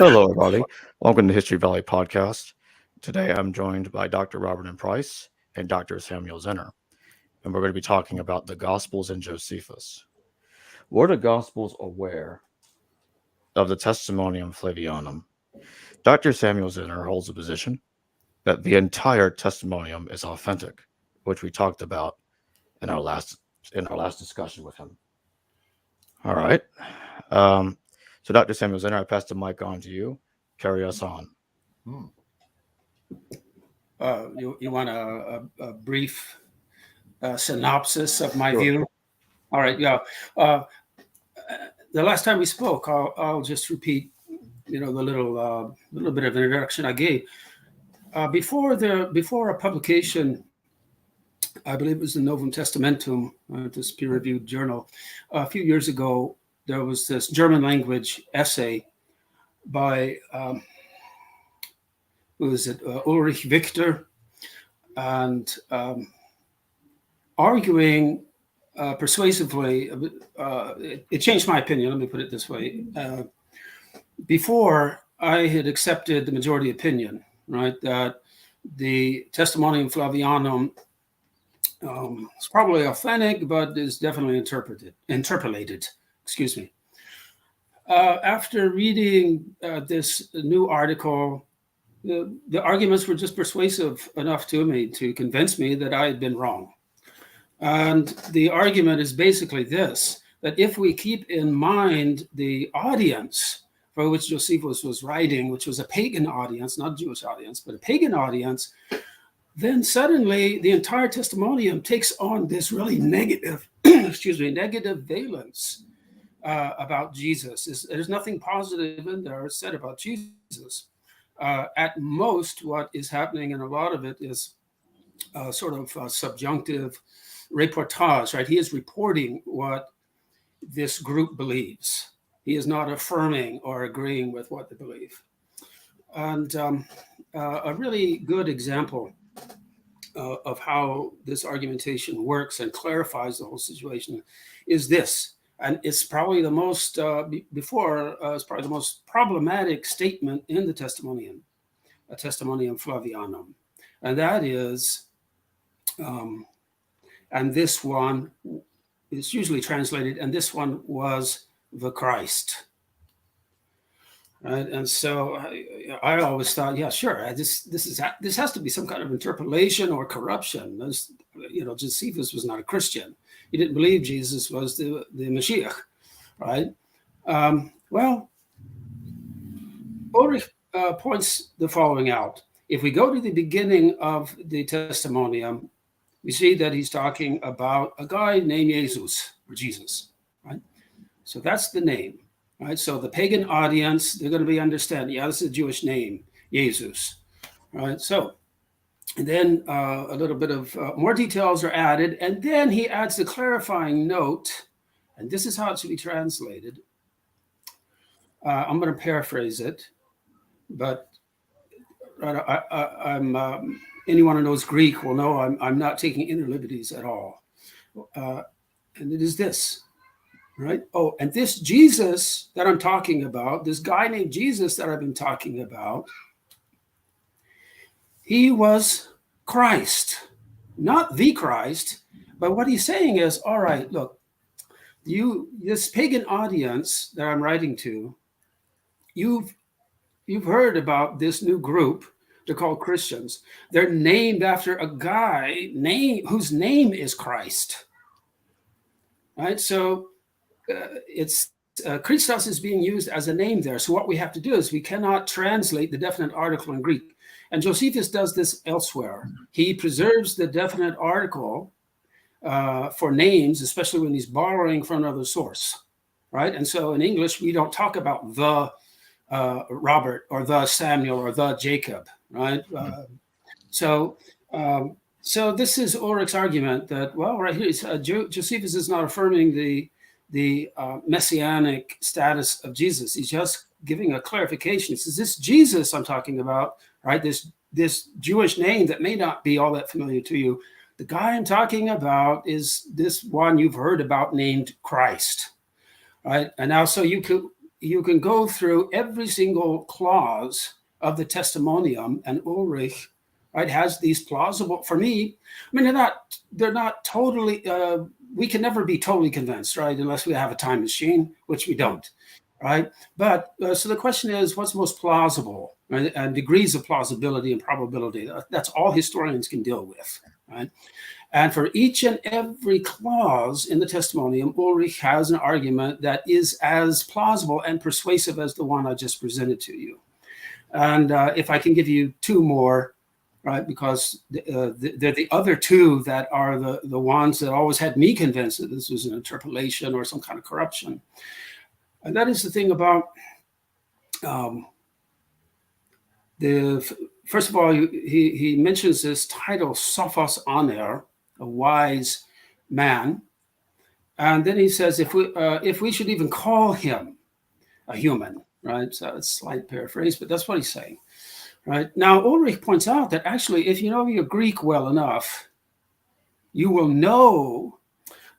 Hello, everybody. Welcome to History Valley Podcast. Today I'm joined by Dr. Robert M. Price and Dr. Samuel Zinner, and we're going to be talking about the Gospels and Josephus. Were the Gospels aware of the Testimonium Flavianum? Dr. Samuel Zinner holds the position that the entire Testimonium is authentic, which we talked about in our last discussion with him. All right. So, Dr. Samuel Zinner, I pass the mic on to you. Carry us on. You want a brief synopsis of my Sure. view? All right, yeah. The last time we spoke, I'll just repeat, the little bit of introduction I gave. Before a publication, I believe it was the Novum Testamentum, this peer-reviewed journal, a few years ago, there was this German language essay by Ulrich Victor, and arguing persuasively. It changed my opinion, let me put it this way. Before, I had accepted the majority opinion, right, that the Testimonium Flavianum is probably authentic, but is definitely interpolated. Excuse me. After reading this new article, the arguments were just persuasive enough to me to convince me that I had been wrong. And the argument is basically this, that if we keep in mind the audience for which Josephus was writing, which was a pagan audience, not a Jewish audience, but a pagan audience, then suddenly the entire testimonium takes on this really negative, negative valence about Jesus. There's nothing positive in there said about Jesus. At most, what is happening, and a lot of it is sort of subjunctive reportage, right? He is reporting what this group believes. He is not affirming or agreeing with what they believe. And a really good example of how this argumentation works and clarifies the whole situation is this. And it's probably the most, it's probably the most problematic statement in the Testimonium, a Testimonium Flavianum. And that is, and this one is usually translated, and this one was the Christ. Right? And so I always thought, yeah, sure, this has to be some kind of interpolation or corruption. Josephus was not a Christian. He didn't believe Jesus was the Mashiach, right? Ulrich points the following out. If we go to the beginning of the Testimonium, we see that he's talking about a guy named Jesus, or Jesus, right? So that's the name, right? So the pagan audience, they're going to be understanding, yeah, this is a Jewish name, Jesus, right? So, and then a little bit of more details are added, and then he adds the clarifying note, and this is how it should be translated. I'm going to paraphrase it, but I'm anyone who knows Greek will know I'm not taking any liberties at all. And it is this, right? Oh, and this Jesus that I'm talking about, this guy named Jesus that I've been talking about, he was Christ, not the Christ, but what he's saying is, all right, look, this pagan audience that I'm writing to, you've heard about this new group. They're called Christians. They're named after a guy whose name is Christ, right? So it's Christos is being used as a name there. So what we have to do is we cannot translate the definite article in Greek. And Josephus does this elsewhere. He preserves the definite article for names, especially when he's borrowing from another source, right? And so in English, we don't talk about the Robert or the Samuel or the Jacob, right? So this is Ulrich's argument that, well, right here, Josephus is not affirming the messianic status of Jesus. He's just giving a clarification. He says, this Jesus I'm talking about, right? This Jewish name that may not be all that familiar to you. The guy I'm talking about is this one you've heard about named Christ, right? And now, so you could, you can go through every single clause of the testimonium, and Ulrich, right, has these plausible, for me, I mean, they're not totally, we can never be totally convinced, right, unless we have a time machine, which we don't, right? But so the question is, what's most plausible, right? And degrees of plausibility and probability, that's all historians can deal with, right? And for each and every clause in the testimonium, Ulrich has an argument that is as plausible and persuasive as the one I just presented to you. And if I can give you two more, right, because they're the other two that are the ones that always had me convinced that this was an interpolation or some kind of corruption. And that is the thing about first of all, he mentions this title, Sophos Aner, a wise man. And then he says, if we should even call him a human, right? So it's a slight paraphrase, but that's what he's saying, right? Now, Ulrich points out that actually, if you know your Greek well enough, you will know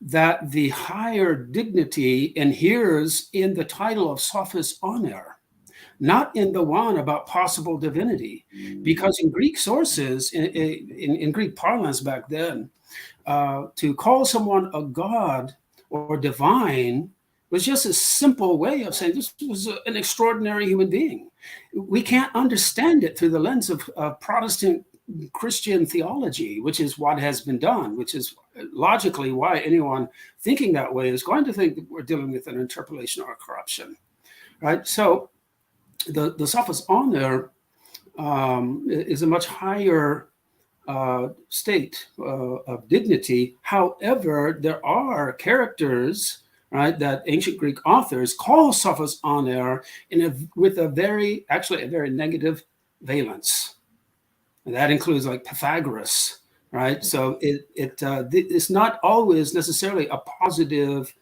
that the higher dignity inheres in the title of Sophos Aner, not in the one about possible divinity, because in Greek sources, in Greek parlance back then, to call someone a god or divine was just a simple way of saying this was an extraordinary human being. We can't understand it through the lens of Protestant Christian theology, which is what has been done, which is logically why anyone thinking that way is going to think that we're dealing with an interpolation or a corruption, right? So the Sophos Aner is a much higher state of dignity. However, there are characters, right, that ancient Greek authors call Sophos Aner with a very negative valence. And that includes like Pythagoras, right? So it's not always necessarily a positive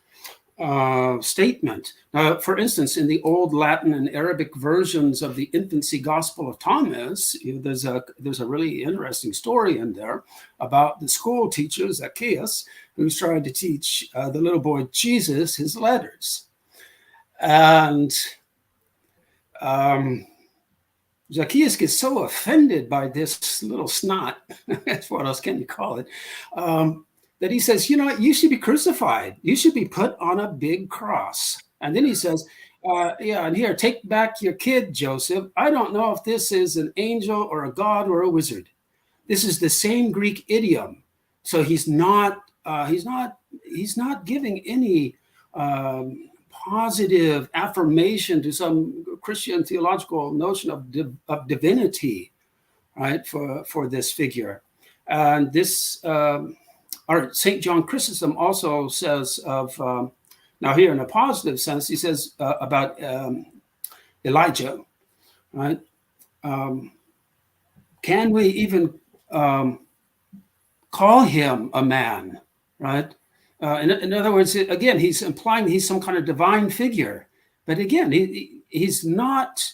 statement. Now, for instance, in the old Latin and Arabic versions of the infancy Gospel of Thomas, there's a really interesting story in there about the school teacher Zacchaeus, who's trying to teach the little boy Jesus his letters, and Zacchaeus gets so offended by this little snot, what else can you call it, that he says, you know what, you should be crucified. You should be put on a big cross. And then he says, and here, take back your kid, Joseph. I don't know if this is an angel or a god or a wizard. This is the same Greek idiom. So he's not giving any positive affirmation to some Christian theological notion of divinity, right, for this figure. And this, St. John Chrysostom also says of, now here in a positive sense, he says about Elijah, right? Can we even call him a man, right? In other words, again, he's implying he's some kind of divine figure. But again, he's not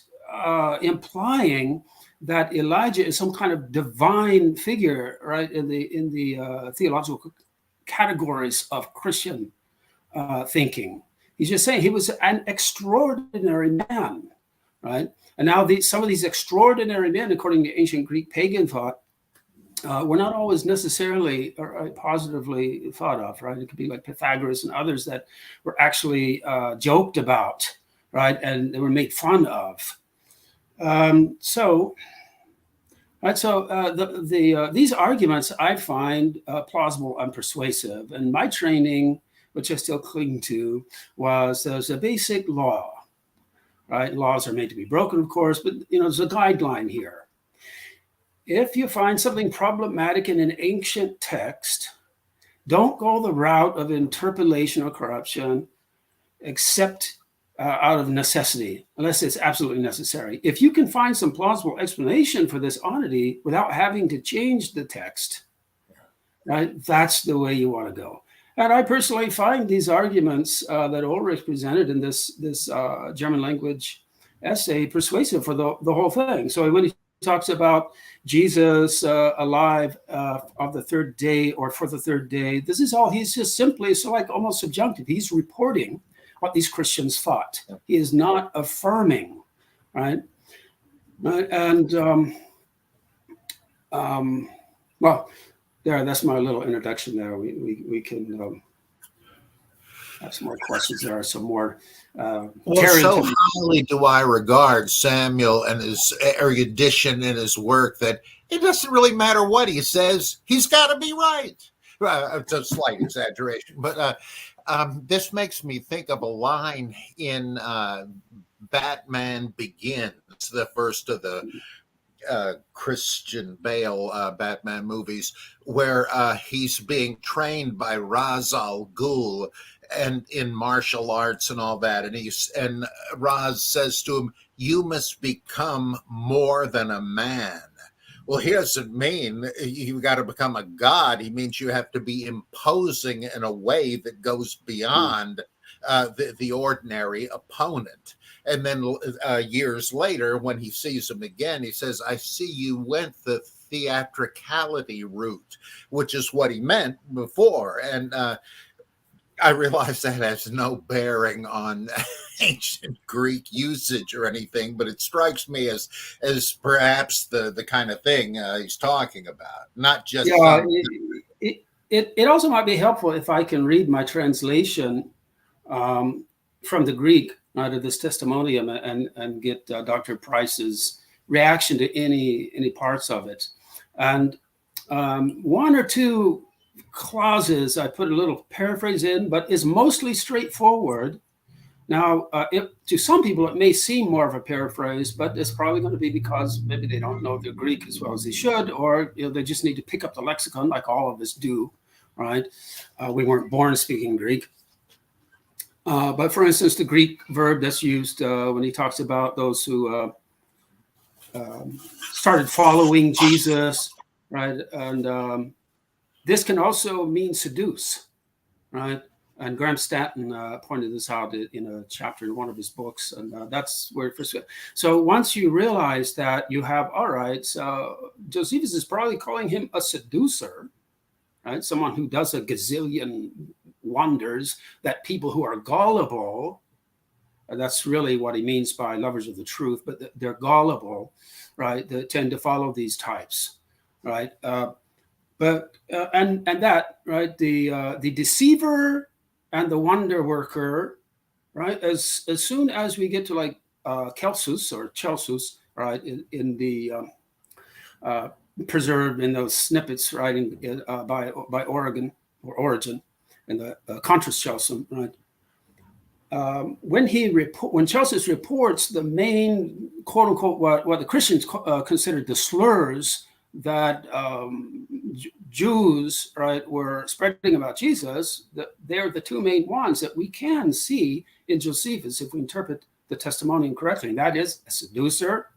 implying that Elijah is some kind of divine figure, right, in the theological categories of Christian thinking. He's just saying he was an extraordinary man, right? And now some of these extraordinary men, according to ancient Greek pagan thought, were not always necessarily positively thought of, right? It could be like Pythagoras and others that were actually joked about, right? And they were made fun of. These arguments I find plausible and persuasive. And my training, which I still cling to, was there's a basic law, right? Laws are made to be broken, of course, but there's a guideline here. If you find something problematic in an ancient text, don't go the route of interpolation or corruption, except out of necessity, unless it's absolutely necessary. If you can find some plausible explanation for this oddity without having to change the text, right, that's the way you want to go. And I personally find these arguments that Ulrich presented in this German language essay persuasive for the whole thing. So when he talks about Jesus alive of the third day or for the third day, this is all, he's just simply almost subjunctive. He's reporting what these Christians thought. He is not affirming, right? And well, that's my little introduction there. We can have some more questions. There are some more. Well, so highly do I regard Samuel and his erudition in his work that it doesn't really matter what he says. He's got to be right. It's a slight exaggeration, but this makes me think of a line in Batman Begins, the first of the Christian Bale Batman movies, where he's being trained by Ra's al Ghul and in martial arts and all that, and Ra's says to him, "You must become more than a man." Well, he doesn't mean you've got to become a god. He means you have to be imposing in a way that goes beyond the ordinary opponent. And then years later, when he sees him again, he says, "I see you went the theatricality route," which is what he meant before. And I realize that has no bearing on ancient Greek usage or anything, but it strikes me as perhaps the kind of thing he's talking about, not just. Yeah, it also might be helpful if I can read my translation from the Greek out of this testimonium and get Dr. Price's reaction to any parts of it. And one or two clauses I put a little paraphrase in, but is mostly straightforward. Now, to some people, it may seem more of a paraphrase, but it's probably going to be because maybe they don't know the Greek as well as they should, or they just need to pick up the lexicon like all of us do, right? We weren't born speaking Greek. But for instance, the Greek verb that's used when he talks about those who started following Jesus, right? And this can also mean seduce, right? And Graham Stanton pointed this out in a chapter in one of his books, and that's where it first. So once you realize that you have, all right, so Josephus is probably calling him a seducer, right? Someone who does a gazillion wonders that people who are gullible, that's really what he means by lovers of the truth, but they're gullible, right? They tend to follow these types, right? But that, right, the deceiver and the wonder worker, right? As soon as we get to like Celsus or Celsus, right, in the preserved in those snippets, right, by Origen or Origin, in the Contrast Celsum, right? When Celsus reports the main quote unquote what the Christians considered the slurs that Jews, right, were spreading about Jesus, they're the two main ones that we can see in Josephus if we interpret the testimonium correctly. And that is a seducer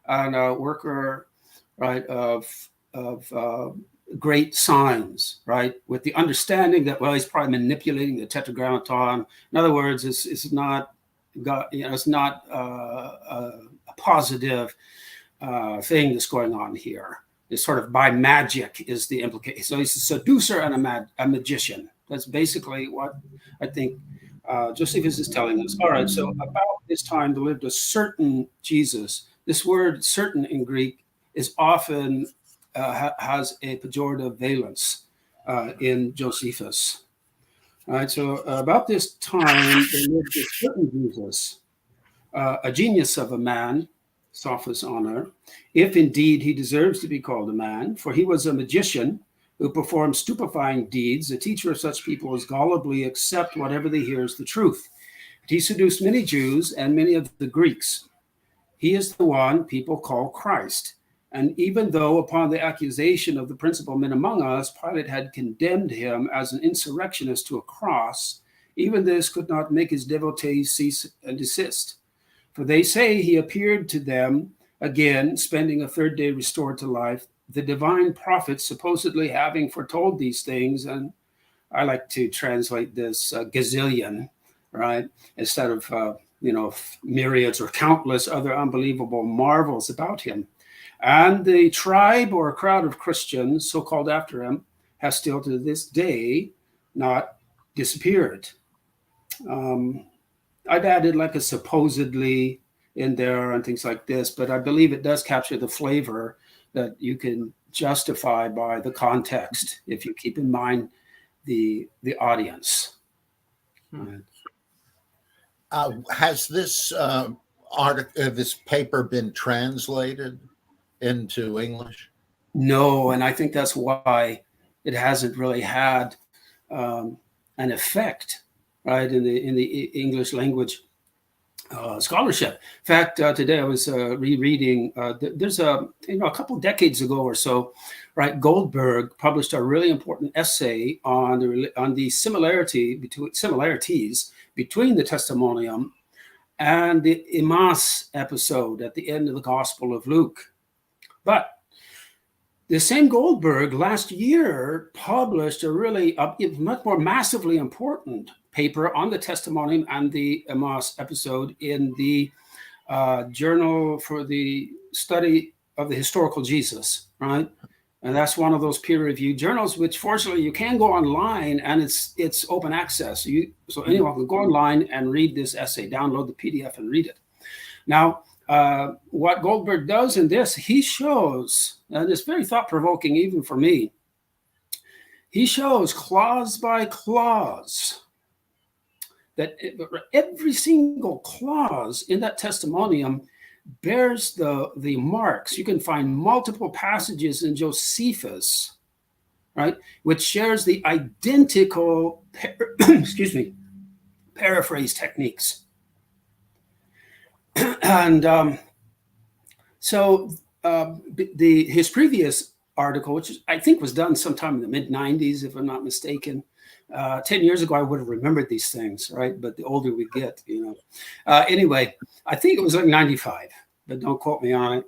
and a worker, right, of great signs, right, with the understanding that, well, he's probably manipulating the tetragrammaton. In other words, it's not a positive thing that's going on here. It's sort of by magic is the implication. So he's a seducer and a magician. That's basically what I think Josephus is telling us. All right, so about this time there lived a certain Jesus. This word certain in Greek is often has a pejorative valence in Josephus. All right, so about this time there lived a certain Jesus, a genius of a man, Sophos honor, if indeed he deserves to be called a man, for he was a magician who performed stupefying deeds, a teacher of such people as gullibly accept whatever they hear as the truth. He seduced many Jews and many of the Greeks. He is the one people call Christ. And even though upon the accusation of the principal men among us, Pilate had condemned him as an insurrectionist to a cross, even this could not make his devotees cease and desist. For they say he appeared to them again, spending a third day restored to life, the divine prophets supposedly having foretold these things. And I like to translate this gazillion, right, instead of, myriads or countless other unbelievable marvels about him. And the tribe or crowd of Christians, so-called after him, has still to this day not disappeared. I've added like a supposedly in there and things like this, but I believe it does capture the flavor that you can justify by the context if you keep in mind the audience. Has this this paper been translated into English? No, and I think that's why it hasn't really had an effect, right, in the English language scholarship. In fact, today I was rereading. There's a couple decades ago or so, right? Goldberg published a really important essay on the similarities between the Testimonium and the Emmaus episode at the end of the Gospel of Luke. But the same Goldberg last year published a really much more massively important paper on the Testimonium and the Emmaus episode in the Journal for the Study of the Historical Jesus, right? And that's one of those peer-reviewed journals, which fortunately you can go online and it's open access. So anyone can go online and read this essay, download the PDF and read it. Now, what Goldberg does in this, he shows, and it's very thought-provoking even for me, he shows clause by clause that every single clause in that testimonium bears the marks. You can find multiple passages in Josephus, right, which shares the identical paraphrase techniques. And so his previous article, which I think was done sometime in the mid-90s, if I'm not mistaken, 10 years ago, I would have remembered these things, right? But the older we get, Anyway, I think it was like 95, but don't quote me on it.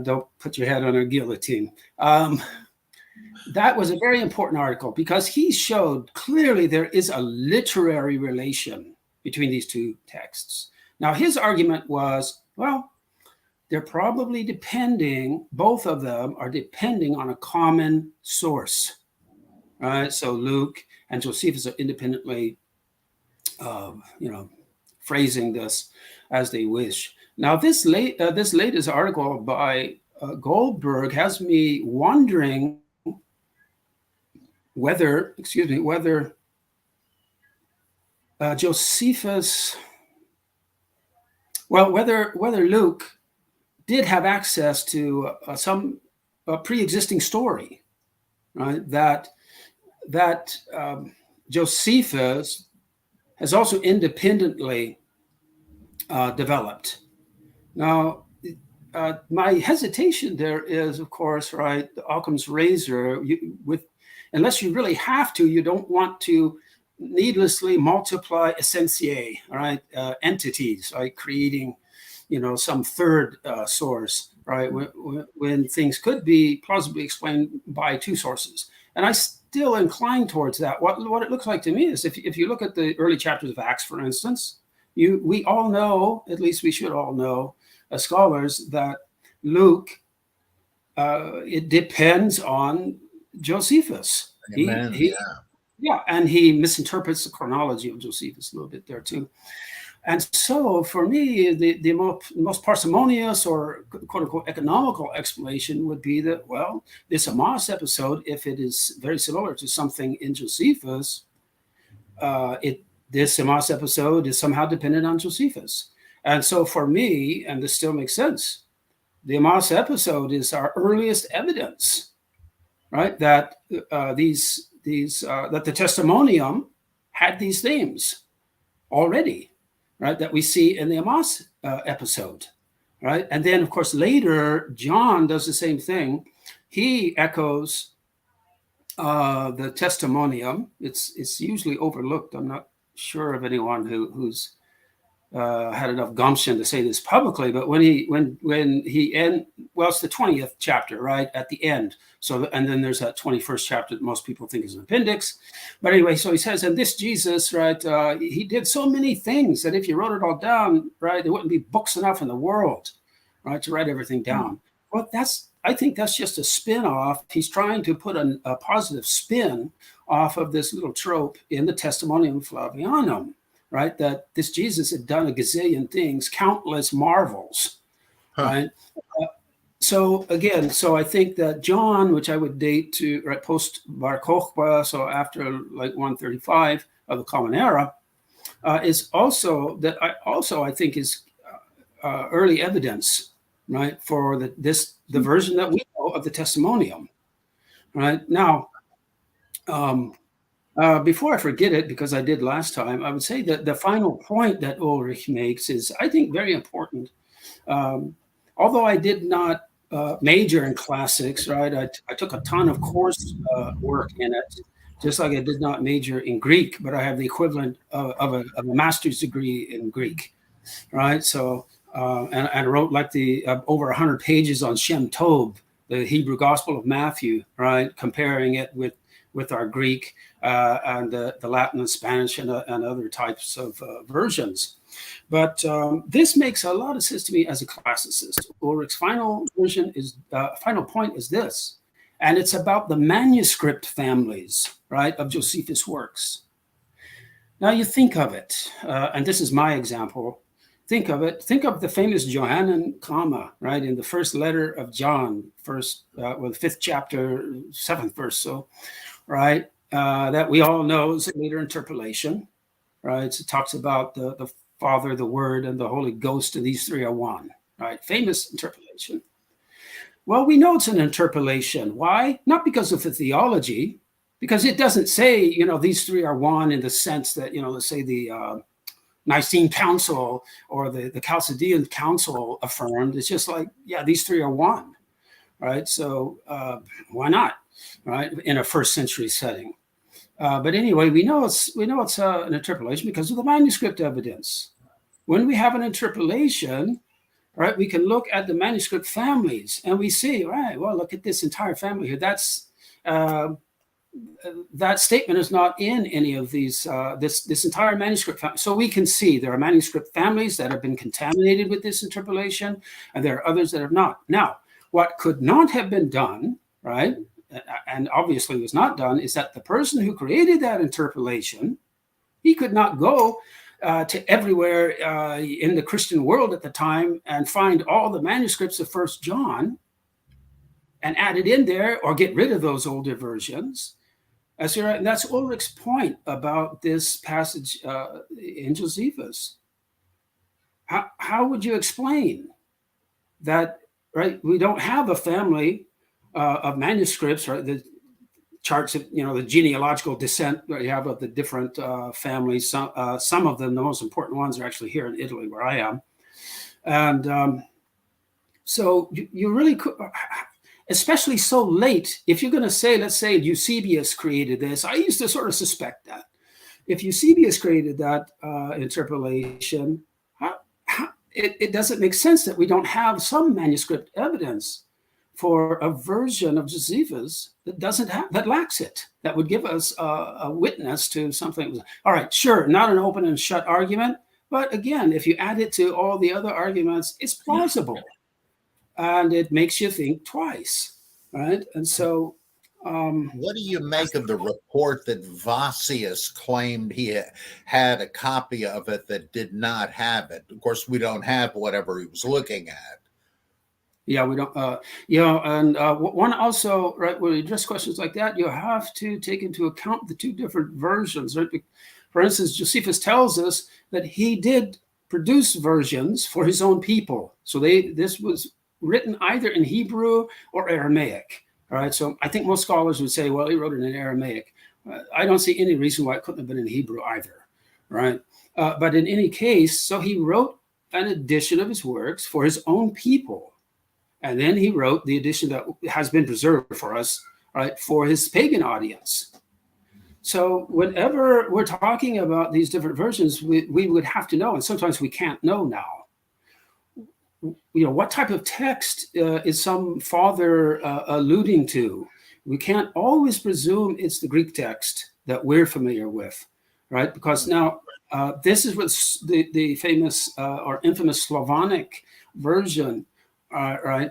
Don't put your head on a guillotine. That was a very important article because he showed clearly there is a literary relation between these two texts. Now, his argument was, well, they're probably both of them are depending on a common source, right? So Luke and Josephus are independently, phrasing this as they wish. Now, this latest article by Goldberg has me wondering whether Josephus, whether Luke did have access to some pre-existing story, right? That Josephus has also independently developed. Now, my hesitation there is, of course, right, the Occam's razor. Unless you really have to, you don't want to needlessly multiply essentiae, right, entities, right, creating, some third source, right, when things could be plausibly explained by two sources. And I still incline towards that. What it looks like to me is if you look at the early chapters of Acts, for instance, we all know, at least we should all know as scholars, that Luke, it depends on Josephus. Amen. And he misinterprets the chronology of Josephus a little bit there too. And so for me, the most parsimonious or quote unquote economical explanation would be that, well, this Emmaus episode, if it is very similar to something in Josephus, this Emmaus episode is somehow dependent on Josephus. And so for me, and this still makes sense, the Emmaus episode is our earliest evidence, right? That that the testimonium had these themes already, right? That we see in the Emmaus episode, right? And then, of course, later John does the same thing. He echoes the testimonium. It's usually overlooked. I'm not sure of anyone who's had enough gumption to say this publicly, but when he it's the 20th chapter, right, at the end. So, and then there's that 21st chapter that most people think is an appendix. But anyway, so he says, and this Jesus, right, he did so many things that if you wrote it all down, right, there wouldn't be books enough in the world, right, to write everything down. Well, I think that's just a spin off. He's trying to put a positive spin off of this little trope in the Testimonium Flavianum, right, that this Jesus had done a gazillion things, countless marvels, right? So again, so I think that John, which I would date to right post Bar Kokhba, so after like 135 of the Common Era, is also that I think is early evidence, right, for the version that we know of the Testimonium, right? Now, before I forget it, because I did last time, I would say that the final point that Ulrich makes is, I think, very important. Although I did not major in classics, right? I took a ton of course work in it, just like I did not major in Greek, but I have the equivalent of a master's degree in Greek, right? So, and I wrote like the over 100 pages on Shem Tov, the Hebrew Gospel of Matthew, right? Comparing it with our Greek and the Latin and Spanish and other types of versions. But this makes a lot of sense to me as a classicist. Ulrich's final point is this, and it's about the manuscript families, right, of Josephus' works. Now you think of it, and this is my example. Think of the famous Johannine comma, right, in the first letter of John, fifth chapter, 7th verse, so, right, that we all know is a later interpolation, right? So it talks about the Father, the Word, and the Holy Ghost, and these three are one, right? Famous interpolation. Well, we know it's an interpolation. Why? Not because of the theology, because it doesn't say, these three are one in the sense that, let's say the Nicene Council or the Chalcedonian Council affirmed. It's just like, yeah, these three are one, right? So why not, right? In a first century setting. But anyway, we know it's an interpolation because of the manuscript evidence. When we have an interpolation, right, we can look at the manuscript families and we see, right, well, look at this entire family here. That statement is not in any of these, this entire manuscript. So we can see there are manuscript families that have been contaminated with this interpolation, and there are others that have not. Now, what could not have been done, right, and obviously was not done, is that the person who created that interpolation, he could not go to everywhere in the Christian world at the time and find all the manuscripts of 1 John and add it in there or get rid of those older versions. And that's Ulrich's point about this passage in Josephus. How would you explain that, right? We don't have a family of manuscripts, right? The charts of, the genealogical descent that you have of the different families. Some of them, the most important ones, are actually here in Italy, where I am. And so you really could, especially so late, if you're going to say, let's say Eusebius created this, I used to sort of suspect that. If Eusebius created that interpolation, it doesn't make sense that we don't have some manuscript evidence for a version of Josephus that lacks it, that would give us a witness to something. All right, sure, not an open and shut argument, but again, if you add it to all the other arguments, it's plausible, and it makes you think twice, right? And so, what do you make of the report that Vossius claimed he had a copy of it that did not have it? Of course, we don't have whatever he was looking at. Yeah, we don't, and one also, right, when you address questions like that, you have to take into account the two different versions, right? For instance, Josephus tells us that he did produce versions for his own people. So this was written either in Hebrew or Aramaic, all right? So I think most scholars would say, well, he wrote it in Aramaic. I don't see any reason why it couldn't have been in Hebrew either, right? But in any case, so he wrote an edition of his works for his own people. And then he wrote the edition that has been preserved for us, right, for his pagan audience. So whenever we're talking about these different versions, we would have to know, and sometimes we can't know now, what type of text is some father alluding to? We can't always presume it's the Greek text that we're familiar with, right? Because now this is what the famous or infamous Slavonic version, right,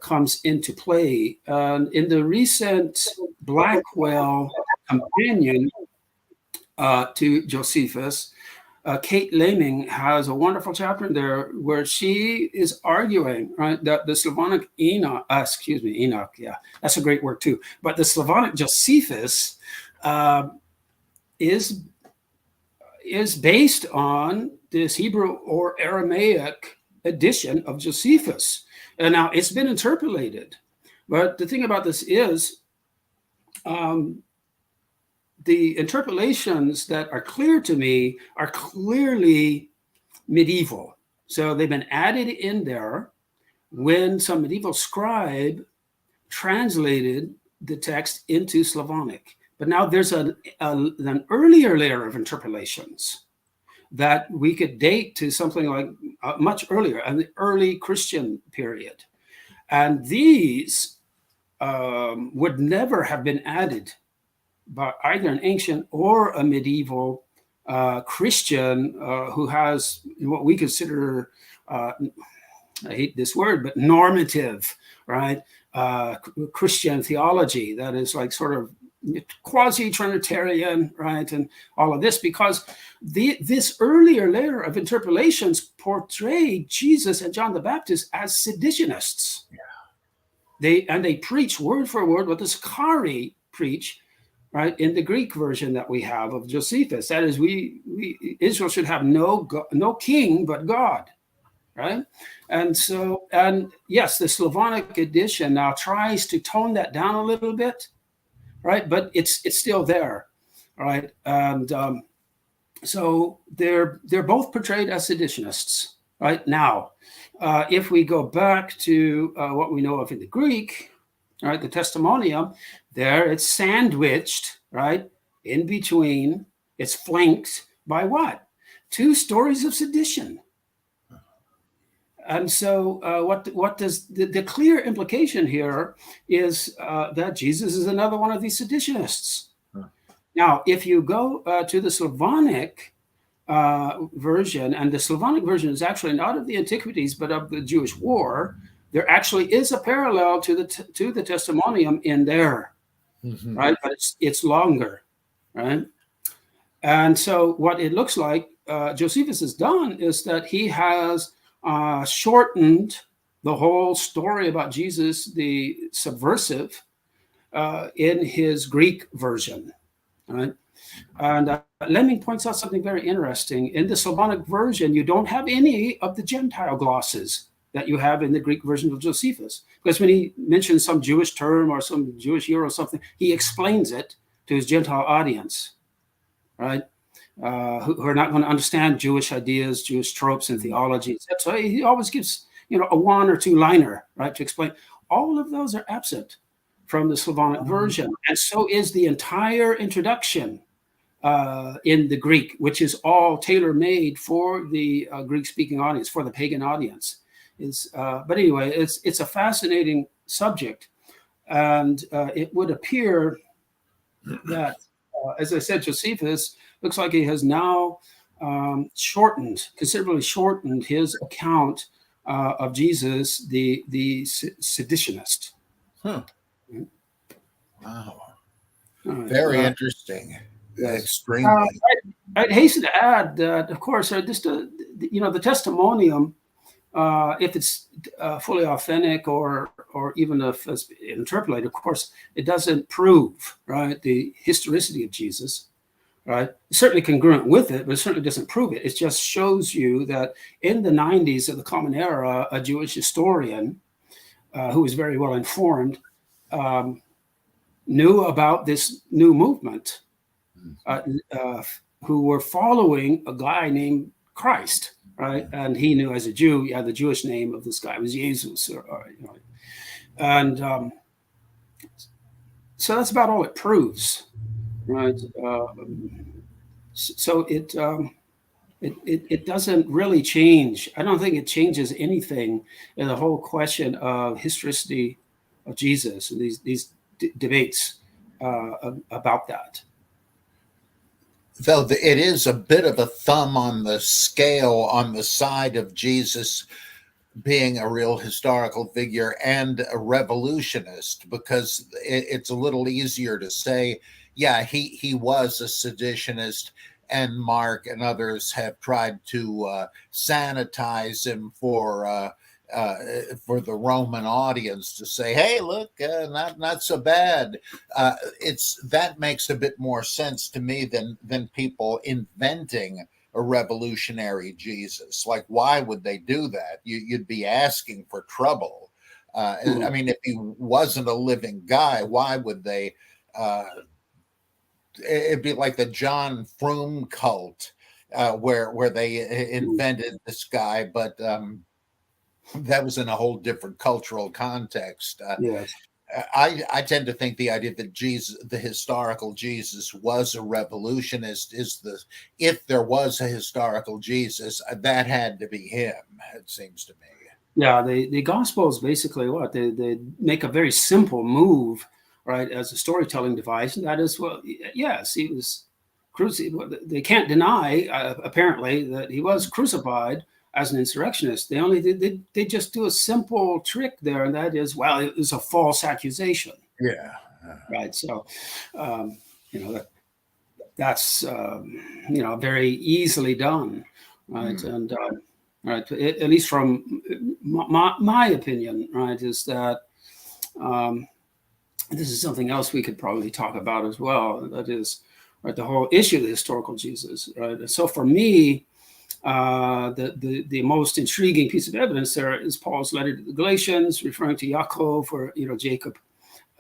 comes into play. In the recent Blackwell companion to Josephus, Kate Laming has a wonderful chapter in there where she is arguing, right, that the Slavonic Enoch, yeah, that's a great word too. But the Slavonic Josephus is based on this Hebrew or Aramaic edition of Josephus. And now it's been interpolated. But the thing about this is the interpolations that are clear to me are clearly medieval. So they've been added in there when some medieval scribe translated the text into Slavonic. But now there's an earlier layer of interpolations that we could date to something like much earlier, in the early Christian period. And these would never have been added by either an ancient or a medieval Christian who has what we consider, I hate this word, but normative, right? Christian theology that is like sort of quasi-Trinitarian, right? And all of this, because this earlier layer of interpolations portrayed Jesus and John the Baptist as seditionists. Yeah. They preach word for word what the Sicarii preach, right, in the Greek version that we have of Josephus. That is, Israel should have no king but God, right? And so, and yes, the Slavonic edition now tries to tone that down a little bit, right? But it's still there, right? And so they're both portrayed as seditionists, right? Now, if we go back to what we know of in the Greek, right, the Testimonium, there it's sandwiched, right, in between, it's flanked by what? 2 stories of sedition. And so what does the clear implication here is that Jesus is another one of these seditionists. Now, if you go to the Slavonic version, and the Slavonic version is actually not of the Antiquities, but of the Jewish War, there actually is a parallel to the Testimonium in there, right? But it's longer, right? And so what it looks like Josephus has done is that he has shortened the whole story about Jesus, the subversive, in his Greek version, right? And Lemming points out something very interesting. In the Solomonic version, you don't have any of the Gentile glosses that you have in the Greek version of Josephus. Because when he mentions some Jewish term or some Jewish year or something, he explains it to his Gentile audience, right? Who are not going to understand Jewish ideas, Jewish tropes and theology. So he always gives, a 1 or 2 liner, right, to explain. All of those are absent from the Slavonic version. And so is the entire introduction in the Greek, which is all tailor-made for the Greek-speaking audience, for the pagan audience. But anyway, it's a fascinating subject. And it would appear that, as I said, Josephus looks like he has now considerably shortened his account of Jesus, the seditionist. Wow. Very interesting. Extremely. I'd hasten to add that, of course, the testimonium, if it's fully authentic or even if it's interpolated, of course, it doesn't prove, right, the historicity of Jesus, right? It's certainly congruent with it, but it certainly doesn't prove it. It just shows you that in the 90s of the Common Era, a Jewish historian who was very well informed knew about this new movement, who were following a guy named Christ, right? And he knew as a Jew, the Jewish name of this guy was Jesus, and so that's about all it proves, right? So it doesn't really change. I don't think it changes anything in the whole question of historicity of Jesus and these debates about that. Though it is a bit of a thumb on the scale on the side of Jesus being a real historical figure and a revolutionist, because it's a little easier to say, yeah, he was a seditionist, and Mark and others have tried to sanitize him for the Roman audience to say, "Hey, look, not so bad." That makes a bit more sense to me than people inventing a revolutionary Jesus. Like, why would they do that? You'd be asking for trouble. I mean, if he wasn't a living guy, why would they? It'd be like the John Froome cult, where they invented this guy, but that was in a whole different cultural context. Yes. I tend to think the idea that Jesus, the historical Jesus, was a revolutionist if there was a historical Jesus, that had to be him. It seems to me. Yeah, the Gospels basically they make a very simple move, right, as a storytelling device, and that is, well, yes, he was crucified. They can't deny apparently that he was crucified as an insurrectionist. They just do a simple trick there, and that is, well, it was a false accusation. Yeah. Right. So, that's very easily done. Right. And right, at least from my opinion, right, is that this is something else we could probably talk about as well. That is, right, the whole issue of the historical Jesus. Right. So for me, the most intriguing piece of evidence there is Paul's letter to the Galatians, referring to Yaakov, or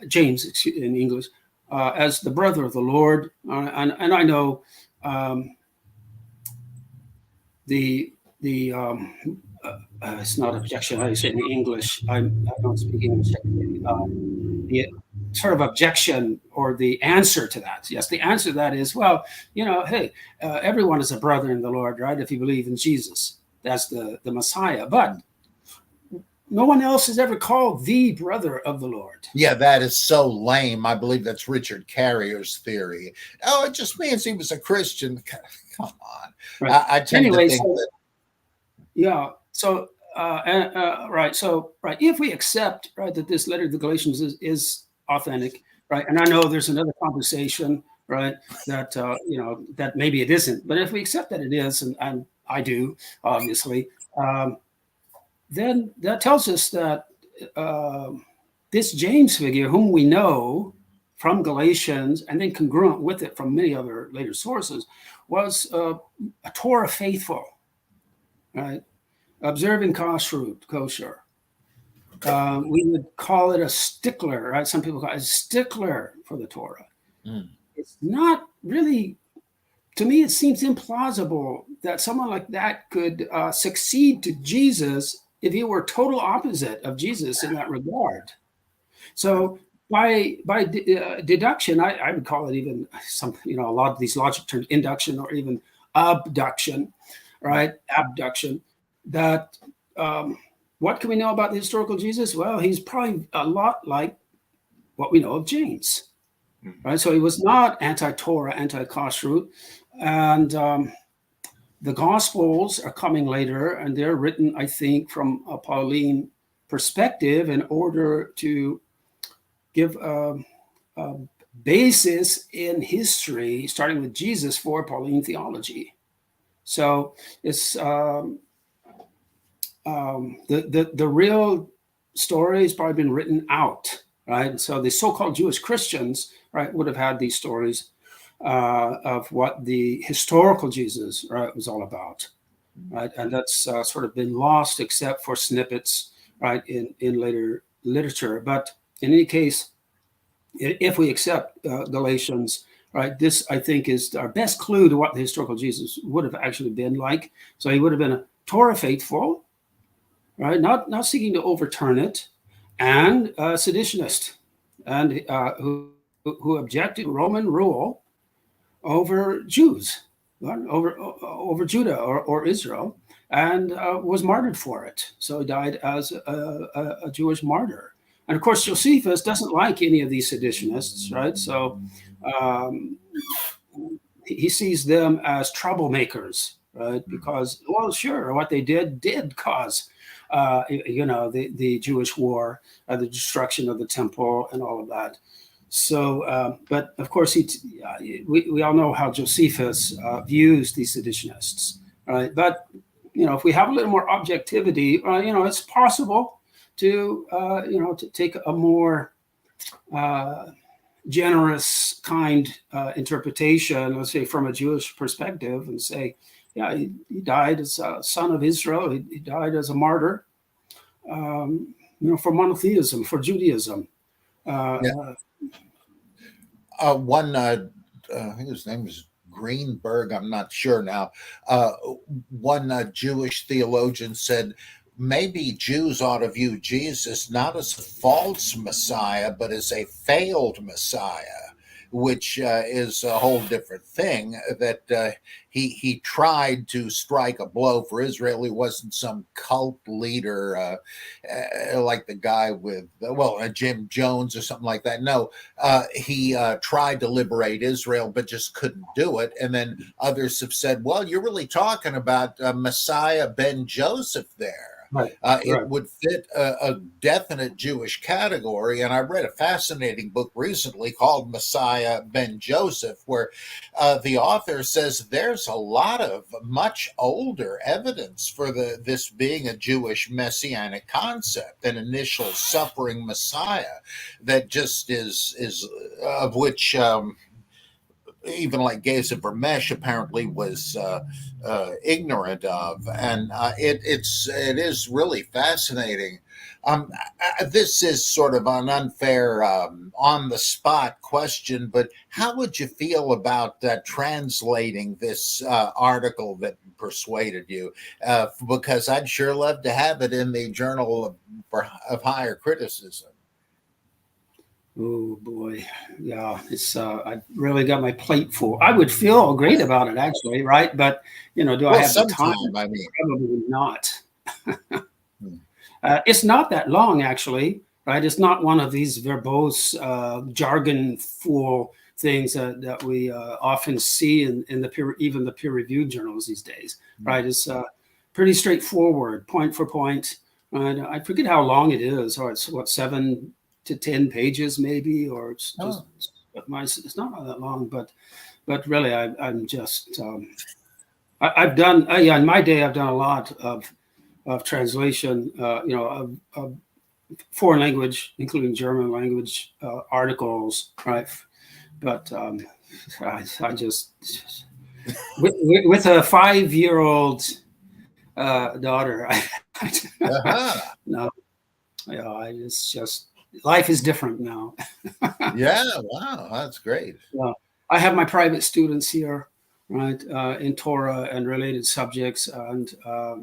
James in English, as the brother of the Lord. And I know it's not objection. How you say it in English? I don't speak English. The sort of objection or the answer to that. Yes, the answer to that is, well, hey, everyone is a brother in the Lord, right? If you believe in Jesus, that's the Messiah. But no one else is ever called the brother of the Lord. Yeah, that is so lame. I believe that's Richard Carrier's theory. Oh, it just means he was a Christian. Come on. Right. I tend to think that. Yeah. So, right. So, right. If we accept, right, that this letter to the Galatians is authentic, right, and I know there's another conversation, right, that that maybe it isn't, but if we accept that it is, and I do, obviously, then that tells us that this James figure, whom we know from Galatians, and then congruent with it from many other later sources, was a Torah faithful, right? Observing kosher. We would call it a stickler, right? Some people call it a stickler for the Torah. It's not really, to me, it seems implausible that someone like that could succeed to Jesus if he were total opposite of Jesus in that regard. So by deduction, I would call it even a lot of these logic terms, induction or even abduction, right? Abduction. That what can we know about the historical Jesus? Well, he's probably a lot like what we know of James, right? So he was not anti-Torah, anti-kashrut, and the Gospels are coming later, and they're written, I think, from a Pauline perspective in order to give a basis in history, starting with Jesus, for Pauline theology. So it's the real story has probably been written out, right? So the so-called Jewish Christians, right, would have had these stories of what the historical Jesus, right, was all about, right? And that's sort of been lost, except for snippets, right, in later literature. But in any case, if we accept Galatians, right, this, I think, is our best clue to what the historical Jesus would have actually been like. So he would have been a Torah faithful, right, not seeking to overturn it, and a seditionist, and who objected to Roman rule over Jews, over Judah or Israel, and was martyred for it. So he died as a Jewish martyr. And of course, Josephus doesn't like any of these seditionists, right? So he sees them as troublemakers, right? Because, well, sure, what they did cause, the Jewish war, the destruction of the temple, and all of that. So, but of course, we all know how Josephus views these seditionists, right? But if we have a little more objectivity, it's possible to to take a more generous kind interpretation, let's say from a Jewish perspective, and say, yeah, he died as a son of Israel. He died as a martyr, for monotheism, for Judaism. One, I think his name is Greenberg, I'm not sure now. One Jewish theologian said, maybe Jews ought to view Jesus not as a false Messiah, but as a failed Messiah, which is a whole different thing. That he tried to strike a blow for Israel. He wasn't some cult leader like the guy with, Jim Jones or something like that. No, he tried to liberate Israel, but just couldn't do it. And then others have said, well, you're really talking about Messiah ben Joseph there. Right. It would fit a definite Jewish category. And I read a fascinating book recently called Messiah ben Joseph, where the author says there's a lot of much older evidence for this being a Jewish messianic concept, an initial suffering Messiah that just is of which even like Gilgamesh apparently was ignorant of, and it is really fascinating. This is sort of an unfair, on the spot question, but how would you feel about translating this article that persuaded you? Because I'd sure love to have it in the Journal of Higher Criticism. Oh boy, yeah, it's I really got my plate full. I would feel great about it, actually, right? But do I have the time? I mean, probably not. It's not that long, actually, right? It's not one of these verbose, jargon-full things that we often see in even the peer-reviewed journals these days, right? It's pretty straightforward, point for point. I forget how long it is, or it's 7 to 10 pages maybe, or it's just it's not that long, but really I'm just I've done in my day I've done a lot of translation of foreign language, including German language articles, right? But I just with a 5-year-old daughter, no, it's just life is different now. Yeah, wow, that's great. I have my private students here, right, in Torah and related subjects, and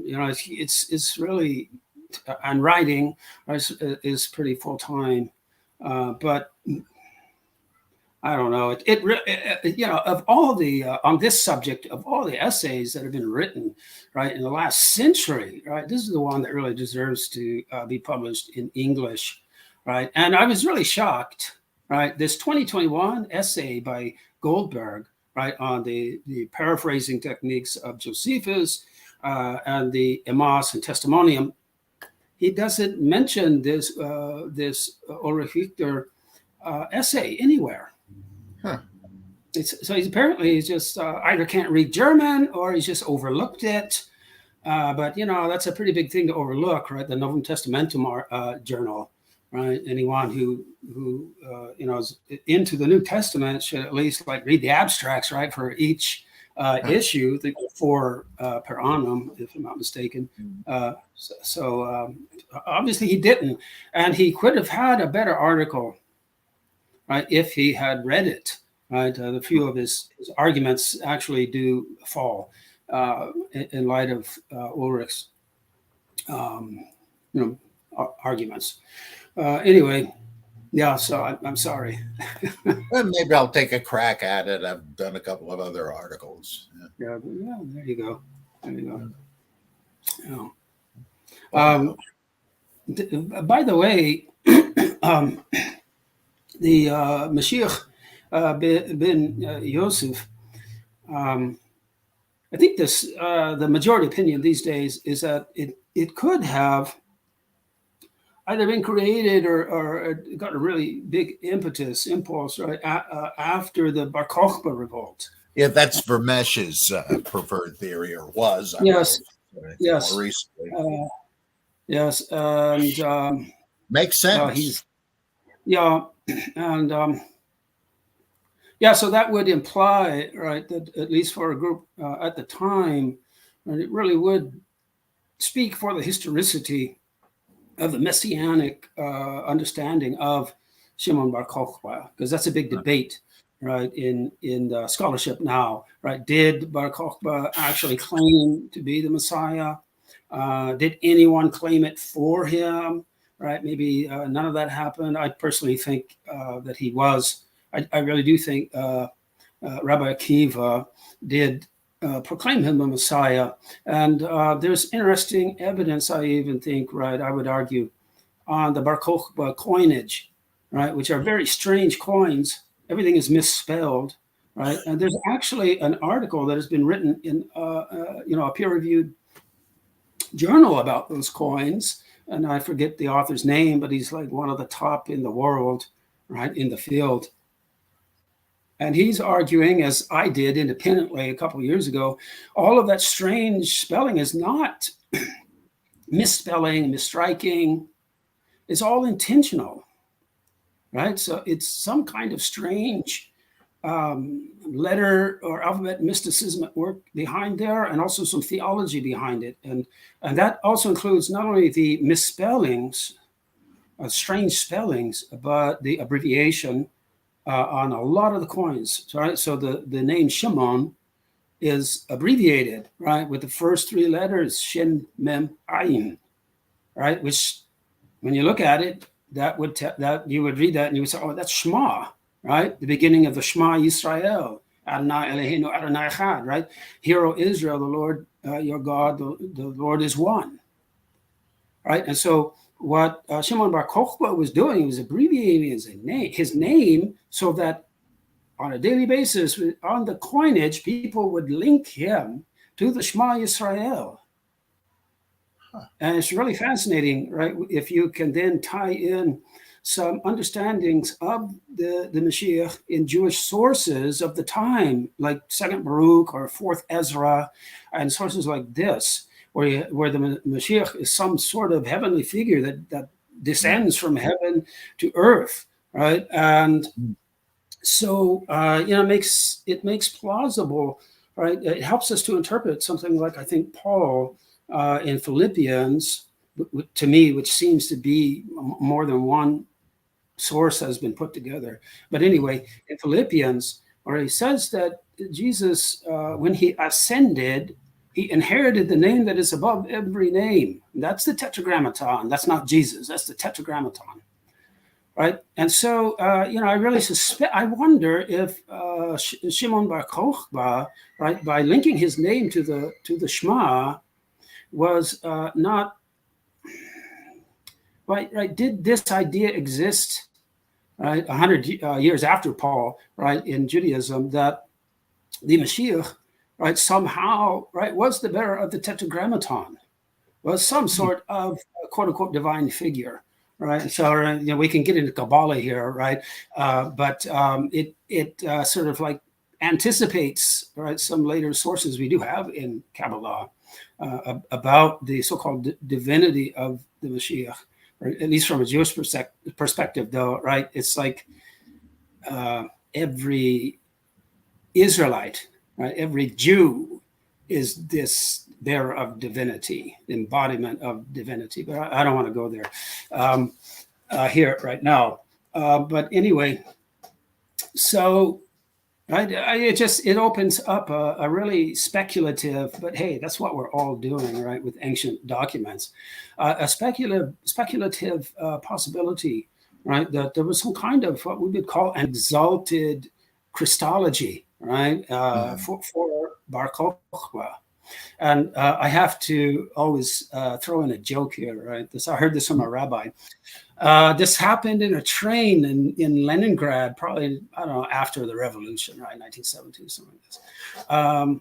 it's really, and writing is pretty full time, but I don't know. Of all the on this subject, of all the essays that have been written, right, in the last century, right, this is the one that really deserves to be published in English. Right. And I was really shocked, right? This 2021 essay by Goldberg, right, on the paraphrasing techniques of Josephus and the Emas and Testimonium, he doesn't mention this Ulrich Richter essay anywhere. Huh. So he's just either can't read German or he's just overlooked it. But, that's a pretty big thing to overlook, right? The Novum Testamentum journal. Right, anyone who is into the New Testament should at least read the abstracts, right, for each issue, the 4 per annum, if I'm not mistaken. So obviously he didn't, and he could have had a better article, right, if he had read it. Right, the few of his arguments actually do fall in light of Ulrich's, arguments. Anyway, yeah, so I'm sorry. Well, maybe I'll take a crack at it. I've done a couple of other articles. Yeah, there you go. Yeah. By the way, the Mashiach ben Yosef, I think the majority opinion these days is that it could have either been created or got a really big impulse, right, after the Bar Kokhba revolt. Yeah, that's Vermesh's preferred theory, or was. I Yes, don't know if yes, more recently. yes, and Makes sense. he's and so that would imply, right, that at least for a group at the time, right, it really would speak for the historicity of the Messianic understanding of Shimon Bar Kokhba, because that's a big debate, right, in the scholarship now, right? Did Bar Kokhba actually claim to be the Messiah? Did anyone claim it for him? Right? Maybe none of that happened. I personally think that he was. I really do think Rabbi Akiva did proclaim him the Messiah. And there's interesting evidence, I even think, right, I would argue, on the Bar Kokhba coinage, right, which are very strange coins. Everything is misspelled, right? And there's actually an article that has been written in, a peer-reviewed journal about those coins. And I forget the author's name, but he's like one of the top in the world, right, in the field. And he's arguing, as I did independently a couple of years ago, all of that strange spelling is not misspelling, misstriking. It's all intentional, right? So it's some kind of strange letter or alphabet mysticism at work behind there, and also some theology behind it. And that also includes not only the misspellings, strange spellings, but the abbreviation on a lot of the coins, right? So the name Shimon is abbreviated, right, with the first three letters, Shin, Mem, Ayin, right? Which, when you look at it, that would that you would read that and you would say, oh, that's Shema, right? The beginning of the Shema Yisrael, Adonai Eloheinu Adonai Echad, right? Hear, O Israel, the Lord your God, the Lord is one, right? And so what Shimon Bar Kokhba was doing, he was abbreviating his name, so that on a daily basis, on the coinage, people would link him to the Shema Yisrael. And it's really fascinating, right? If you can then tie in some understandings of the Mashiach in Jewish sources of the time, like Second Baruch or Fourth Ezra, and sources like this, where the Mashiach is some sort of heavenly figure that descends from heaven to earth, right? And so it makes plausible, right? It helps us to interpret something like, I think, Paul in Philippians, to me, which seems to be more than one source has been put together. But anyway, in Philippians, where he says that Jesus, when he ascended, he inherited the name that is above every name. That's the Tetragrammaton. That's not Jesus. That's the Tetragrammaton, right? And so, I really I wonder if Shimon Bar Kokhba, right, by linking his name to the Shema, was not right. Did this idea exist, right, 100 years after Paul, right, in Judaism, that the Mashiach, right, somehow, right, was the bearer of the Tetragrammaton, was some sort of quote unquote divine figure, right? So we can get into Kabbalah here, right? But it sort of like anticipates, right, some later sources we do have in Kabbalah about the so-called divinity of the Mashiach, or at least from a Jewish perspective, though, right? It's like every Israelite, right, every Jew is this bearer of divinity, embodiment of divinity. But I don't want to go there here right now. But anyway, so right, it opens up a really speculative, but hey, that's what we're all doing, right, with ancient documents, a speculative possibility, right, that there was some kind of what we would call an exalted Christology, right, for Bar Kokhba. And I have to always throw in a joke here, right? I heard this from a rabbi. This happened in a train in Leningrad, probably, I don't know, after the revolution, right? 1917, something like this.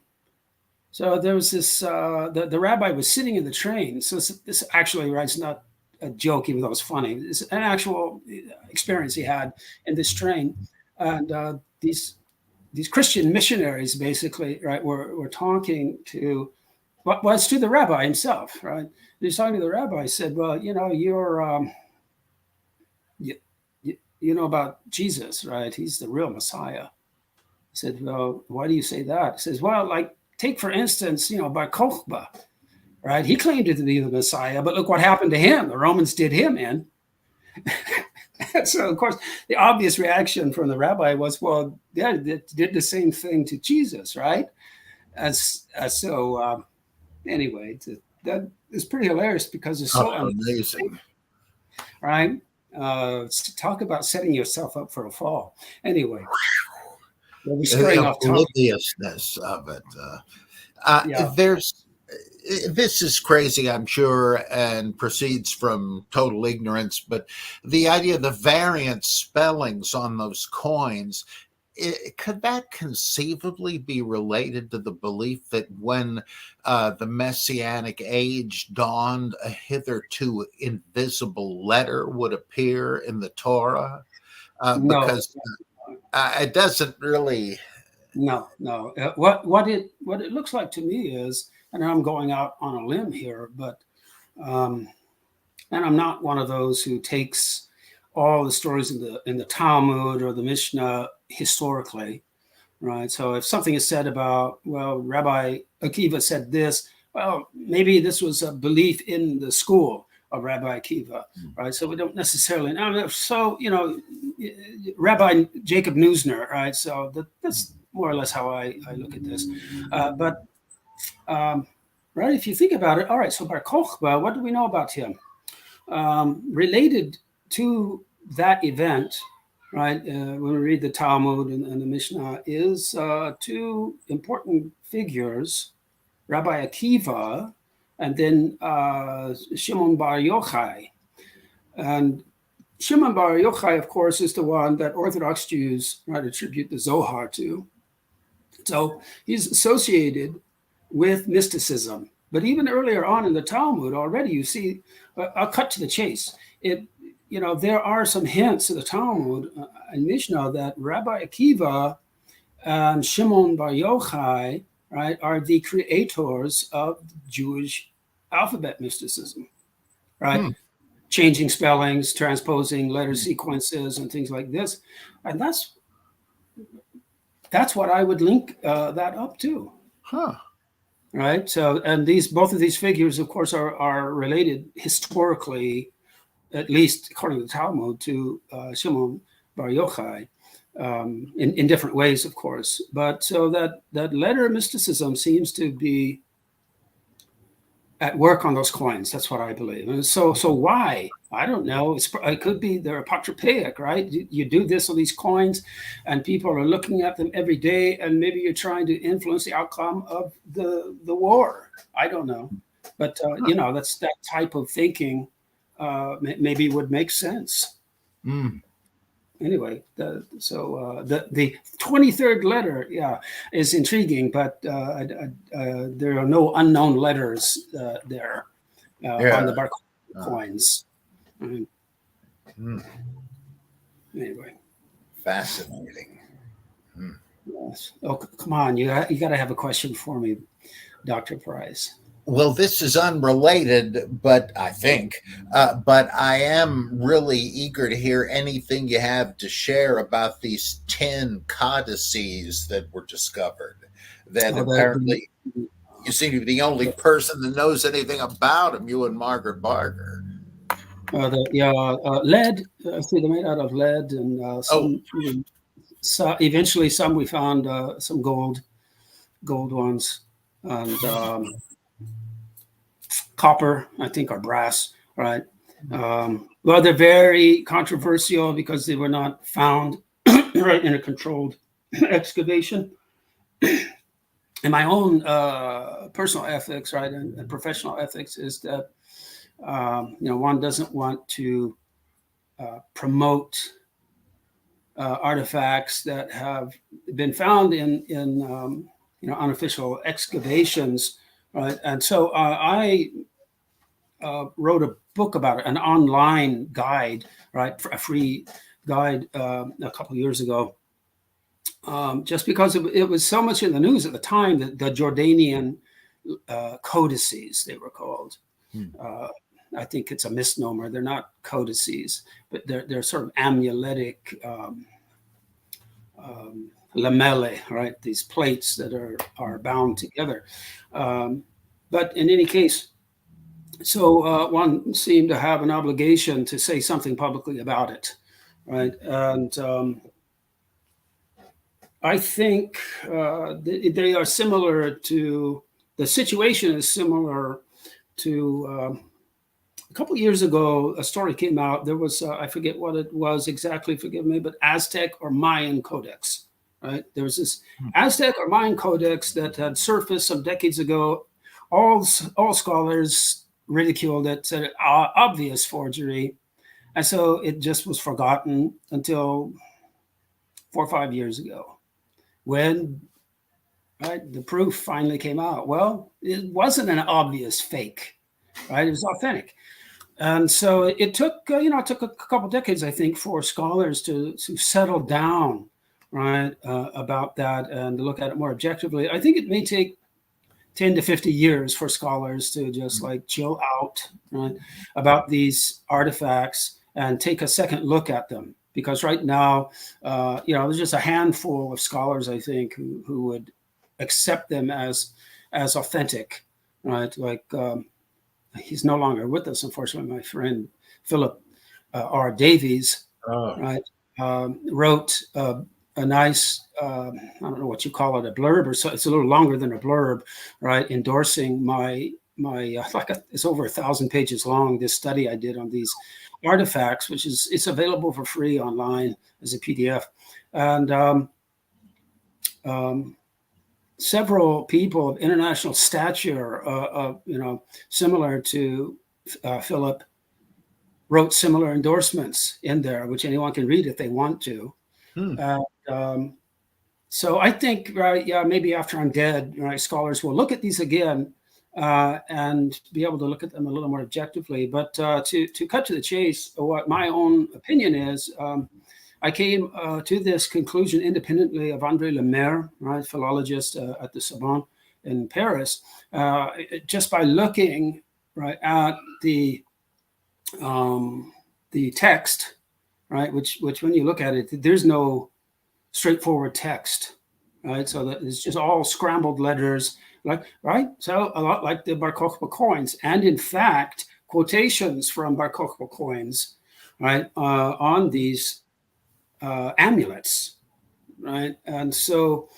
So there was this, the rabbi was sitting in the train. So this actually, right, it's not a joke, even though it's funny. It's an actual experience he had in this train, and these Christian missionaries, basically, right, were talking to, what was to the rabbi himself, right? He's talking to the rabbi. He said, "Well, you're you know about Jesus, right? He's the real Messiah." He said, "Well, why do you say that?" He says, "Well, like take for instance, Bar Kokhba, right? He claimed to be the Messiah, but look what happened to him. The Romans did him in." So, of course, the obvious reaction from the rabbi was, "Well, yeah, it did the same thing to Jesus, right?" Anyway, that is pretty hilarious because it's so amazing, right? Talk about setting yourself up for a fall. Anyway, we're straying off topic. Obliviousness of it. This is crazy, I'm sure, and proceeds from total ignorance, but the idea of the variant spellings on those coins, could that conceivably be related to the belief that when the Messianic age dawned, a hitherto invisible letter would appear in the Torah? Because it doesn't really... No. What it looks like to me is, and I'm going out on a limb here, but and I'm not one of those who takes all the stories in the Talmud or the Mishnah historically, right? So if something is said about, well, Rabbi Akiva said this, well, maybe this was a belief in the school of Rabbi Akiva, right? So we don't necessarily know. So Rabbi Jacob Neusner, right? So that's more or less how I look at this. Right, if you think about it, all right, so Bar Kokhba, what do we know about him? Related to that event, right, when we read the Talmud and the Mishnah, is two important figures, Rabbi Akiva and then Shimon Bar Yochai. And Shimon Bar Yochai, of course, is the one that Orthodox Jews attribute the Zohar to. So he's associated with mysticism. But even earlier on in the Talmud, already you see, I'll cut to the chase. There are some hints in the Talmud and Mishnah that Rabbi Akiva and Shimon Bar Yochai, right, are the creators of Jewish alphabet mysticism, right? Changing spellings, transposing letter sequences, and things like this, and that's what I would link that up to. Right. So, and both of these figures, of course, are related historically, at least according to the Talmud, to Shimon Bar Yochai, in different ways, of course. But so that letter mysticism seems to be at work on those coins. That's what I believe. And so why? I don't know. It could be they're apocryphaic, right? You do this on these coins, and people are looking at them every day, and maybe you're trying to influence the outcome of the war. I don't know, but that's that type of thinking. Maybe would make sense. Anyway, the 23rd letter, is intriguing, but there are no unknown letters there on the Bar coins. Anyway, fascinating. Yes. Oh, come on! You got to have a question for me, Dr. Price. Well, this is unrelated, but I I am really eager to hear anything you have to share about these 10 codices that were discovered. That apparently you seem to be the only person that knows anything about them, you and Margaret Barker. Lead. I think they're made out of lead, and so eventually some we found some gold ones, and copper, I think, or brass, right? Well, they're very controversial because they were not found right in a controlled excavation. And my own personal ethics, right, and professional ethics is that one doesn't want to promote artifacts that have been found in unofficial excavations, right? And so I wrote a book about it, an online guide, right, a free guide a couple of years ago. Just because it was so much in the news at the time, that the Jordanian codices, they were called. I think it's a misnomer. They're not codices, but they're sort of amuletic lamellae, right? These plates that are bound together. But in any case, so one seemed to have an obligation to say something publicly about it, right? And I think they are similar to, the situation is similar to, a couple of years ago, a story came out. There was, I forget what it was exactly, forgive me, but Aztec or Mayan codex, right? There was this Aztec or Mayan codex that had surfaced some decades ago. All scholars ridiculed it, said it obvious forgery. And so it just was forgotten until 4 or 5 years ago, when the proof finally came out. Well, it wasn't an obvious fake, right? It was authentic. And so it took, it took a couple decades, I think, for scholars to settle down, right, about that and to look at it more objectively. I think it may take 10 to 50 years for scholars to just like chill out, right, about these artifacts and take a second look at them. Because right now, there's just a handful of scholars, I think, who would accept them as authentic, right? Like, he's no longer with us, unfortunately. My friend Philip R. Davies, right, wrote a nice, I don't know what you call it, a blurb, or so. It's a little longer than a blurb, right, endorsing my it's over 1,000 pages long, this study I did on these artifacts, which it's available for free online as a PDF. And several people of international stature, similar to Philip, wrote similar endorsements in there, which anyone can read if they want to. So I think, right, maybe after I'm dead, right, scholars will look at these again and be able to look at them a little more objectively. But to cut to the chase, what my own opinion is, I came to this conclusion independently of André Lemaire, right, philologist at the Sorbonne in Paris, just by looking, right, at the text, right, which when you look at it, there's no straightforward text, right? So that it's just all scrambled letters, like, right? So a lot like the Bar Kokhba coins, and in fact, quotations from Bar Kokhba coins, right, on these amulets, right? And so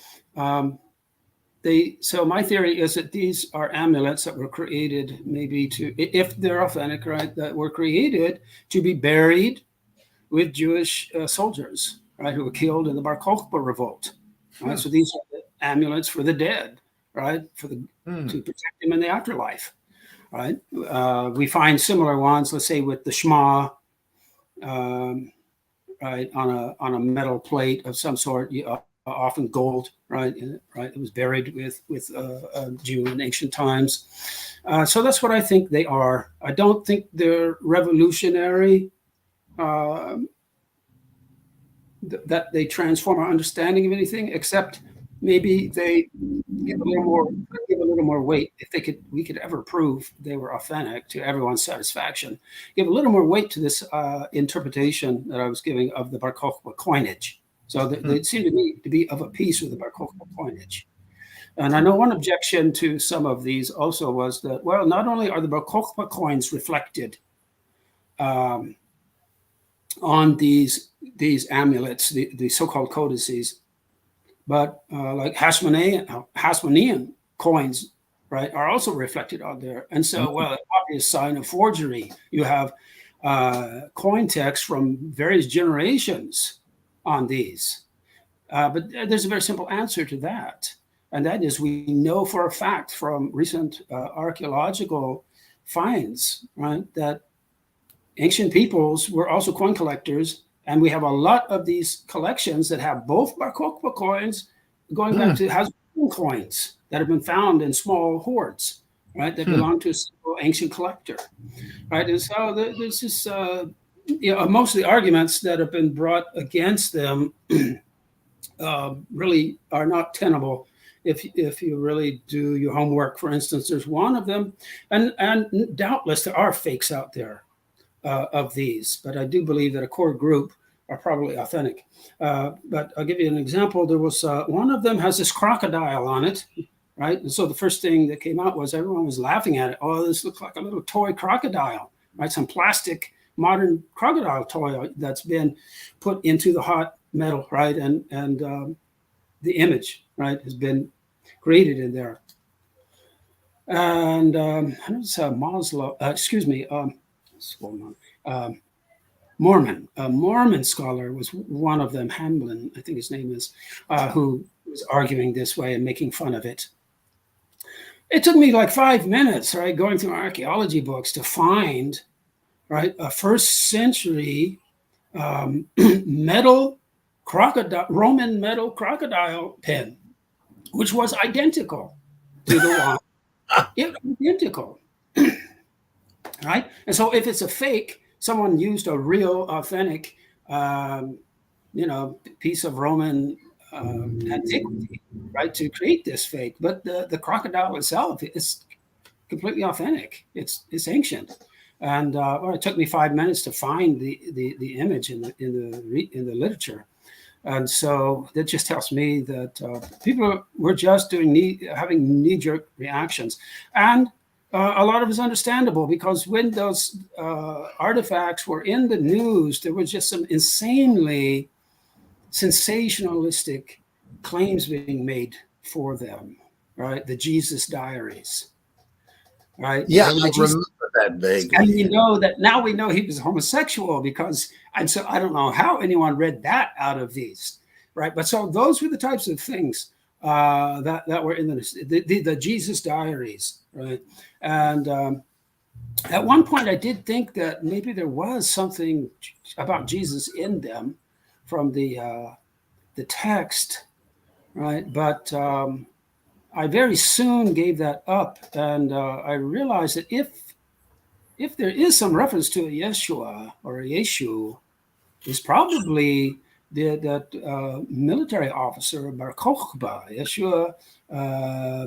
so my theory is that these are amulets that were created maybe to, if they're authentic, right, that were created to be buried with Jewish soldiers, right, who were killed in the Bar Kokhba revolt. Right? So these are the amulets for the dead, right, to protect them in the afterlife, right? We find similar ones, let's say, with the Shema, right, on a metal plate of some sort, often gold, right? Right, it was buried with a Jew in ancient times. So that's what I think they are. I don't think they're revolutionary, that they transform our understanding of anything, except maybe they give a little more weight. If we could ever prove they were authentic to everyone's satisfaction, give a little more weight to this interpretation that I was giving of the Bar Kokhba coinage. So they seem to me to be of a piece with the Bar Kokhba coinage. And I know one objection to some of these also was that, well, not only are the Bar Kokhba coins reflected on these amulets, the so-called codices, but like Hasmonean coins, right, are also reflected on there. And so, well, an obvious sign of forgery. You have coin text from various generations on these. But there's a very simple answer to that. And that is, we know for a fact from recent archaeological finds, right, that ancient peoples were also coin collectors. And we have a lot of these collections that have both Bar Kokhba coins going back to Hasmonean coins that have been found in small hoards, right, that belong to a single ancient collector, right? And so there's this, most of the arguments that have been brought against them really are not tenable if you really do your homework. For instance, there's one of them, and doubtless there are fakes out there of these, but I do believe that a core group are probably authentic. But I'll give you an example. There was one of them has this crocodile on it, right? And so the first thing that came out was everyone was laughing at it. Oh, this looks like a little toy crocodile, right? Some plastic modern crocodile toy that's been put into the hot metal, right? And the image, right, has been created in there. And it's a Mormon. A Mormon scholar was one of them, Hamlin, I think his name is, who was arguing this way and making fun of it. It took me like 5 minutes, right, going through archaeology books to find, right, a first century metal crocodile, Roman metal crocodile pen, which was identical to the one. It was identical, right? And so if it's a fake, someone used a real, authentic, piece of Roman antiquity, right, to create this fake. But the crocodile itself is completely authentic. It's ancient, and it took me 5 minutes to find the image in the literature. And so that just tells me that people were just having knee-jerk reactions. And a lot of it is understandable, because when those artifacts were in the news, there was just some insanely sensationalistic claims being made for them, right? The Jesus diaries, right? Yeah, I remember that vaguely. And now we know he was homosexual and so I don't know how anyone read that out of these, right? But so those were the types of things that were in the Jesus diaries, right? And at one point, I did think that maybe there was something about Jesus in them from the text, right? But I very soon gave that up, and I realized that if there is some reference to a Yeshua or a Yeshu, it's probably that military officer Bar Kokhba, Yeshua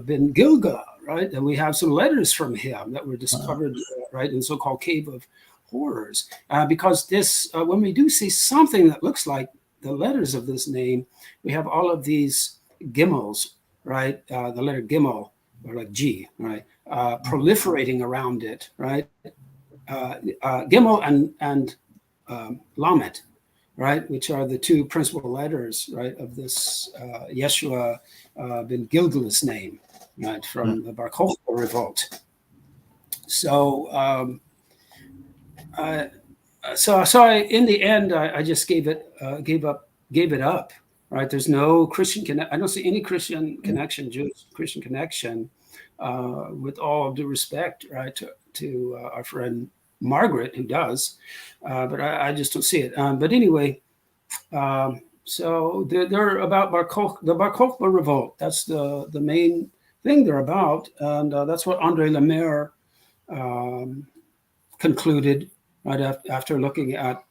ben Gilgal, right? And we have some letters from him that were discovered, right, in the so-called Cave of Horrors. Because this, when we do see something that looks like the letters of this name, we have all of these gimels, right? The letter gimel, or like G, right? Proliferating around it, right? Gimel and Lamed, right? Which are the two principal letters, right, of this Yeshua ben Gilgal's name, right, from the Bar Kokhba revolt. So, in the end, I just gave it up. Right? There's no Christian I don't see any Christian connection, Jewish Christian connection, with all due respect, right, to our friend Margaret, who does, but I just don't see it. But anyway, so they're about the Bar Kokhba revolt. That's the main thing they're about, and that's what André Lemaire concluded right after looking at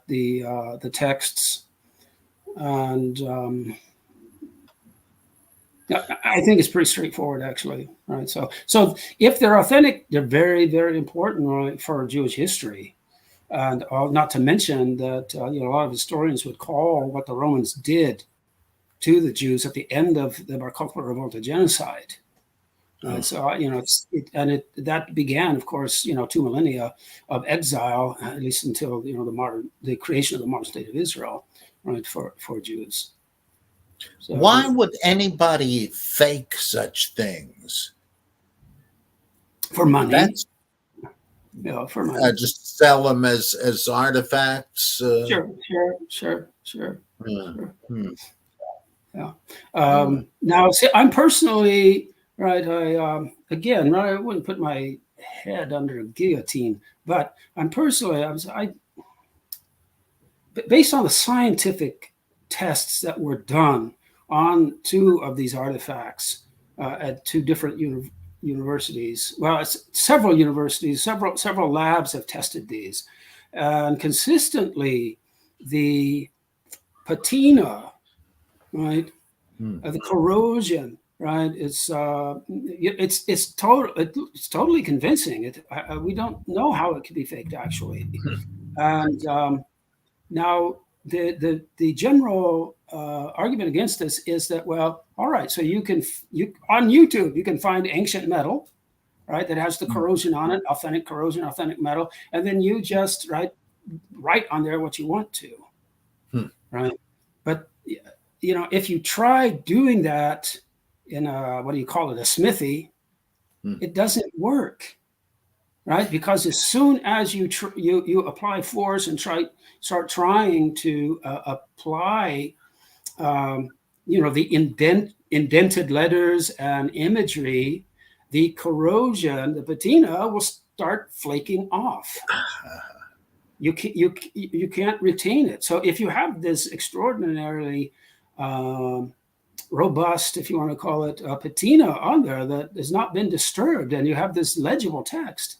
the texts. And I think it's pretty straightforward, actually. Right. So if they're authentic, they're very, very important, right, for Jewish history. And not to mention that a lot of historians would call what the Romans did to the Jews at the end of the Bar Kokhba revolt a genocide. So that began, of course, 2 millennia of exile, at least until the creation of the modern state of Israel, right, for Jews. So, why would anybody fake such things? For money. For money. Just sell them as artifacts. Sure. Yeah. Now, see, I'm personally, right, I wouldn't put my head under a guillotine, but based on the scientific tests that were done on 2 of these artifacts at 2 different universities. Well, it's several universities, several labs have tested these, and consistently the patina, right, the corrosion, right, it's totally convincing. We don't know how it could be faked actually, and now the general argument against this is that, well, all right, so you on YouTube you can find ancient metal, right, that has the corrosion on it, authentic corrosion, authentic metal, and then you just write on there what you want to, right? But if you try doing that in a smithy, it doesn't work, right? Because as soon as you apply force and start trying to apply, the indented letters and imagery, the corrosion, the patina will start flaking off. You can't retain it. So if you have this extraordinarily robust, if you want to call it, patina on there that has not been disturbed, and you have this legible text,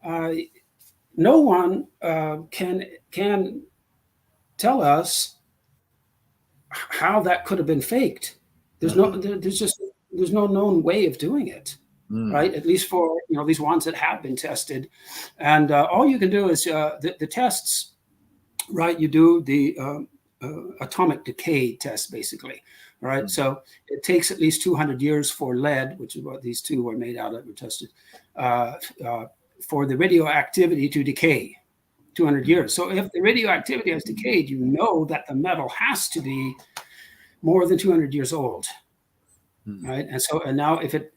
no one can tell us how that could have been faked. There's no known way of doing it, right? At least for these ones that have been tested, and all you can do is the tests, right? You do the atomic decay test, basically, right? So it takes at least 200 years for lead, which is what these two were made out of, were tested, for the radioactivity to decay. 200 years. So if the radioactivity has decayed, you know that the metal has to be more than 200 years old, right? And now if it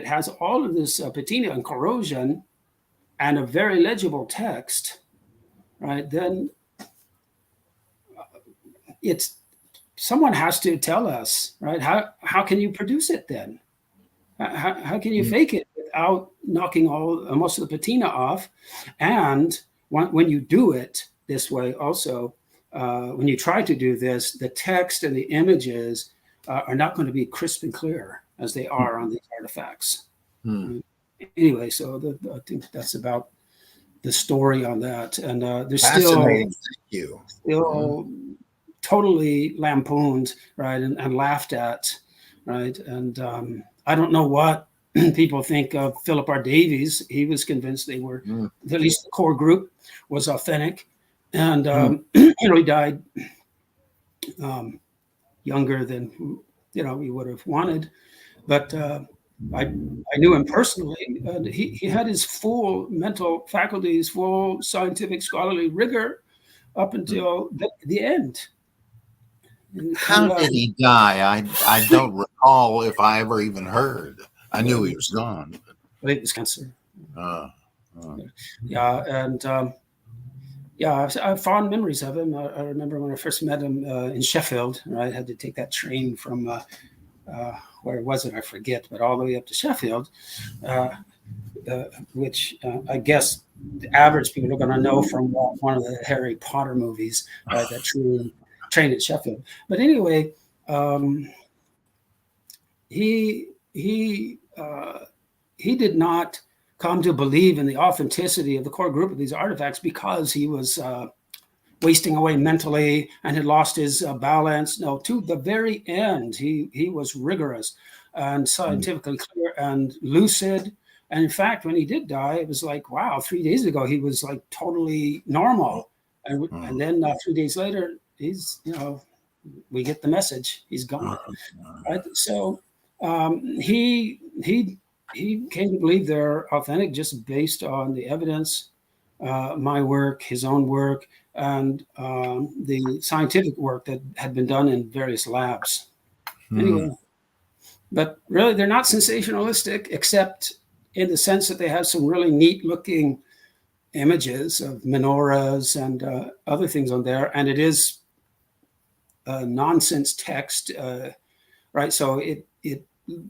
has all of this patina and corrosion and a very legible text, right, then someone has to tell us, right? How can you produce it then? How can you fake it without knocking most of the patina off? And when you do it this way, also, when you try to do this, the text and the images are not going to be crisp and clear as they are on these artifacts. Anyway, so I think that's about the story on that. And there's still totally lampooned, right, and laughed at, right? And I don't know what people think of Philip R. Davies. He was convinced they were, at least the core group was authentic. And, he died younger than, we would have wanted. But I knew him personally. And he had his full mental faculties, full scientific scholarly rigor up until the end. How did he die? I don't recall if I ever even heard. I knew he was gone. But it was cancer. Yeah, and I have fond memories of him. I remember when I first met him in Sheffield. Right? I had to take that train from where was it? I forget, but all the way up to Sheffield, which I guess the average people are going to know from one of the Harry Potter movies, right? That train at Sheffield. But anyway, he did not come to believe in the authenticity of the core group of these artifacts because he was wasting away mentally and had lost his balance. No, to the very end, he was rigorous and scientifically clear and lucid. And in fact, when he did die, it was like, wow, 3 days ago, he was like totally normal. And then 3 days later, he's, we get the message, he's gone. Right? So he came to believe they're authentic just based on the evidence, my work, his own work, and the scientific work that had been done in various labs. Anyway, but really they're not sensationalistic, except in the sense that they have some really neat looking images of menorahs and other things on there. And it is nonsense text, right? So it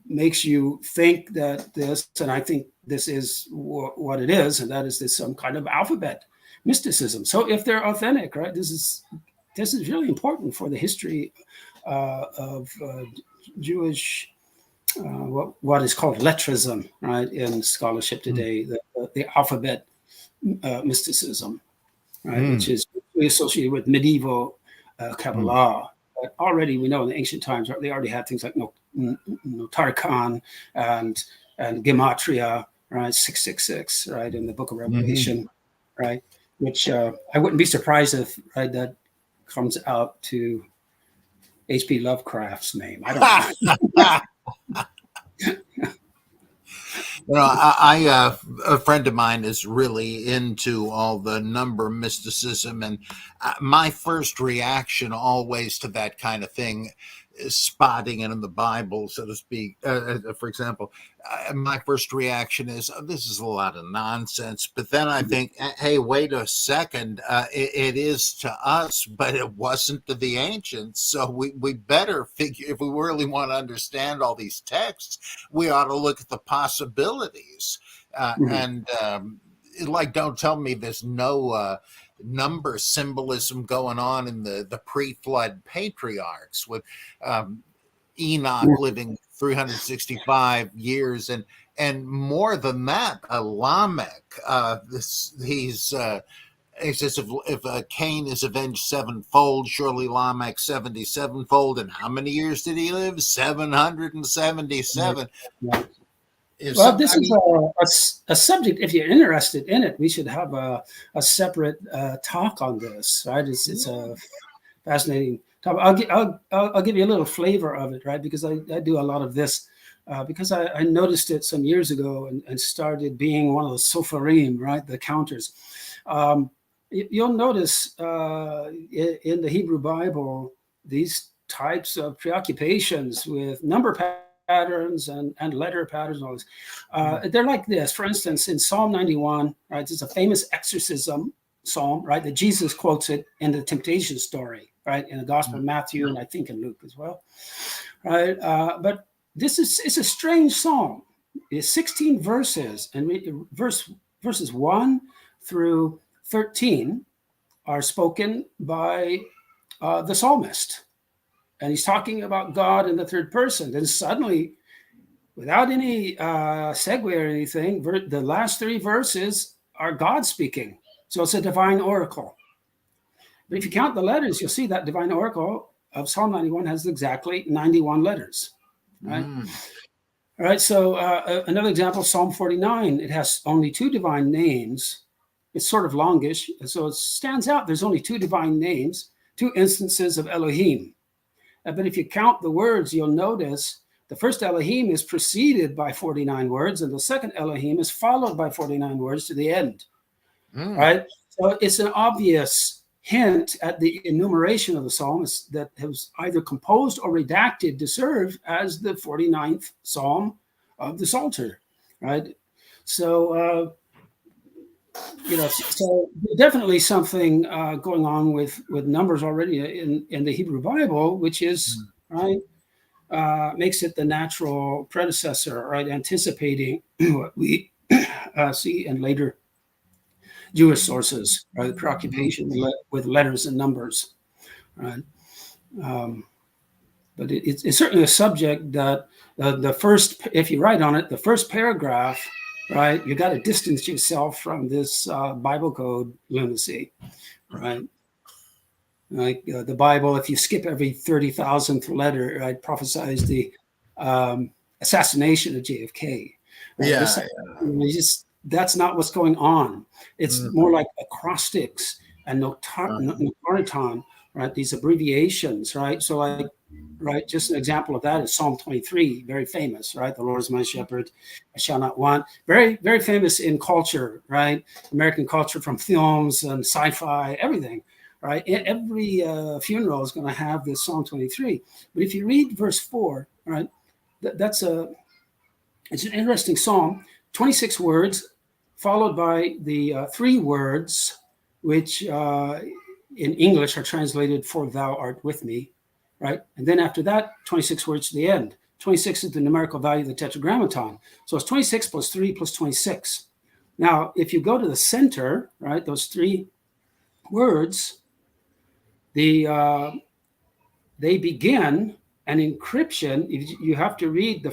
makes you think that this, and I think this is what it is, and that is this some kind of alphabet mysticism. So if they're authentic, right, this is really important for the history of Jewish what is called lettrism, right, in scholarship today, the alphabet mysticism, right, which is associated with medieval Kabbalah. But already we know in the ancient times they already had things like Notarikon and Gematria, right, 666, right, in the Book of Revelation, right, which I wouldn't be surprised if, right, that comes out to H.P. Lovecraft's name. I don't know. A friend of mine is really into all the number mysticism, and my first reaction always to that kind of thing is spotting it in the Bible, so to speak. For example, my first reaction is, oh, this is a lot of nonsense. But then I think, hey, wait a second, it is to us, but it wasn't to the ancients. So we better figure, if we really want to understand all these texts, we ought to look at the possibilities. And like, don't tell me there's no number symbolism going on in the pre-flood patriarchs, with Enoch living 365 years, and more than that, Lamech. He says, if Cain is avenged sevenfold, surely Lamech 77-fold. And how many years did he live? 777. Well, this is a subject. If you're interested in it, we should have a separate talk on this. Right? It's a fascinating topic. I'll give you a little flavor of it, right? Because I do a lot of this because I noticed it some years ago and started being one of the sofarim, right? The counters. You'll notice in the Hebrew Bible these types of preoccupations with number patterns and letter patterns and all this. They're like this. For instance, in Psalm 91, right, it's a famous exorcism psalm, right, that Jesus quotes it in the temptation story, right, in the Gospel of Matthew and I think in Luke as well, right? But it's a strange psalm. It's 16 verses, and verses 1 through 13 are spoken by the psalmist. And he's talking about God in the third person. Then suddenly, without any segue or anything, the last 3 verses are God speaking. So it's a divine oracle. But if you count the letters, you'll see that divine oracle of Psalm 91 has exactly 91 letters. Right? All right. So another example, Psalm 49, it has only 2 divine names. It's sort of longish. So it stands out. There's only 2 divine names, 2 instances of Elohim. But if you count the words, you'll notice the first Elohim is preceded by 49 words, and the second Elohim is followed by 49 words to the end. Right? So it's an obvious hint at the enumeration of the psalms that was either composed or redacted to serve as the 49th psalm of the Psalter. Right? So, so definitely something going on with numbers already in the Hebrew Bible, which is right makes it the natural predecessor, right, anticipating what we see in later Jewish sources, right, the preoccupation with letters and numbers, right. But it's certainly a subject that the first, if you write on it, the first paragraph. Right, you got to distance yourself from this Bible code lunacy, right? Like the Bible, if you skip every 30,000th letter, right, prophesies the assassination of JFK. Right? That's not what's going on. It's more like acrostics and notoriton, right? These abbreviations, right? So like, right, just an example of that is Psalm 23, very famous, right? The Lord is my shepherd, I shall not want. Very, very famous in culture, right? American culture, from films and sci-fi, everything, right? Every funeral is going to have this Psalm 23. But if you read verse 4, right, it's an interesting psalm, 26 words, followed by the 3 words, which in English are translated, for thou art with me. Right. And then after that, 26 words to the end. 26 is the numerical value of the tetragrammaton. So it's 26 plus 3 plus 26. Now, if you go to the center, right, those 3 words, they begin And encryption, you have to read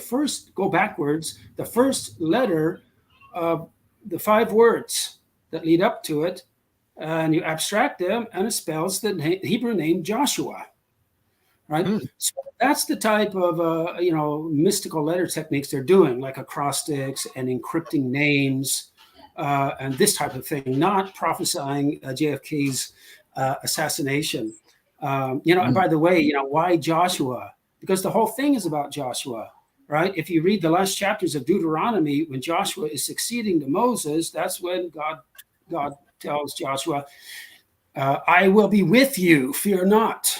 go backwards, the first letter of the 5 words that lead up to it, and you abstract them, and it spells the Hebrew name Joshua, right? So that's the type of mystical letter techniques they're doing, like acrostics and encrypting names and this type of thing, not prophesying JFK's assassination. And by the way, why Joshua? Because the whole thing is about Joshua, right? If you read the last chapters of Deuteronomy, when Joshua is succeeding to Moses, that's when God tells Joshua, I will be with you, fear not.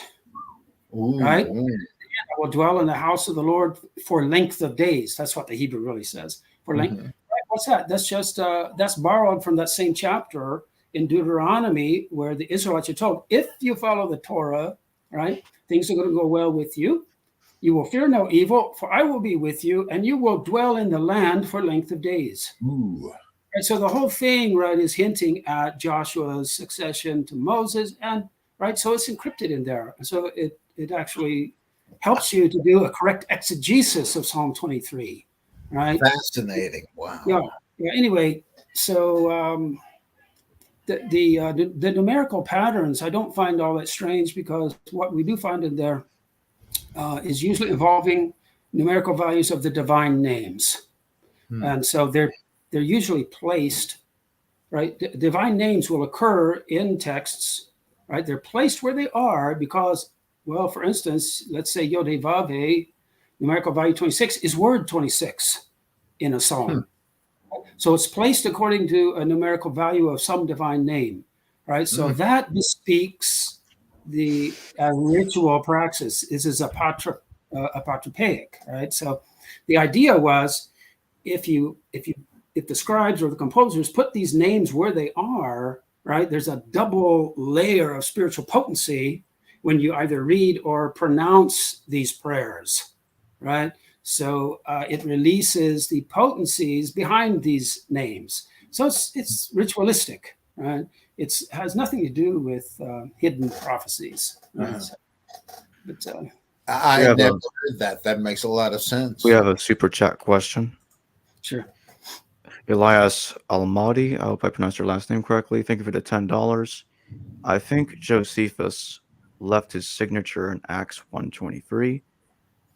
Right? I will dwell in the house of the Lord for length of days. That's what the Hebrew really says. For length. Right? What's that? That's just that's borrowed from that same chapter in Deuteronomy, where the Israelites are told, if you follow the Torah, right, things are going to go well with you. You will fear no evil, for I will be with you, and you will dwell in the land for length of days. And so the whole thing, right, is hinting at Joshua's succession to Moses, and right, so it's encrypted in there. So it actually helps you to do a correct exegesis of Psalm 23, right? Fascinating. Wow. Yeah. Anyway, so the numerical patterns I don't find all that strange, because what we do find in there is usually involving numerical values of the divine names, and so they're usually placed, right? Divine names will occur in texts, right? They're placed where they are because, well, for instance, let's say Yod-Heh-Vav-Heh, numerical value 26 is word 26 in a psalm. So it's placed according to a numerical value of some divine name, right? So that bespeaks the ritual praxis. This is apotropaic, right? So the idea was, if the scribes or the composers put these names where they are, right, there's a double layer of spiritual potency when you either read or pronounce these prayers, right? So it releases the potencies behind these names. So it's ritualistic, right? It has nothing to do with hidden prophecies. Right? I never heard that. That makes a lot of sense. We have a super chat question. Sure. Elias Almadi, I hope I pronounced your last name correctly. Thank you for the $10. I think Josephus left his signature in Acts 1:23,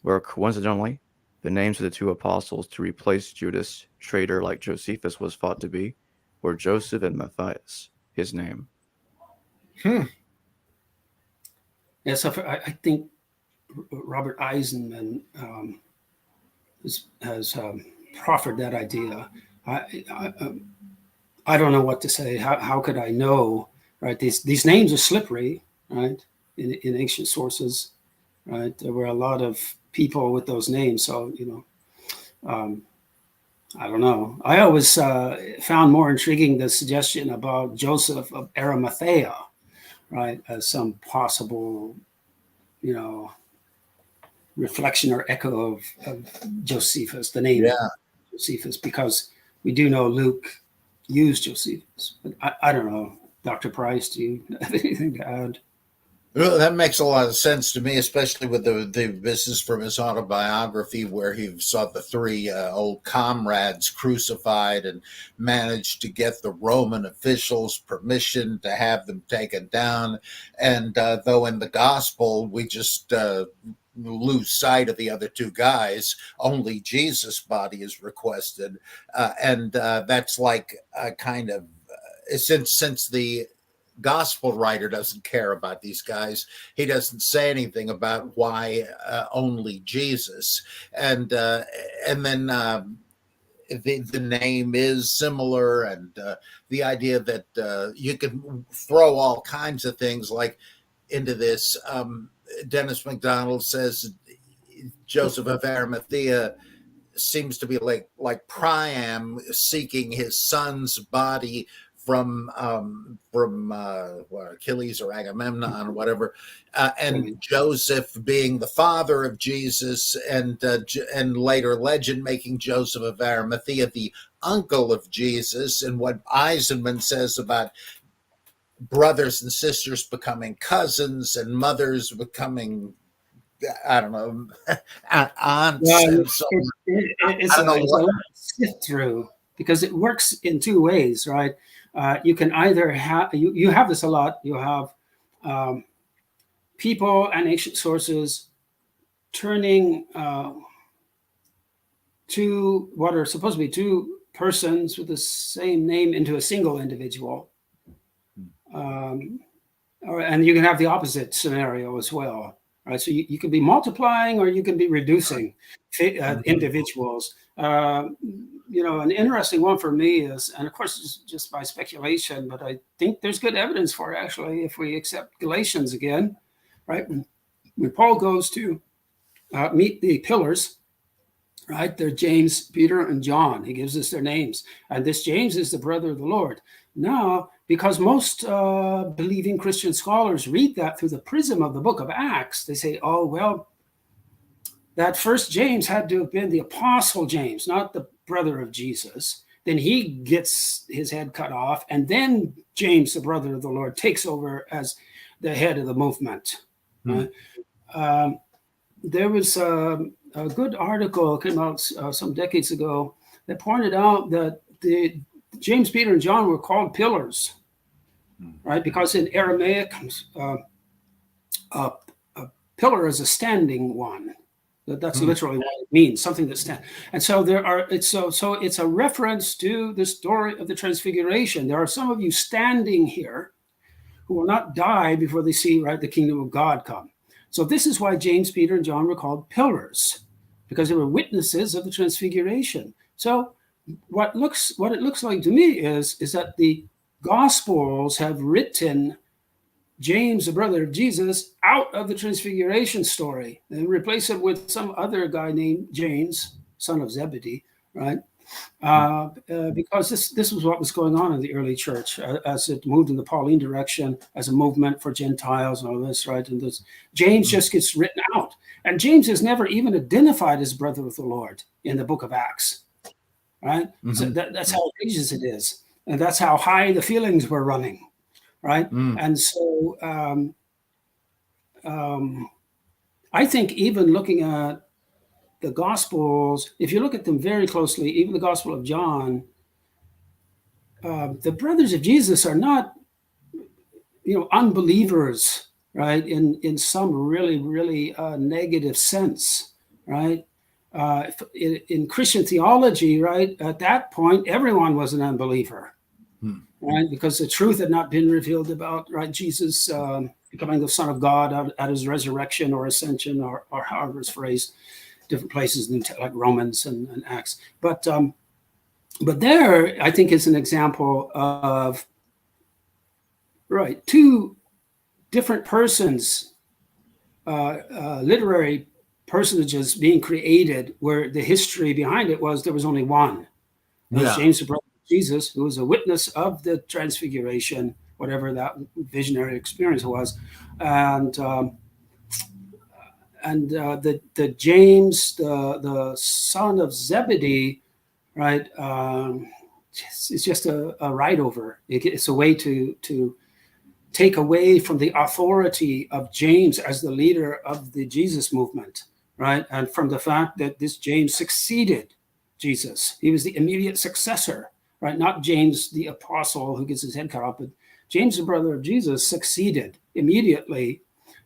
where coincidentally the names of the 2 apostles to replace Judas, traitor like Josephus was thought to be, were Joseph and Matthias, his name. Yeah, so I think Robert Eisenman has proffered that idea. I don't know what to say. How could I know? Right? These names are slippery, right? In ancient sources, right? There were a lot of people with those names, so I don't know. I always found more intriguing the suggestion about Joseph of Arimathea, right, as some possible, reflection or echo of Josephus, the name Josephus, because we do know Luke used Josephus. But I don't know. Dr. Price, do you have anything to add? Well, that makes a lot of sense to me, especially with the business from his autobiography, where he saw the 3 old comrades crucified and managed to get the Roman officials permission to have them taken down. And though in the gospel we just lose sight of the other 2 guys, only Jesus' body is requested, and that's like a kind of since the gospel writer doesn't care about these guys, he doesn't say anything about why only Jesus, and then the name is similar, and the idea that you can throw all kinds of things like into this. Dennis MacDonald says Joseph of Arimathea seems to be like Priam seeking his son's body from Achilles or Agamemnon or whatever, and Joseph being the father of Jesus, and later legend making Joseph of Arimathea the uncle of Jesus, and what Eisenman says about brothers and sisters becoming cousins and mothers becoming I don't know, aunts Well, and so it's I don't know a lot to sift through because it works in two ways, right? You can either have you have this a lot. You have people and ancient sources turning two what are supposed to be two persons with the same name into a single individual. And you can have the opposite scenario as well, right? So you can be multiplying or you can be reducing individuals. An interesting one for me is, and of course it's just by speculation, but I think there's good evidence for it actually if we accept Galatians again, right? When Paul goes to meet the pillars, right? They're James, Peter, and John. He gives us their names. And this James is the brother of the Lord. Now, because most believing Christian scholars read that through the prism of the book of Acts, they say, oh, well, that first James had to have been the apostle James, not the brother of Jesus. Then he gets his head cut off. And then James, the brother of the Lord, takes over as the head of the movement. There was a good article came out some decades ago that pointed out that the James, Peter, and John were called pillars, right? Because in Aramaic, a pillar is a standing one. That's literally what it means, something that stands. And so it's a reference to the story of the Transfiguration. There are some of you standing here who will not die before they see, right, the kingdom of God come. So this is why James, Peter, and John were called pillars, because they were witnesses of the Transfiguration. So what it looks like to me is that the Gospels have written James, the brother of Jesus, out of the Transfiguration story and replace it with some other guy named James, son of Zebedee, right? Because this was what was going on in the early church as it moved in the Pauline direction as a movement for Gentiles and all this, right? And this James just gets written out. And James is never even identified as brother of the Lord in the book of Acts, right? So that's how egregious it is. And that's how high the feelings were running, right? And so I think even looking at the Gospels, if you look at them very closely, even the Gospel of John, the brothers of Jesus are not, unbelievers, right? In some really, really negative sense, right? In Christian theology, right, at that point, everyone was an unbeliever, right? Because the truth had not been revealed about, right, Jesus becoming the Son of God at his resurrection or ascension, or however it's phrased, different places, like Romans and Acts. But there, I think, is an example of, right, two different persons, literary personages being created, where the history behind it was there was only one. James, the brother of Jesus, who was a witness of the Transfiguration, whatever that visionary experience was, and the James, the son of Zebedee, right? It's just a ride over. It's a way to take away from the authority of James as the leader of the Jesus movement, right? And from the fact that this James succeeded Jesus. He was the immediate successor, right? Not James, the apostle who gets his head cut off, but James, the brother of Jesus, succeeded immediately,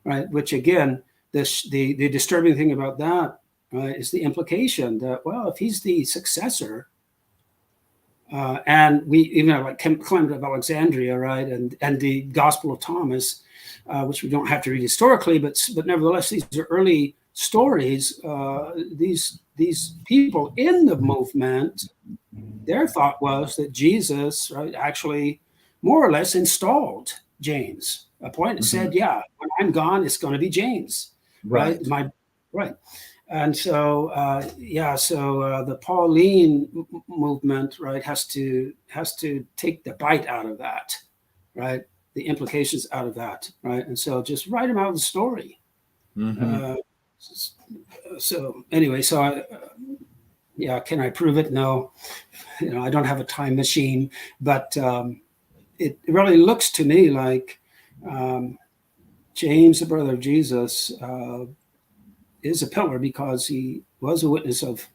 right? Which again, the disturbing thing about that is the implication that, well, if he's the successor, and we even have like Clement of Alexandria, right, and the Gospel of Thomas, which we don't have to read historically, but nevertheless, these are early stories. These people in the movement, their thought was that Jesus, right, actually more or less installed James. Appointed, said, yeah, when I'm gone, it's going to be James. Right. And so, the Pauline movement, right, has to take the bite out of that, right, the implications out of that, right, and so just write them out of the story. So anyway, can I prove it? No, I don't have a time machine, but it really looks to me like James, the brother of Jesus, is a pillar because he was a witness of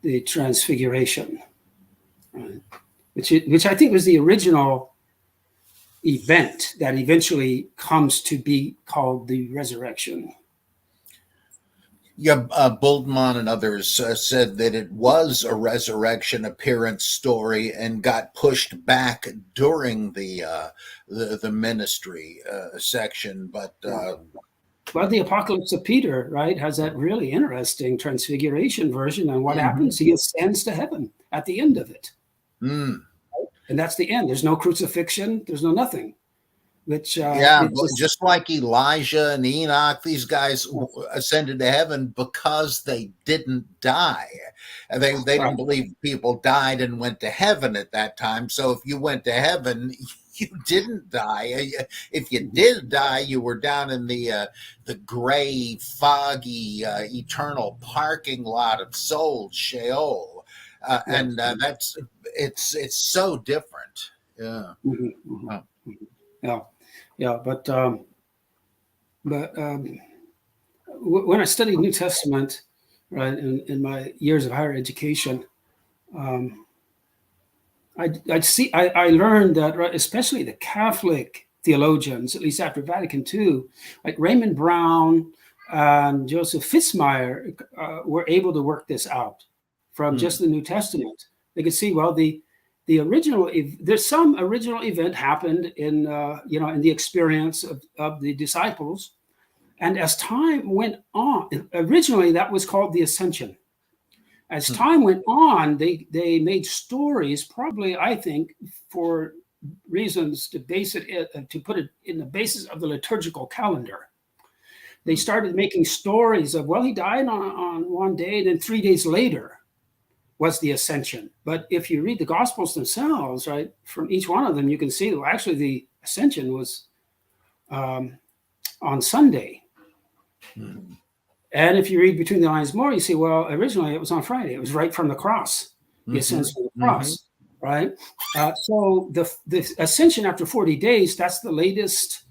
the transfiguration, right? Which I think was the original event that eventually comes to be called the resurrection. Yeah, Bultmann and others said that it was a resurrection appearance story and got pushed back during the ministry section. But well, the Apocalypse of Peter, right, has that really interesting transfiguration version. And what happens? He ascends to heaven at the end of it. Mm. And that's the end. There's no crucifixion. There's no nothing. Which just like Elijah and Enoch, these guys ascended to heaven because they didn't die. They didn't believe people died and went to heaven at that time. So if you went to heaven, you didn't die. If you did die, you were down in the gray, foggy, eternal parking lot of Seoul, Sheol, and it's so different. Yeah. Yeah, but when I studied New Testament, right, in my years of higher education, I learned that, right, especially the Catholic theologians, at least after Vatican II, like Raymond Brown and Joseph Fitzmyer, were able to work this out from just the New Testament. They could see, well, the original, there's some original event happened in the experience of the disciples. And as time went on, originally that was called the Ascension. As time went on, they made stories, probably, I think, for reasons to to put it in the basis of the liturgical calendar. They started making stories of, well, he died on one day, and then 3 days later was the Ascension. But if you read the Gospels themselves, right, from each one of them, you can see that actually the Ascension was on Sunday. And if you read between the lines more, you see, well, originally it was on Friday. It was right from the cross, the ascension of the cross, right? So the Ascension after 40 days, that's the latest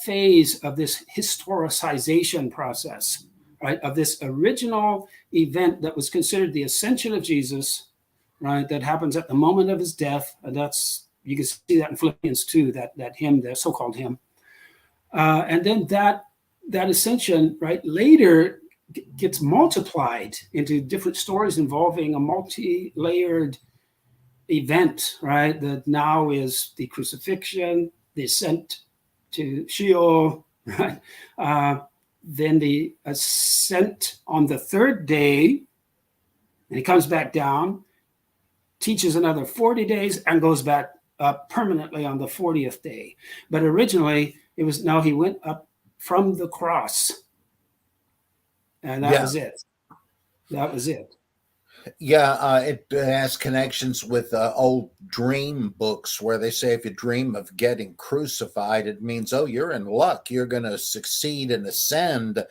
phase of this historicization process, right, of this original event that was considered the ascension of Jesus, right, that happens at the moment of his death. And you can see that in Philippians 2, that hymn, the so-called hymn. And then that ascension, right, later gets multiplied into different stories involving a multi-layered event, right, that now is the crucifixion, the ascent to Sheol, right, then the ascent on the third day, and he comes back down, teaches another 40 days, and goes back up permanently on the 40th day. But originally, he went up from the cross, and that was it. That was it. Yeah, it has connections with old dream books where they say if you dream of getting crucified, it means, oh, you're in luck. You're going to succeed and ascend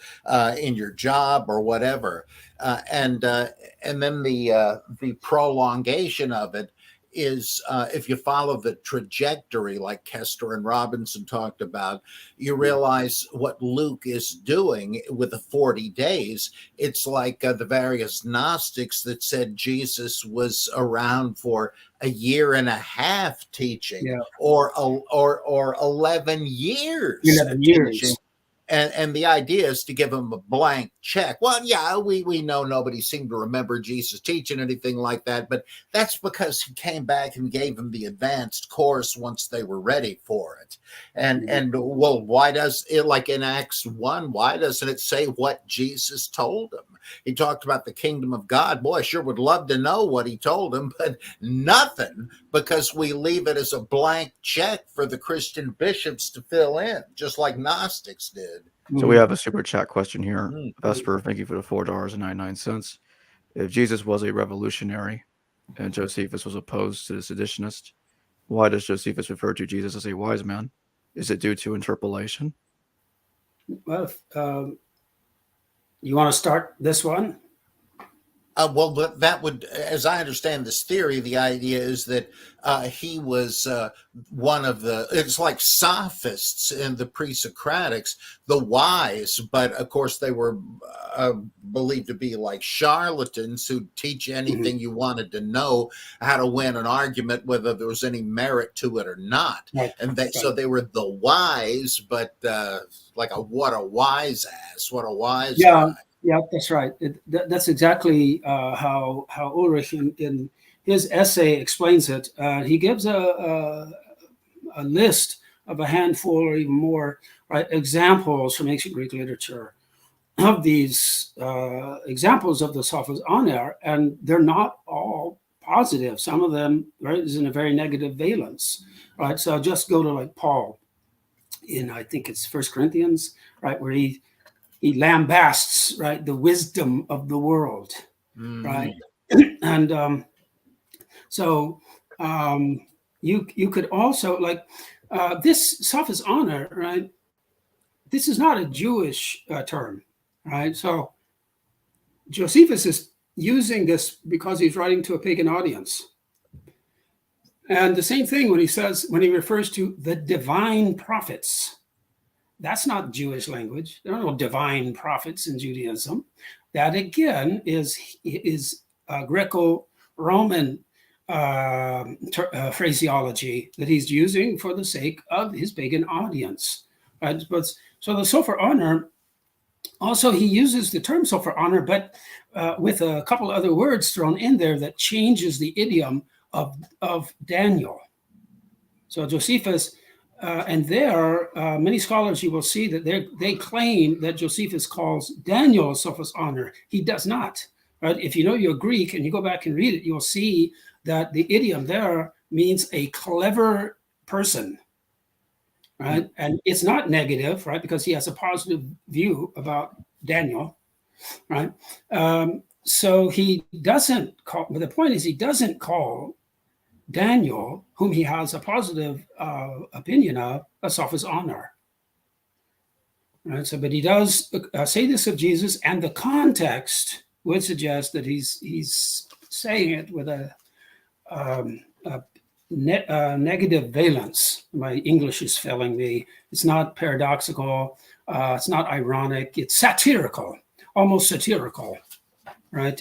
in your job or whatever. And then the prolongation of it is if you follow the trajectory like Kester and Robinson talked about, you realize what Luke is doing with the 40 days. It's like the various Gnostics that said Jesus was around for a year and a half teaching, or 11 years. 11 years. Teaching. And the idea is to give them a blank check. Well, yeah, we know nobody seemed to remember Jesus teaching anything like that, but that's because he came back and gave them the advanced course once they were ready for it. And well, why does it, like in Acts 1, why doesn't it say what Jesus told them? He talked about the kingdom of God. Boy, I sure would love to know what he told them, but nothing, because we leave it as a blank check for the Christian bishops to fill in, just like Gnostics did. So we have a super chat question here. Vesper, thank you for the $4.99. If Jesus was a revolutionary and Josephus was opposed to the seditionist, why does Josephus refer to Jesus as a wise man? Is it due to interpolation? Well, you want to start this one? Well, that would, as I understand this theory, the idea is that he was one of it's like sophists in the pre-Socratics, the wise, but of course they were believed to be like charlatans who teach anything you wanted to know, how to win an argument, whether there was any merit to it or not. Right. And so they were the wise, but like what a wise ass, what a wise guy. Yeah, that's right. That's exactly how Ulrich in his essay explains it. He gives a list of a handful or even more, right, examples from ancient Greek literature of these examples of the Sophos Aner, and they're not all positive. Some of them, right, is in a very negative valence, right? So I'll just go to like Paul in, I think it's 1 Corinthians, right, where he lambasts, right, the wisdom of the world, right? And so you could also, like, this Sophos Aner, right, this is not a Jewish term, right? So Josephus is using this because he's writing to a pagan audience. And the same thing when he refers to the divine prophets. That's not Jewish language. There are no divine prophets in Judaism. That again is Greco-Roman phraseology that he's using for the sake of his pagan audience. Right? But so the Sophos Aner, also he uses the term Sophos Aner, but with a couple other words thrown in there that changes the idiom of Daniel. So Josephus. And there, many scholars, you will see that they claim that Josephus calls Daniel Sophos Aner. He does not. Right? If you know your Greek and you go back and read it, you'll see that the idiom there means a clever person. Right? And it's not negative, right? Because he has a positive view about Daniel. Right? So he doesn't call, but the point is he doesn't call Daniel, whom he has a positive opinion of, a Sophos Aner. Right, so, but he does say this of Jesus, and the context would suggest that he's saying it with a negative valence. My English is failing me. It's not paradoxical. It's not ironic. It's satirical, almost satirical, right?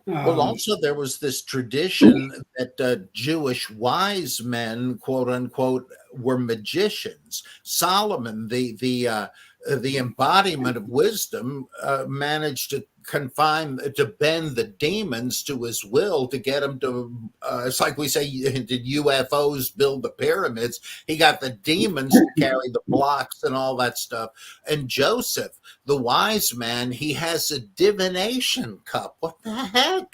Well, also there was this tradition that Jewish wise men, quote unquote, were magicians. Solomon, the embodiment of wisdom, managed to bend the demons to his will to get him to. It's like we say, did UFOs build the pyramids? He got the demons to carry the blocks and all that stuff. And Joseph, the wise man, he has a divination cup. What the heck?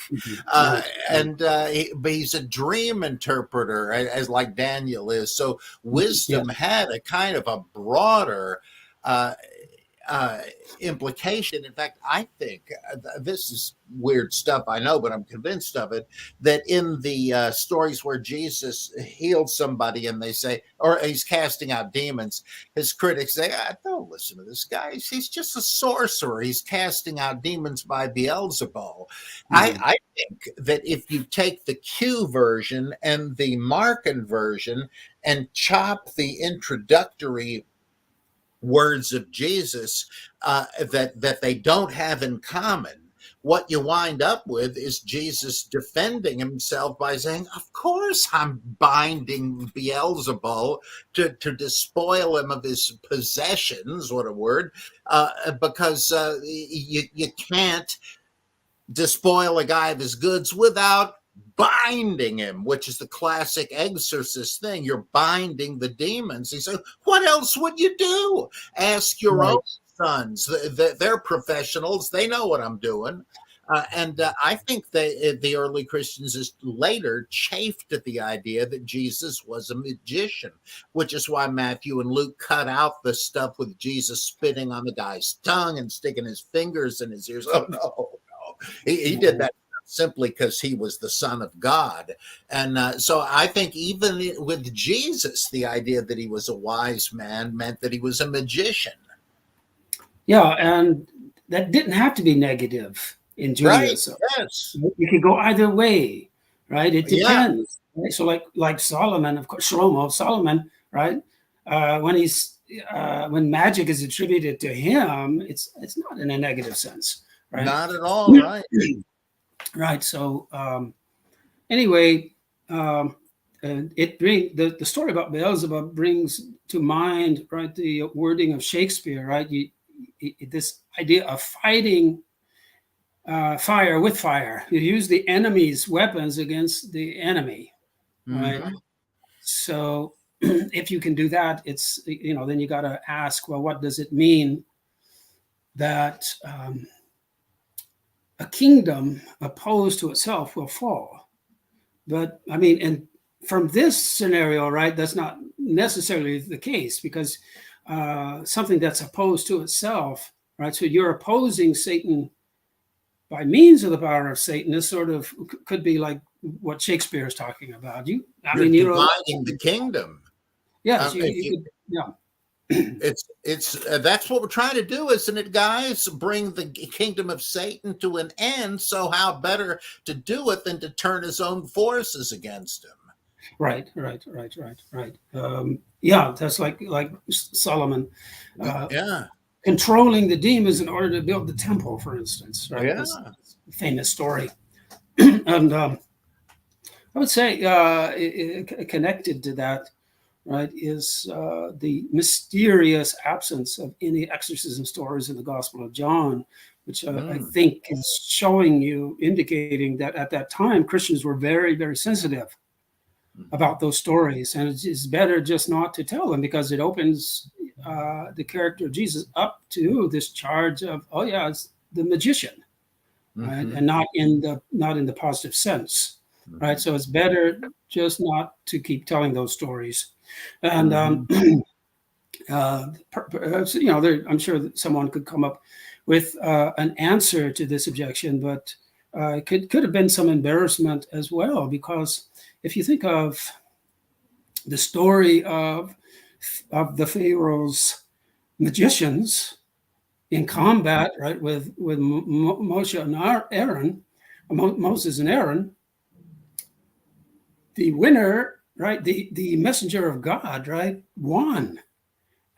But he's a dream interpreter, as like Daniel is. So wisdom had a kind of a broader implication. In fact, I think this is weird stuff, I know, but I'm convinced of it, that in the stories where Jesus healed somebody and they say, or he's casting out demons, his critics say, don't listen to this guy. He's just a sorcerer. He's casting out demons by Beelzebul. I think that if you take the Q version and the Markan version and chop the introductory words of Jesus that they don't have in common, what you wind up with is Jesus defending himself by saying, of course I'm binding Beelzebul to despoil him of his possessions, what a word, because you can't despoil a guy of his goods without binding him, which is the classic exorcist thing. You're binding the demons. He said, what else would you do? Ask your own sons. They're professionals. They know what I'm doing. And I think the early Christians later chafed at the idea that Jesus was a magician, which is why Matthew and Luke cut out the stuff with Jesus spitting on the guy's tongue and sticking his fingers in his ears. Oh, no. He did that simply because he was the Son of God. And so I think even with Jesus, the idea that he was a wise man meant that he was a magician. Yeah, and that didn't have to be negative. in Judaism. Right. Yes. You could go either way, right? It depends. Yeah. Right? So like Solomon, of course, Solomon, right? When magic is attributed to him, it's not in a negative sense, right? Not at all, right? Right. So anyway, and the story about Beelzebub brings to mind, right, the wording of Shakespeare, right? This idea of fighting fire with fire. You use the enemy's weapons against the enemy, right? Mm-hmm. So if you can do that, it's, then you got to ask, well, what does it mean that a kingdom opposed to itself will fall? But I mean, and from this scenario, right, that's not necessarily the case, because something that's opposed to itself, right? So you're opposing Satan by means of the power of Satan. This sort of could be like what Shakespeare is talking about. You're dividing the kingdom. Yeah, it's that's what we're trying to do, isn't it, guys? Bring the kingdom of Satan to an end. So how better to do it than to turn his own forces against him? Right. Yeah, that's like Solomon. Controlling the demons in order to build the temple, for instance. Right. Yeah. This famous story. And I would say connected to that, right, is the mysterious absence of any exorcism stories in the Gospel of John, which I think is indicating that at that time, Christians were very, very sensitive about those stories. And it's better just not to tell them, because it opens the character of Jesus up to this charge of, it's the magician, right? And not in the positive sense, right? So it's better just not to keep telling those stories. And I'm sure that someone could come up with an answer to this objection, but it could have been some embarrassment as well, because if you think of the story of the Pharaoh's magicians in combat, right, with Moses and Aaron, the winner, right, the messenger of God, right, won,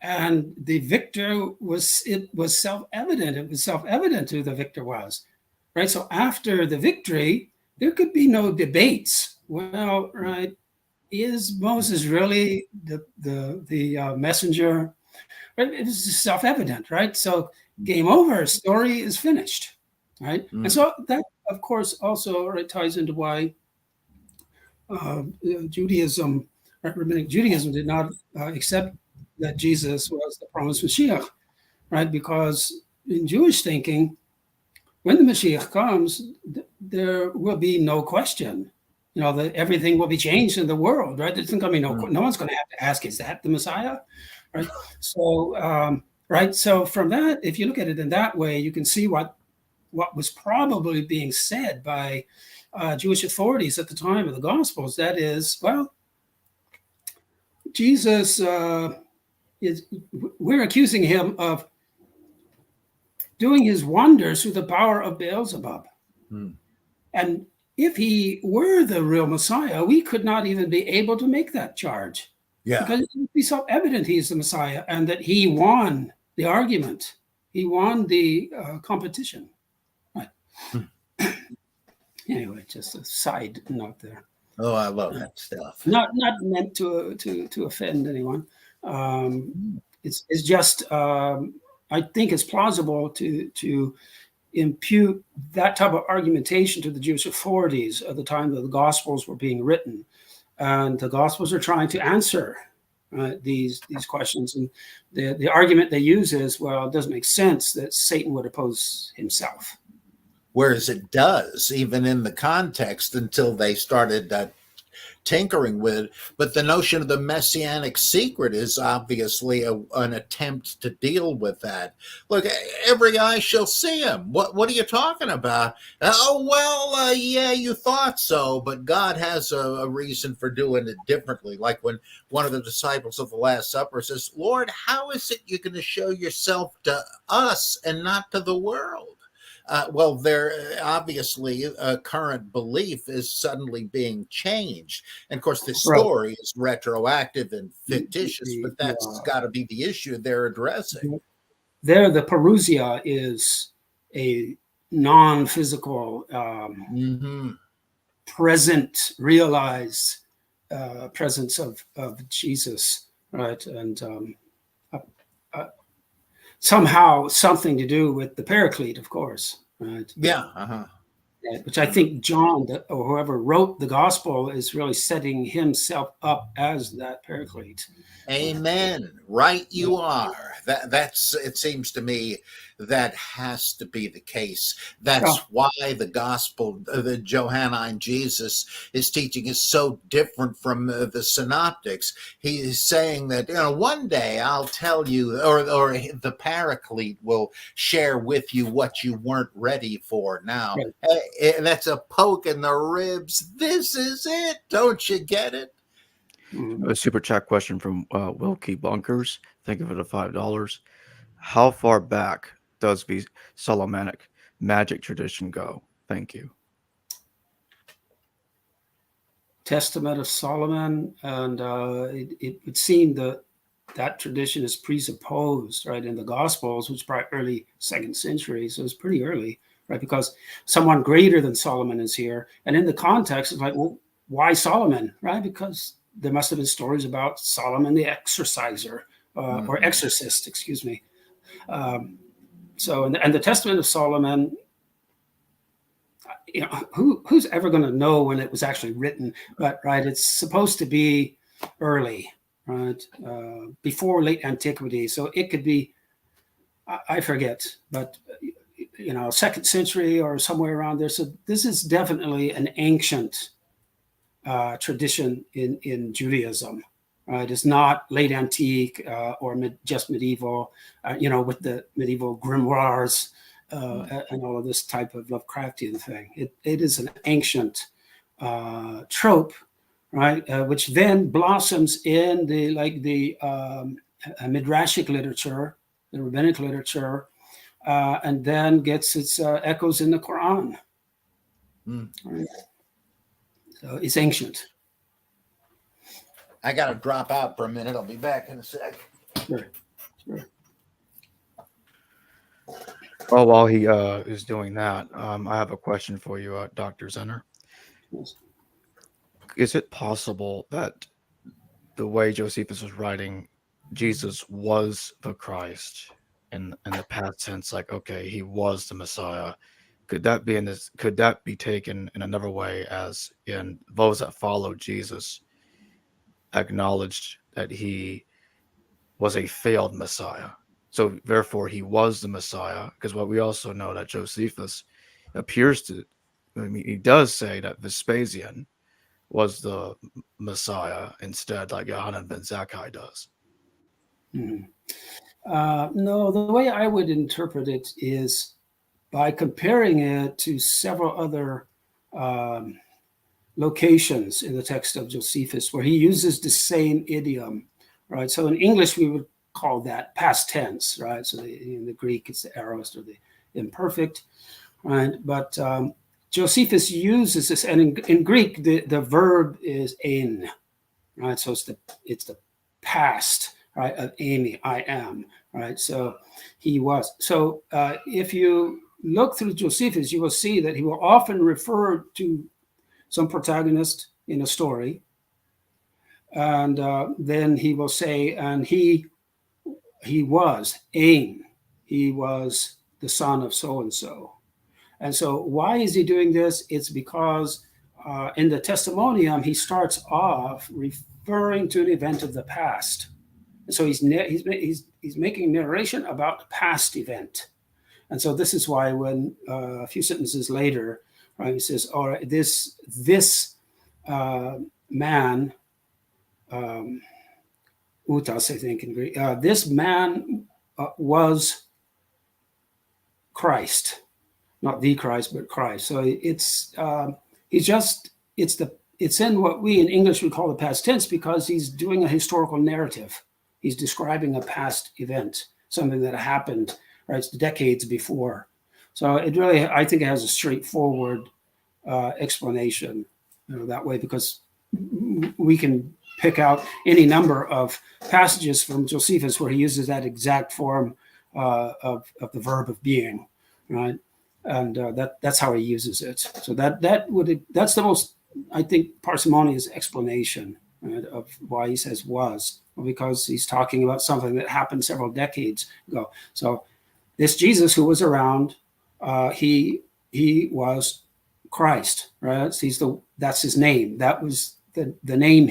and the victor was self-evident. It was self-evident who the victor was, right? So after the victory, there could be no debates. Well, right, is Moses really the messenger? Right? It was self-evident, right? So game over, story is finished, right? And so that, of course, also ties into why Judaism, rabbinic Judaism, did not accept that Jesus was the promised Mashiach, right? Because in Jewish thinking, when the Mashiach comes, there will be no question. That everything will be changed in the world, right? There's going to be no one's going to have to ask, is that the Messiah, right? So, right. So from that, if you look at it in that way, you can see what was probably being said by Jewish authorities at the time of the Gospels. That is, well, Jesus we're accusing him of doing his wonders through the power of Beelzebub. And if he were the real Messiah, we could not even be able to make that charge. Yeah. Because it would be self-evident he's the Messiah and that he won the argument. He won the competition. Right. Anyway, just a side note there. Oh, I love that stuff. Not meant to offend anyone. It's just I think it's plausible to impute that type of argumentation to the Jewish authorities at the time that the Gospels were being written, and the Gospels are trying to answer these questions. And the argument they use is, well, it doesn't make sense that Satan would oppose himself. Whereas it does, even in the context, until they started tinkering with it. But the notion of the Messianic Secret is obviously an attempt to deal with that. Look, every eye shall see him. What are you talking about? Yeah, you thought so, but God has a reason for doing it differently. Like when one of the disciples of the Last Supper says, Lord, how is it you're going to show yourself to us and not to the world? Well, there obviously a current belief is suddenly being changed, and of course, the Right. story is retroactive and fictitious. But that's got to be the issue they're addressing. There, the parousia is a non-physical, present, realized presence of Jesus, right? And somehow something to do with the Paraclete, of course, right? Yeah. Which I think John, or whoever wrote the gospel, is really setting himself up as that Paraclete. Amen. Right, you are. That's. It seems to me that has to be the case. That's why the gospel, the Johannine Jesus, his teaching is so different from the synoptics. He is saying that one day I'll tell you, or the Paraclete will share with you what you weren't ready for. Now that's a poke in the ribs. This is it. Don't you get it? A super chat question from Wilkie Bunkers. Thank you for the $5. How far back does the Solomonic magic tradition go? Thank you. Testament of Solomon, and it would seem that tradition is presupposed, right, in the Gospels, which is probably early 2nd century, so it's pretty early, right, because someone greater than Solomon is here, and in the context, it's like, well, why Solomon, right? Because there must have been stories about Solomon the exorciser, or exorcist, excuse me. So, and the Testament of Solomon, who's ever going to know when it was actually written? But right, it's supposed to be early, right, before late antiquity. So it could be, I forget, but 2nd century or somewhere around there. So this is definitely an ancient tradition in Judaism. Right, it's not late antique or just medieval, with the medieval grimoires and all of this type of Lovecraftian thing. It is an ancient trope, right, which then blossoms in the midrashic literature, the rabbinic literature, and then gets its echoes in the Quran. Right? So it's ancient. I got to drop out for a minute. I'll be back in a sec. Sure. Well, while he is doing that, I have a question for you, Dr. Zinner. Yes. Is it possible that the way Josephus was writing, Jesus was the Christ in the past tense, like, okay, he was the Messiah? Could that be taken in another way, as in those that followed Jesus acknowledged that he was a failed Messiah, so therefore he was the Messiah? Because what we also know that Josephus appears to, he does say that Vespasian was the Messiah instead, like Yohanan ben Zakkai does. No, the way I would interpret it is by comparing it to several other locations in the text of Josephus where he uses the same idiom, right? So in English, we would call that past tense, right? So in the Greek, it's the aorist or the imperfect, right? But Josephus uses this, and in Greek, the verb is ein, right? So it's the past, right, of eimi, I am, right? So he was. So if you look through Josephus, you will see that he will often refer to some protagonist in a story, and then he will say, and he was ein, he was the son of so and so. And so why is he doing this? It's because in the testimonium, he starts off referring to an event of the past. And so he's making narration about the past event. And so this is why when a few sentences later, right, he says, all right, this man, utas, I think in Greek, this man was Christ. Not the Christ, but Christ. So it's in what we in English would call the past tense, because he's doing a historical narrative. He's describing a past event, something that happened, right, decades before. So it really, I think it has a straightforward explanation, that way, because we can pick out any number of passages from Josephus where he uses that exact form of the verb of being, right? And that's how he uses it. So that's the most, I think, parsimonious explanation, right, of why he says was, because he's talking about something that happened several decades ago. So this Jesus who was around, he was Christ, right? That's his name. That was the name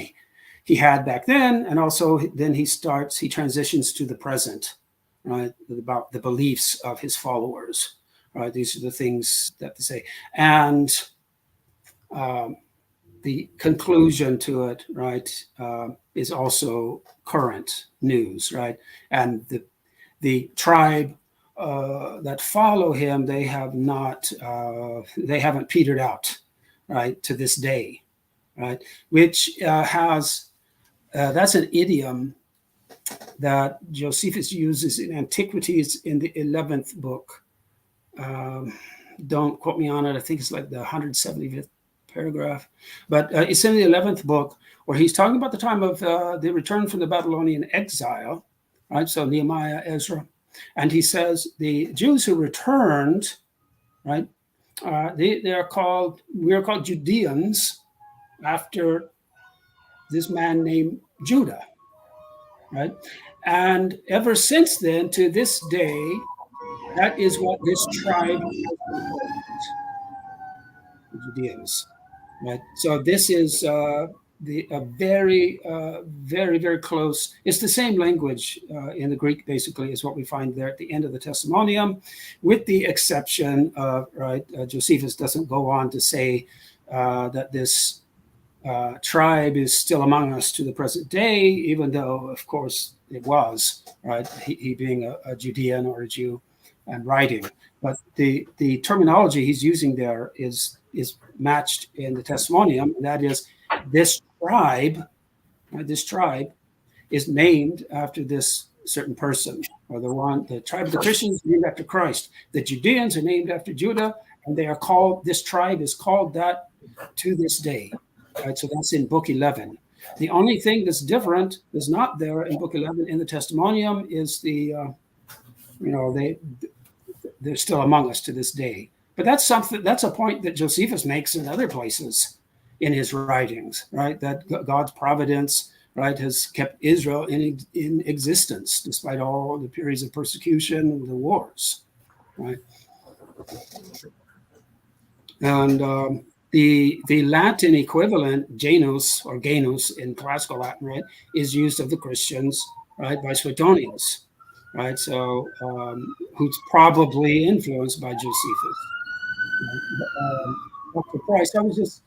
he had back then, and also then he transitions to the present, right? About the beliefs of his followers, right? These are the things that they say, and the conclusion to it, right, is also current news, right? And the tribe that follow him, they haven't petered out, right, to this day, right? Which has that's an idiom that Josephus uses in Antiquities in the 11th book. Don't quote me on it. I think it's like the 175th paragraph, but it's in the 11th book where he's talking about the time of the return from the Babylonian exile, right? So Nehemiah, Ezra, and he says the Jews who returned, right? We are called Judeans after this man named Judah, right? And ever since then to this day, that is what this tribe has been called, the Judeans, right? So this is very, very close. It's the same language in the Greek, basically, is what we find there at the end of the Testimonium, with the exception of, right, Josephus doesn't go on to say that this tribe is still among us to the present day, even though, of course, it was, right? He being a Judean or a Jew and writing. But the terminology he's using there is matched in the Testimonium. And that is, this tribe, right, this tribe is named after this certain person, or the tribe of the Christians is named after Christ. The Judeans are named after Judah, and they are called, this tribe is called that to this day. Right, so that's in Book 11. The only thing that's different, that's not there in Book 11 in the Testimonium, is they're still among us to this day. But that's a point that Josephus makes in other places in his writings, right? That God's providence, right, has kept Israel in existence despite all the periods of persecution and the wars, right? And the Latin equivalent, Janus or Janus in classical Latin, right, is used of the Christians, right, by Suetonius, right? So who's probably influenced by Josephus. Dr. Price, I was just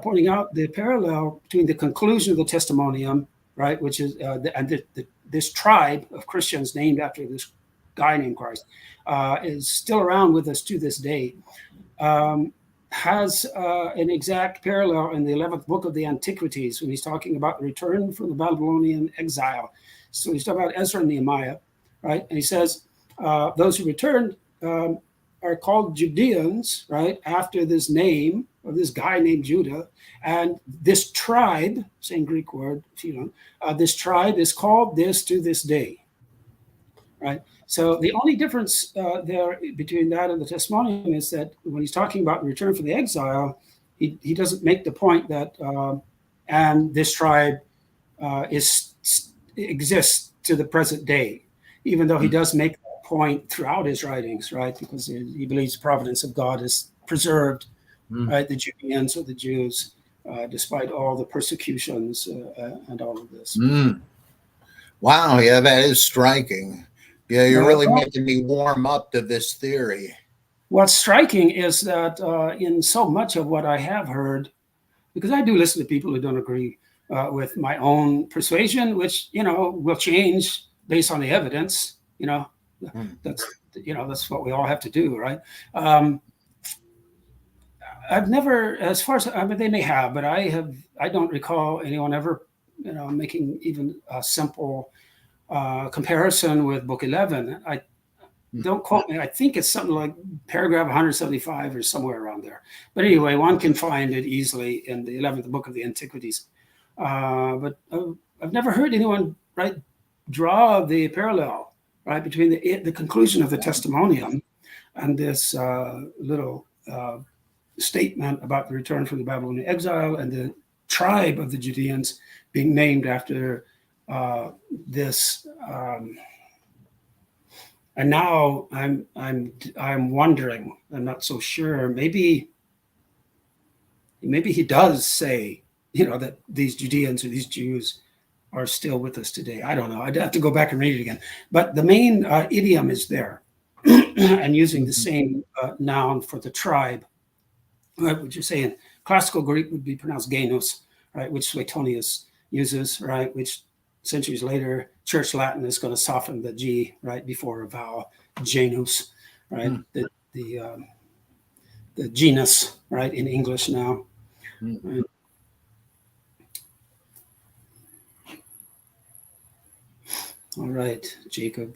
pointing out the parallel between the conclusion of the Testimonium, right, which is this tribe of Christians named after this guy named Christ is still around with us to this day. Has an exact parallel in the 11th book of the Antiquities when he's talking about the return from the Babylonian exile. So he's talking about Ezra and Nehemiah, right? And he says, those who returned are called Judeans, right, after this name of this guy named Judah. And this tribe, same Greek word, this tribe is called this to this day, right? So the only difference there between that and the Testimonium is that when he's talking about return from the exile, he doesn't make the point that and this tribe exists to the present day, even though he does make that point throughout his writings, right? Because he believes the providence of God is preserved, right? The Judeans or the Jews, despite all the persecutions and all of this. Wow, yeah, that is striking. Yeah, you're really making me warm up to this theory. What's striking is that in so much of what I have heard, because I do listen to people who don't agree with my own persuasion, which, will change based on the evidence, that's what we all have to do, right? I've never, as far as, they may have, but I don't recall anyone ever, making even a simple comparison with Book 11. don't quote me. I think it's something like paragraph 175 or somewhere around there. But anyway, one can find it easily in the 11th book of the Antiquities. But I've never heard anyone draw the parallel between the conclusion of the Testimonium and this little statement about the return from the Babylonian exile and the tribe of the Judeans being named after this. And now I'm wondering. I'm not so sure. Maybe he does say, that these Judeans or these Jews are still with us today. I don't know. I'd have to go back and read it again. But the main idiom is there, and using the same noun for the tribe, right? Which you're saying classical Greek would be pronounced Genus, right? Which Suetonius uses, right? Which centuries later, Church Latin is going to soften the G, right, before a vowel, genus, right? The genus, right, in English now. Right? All right, Jacob,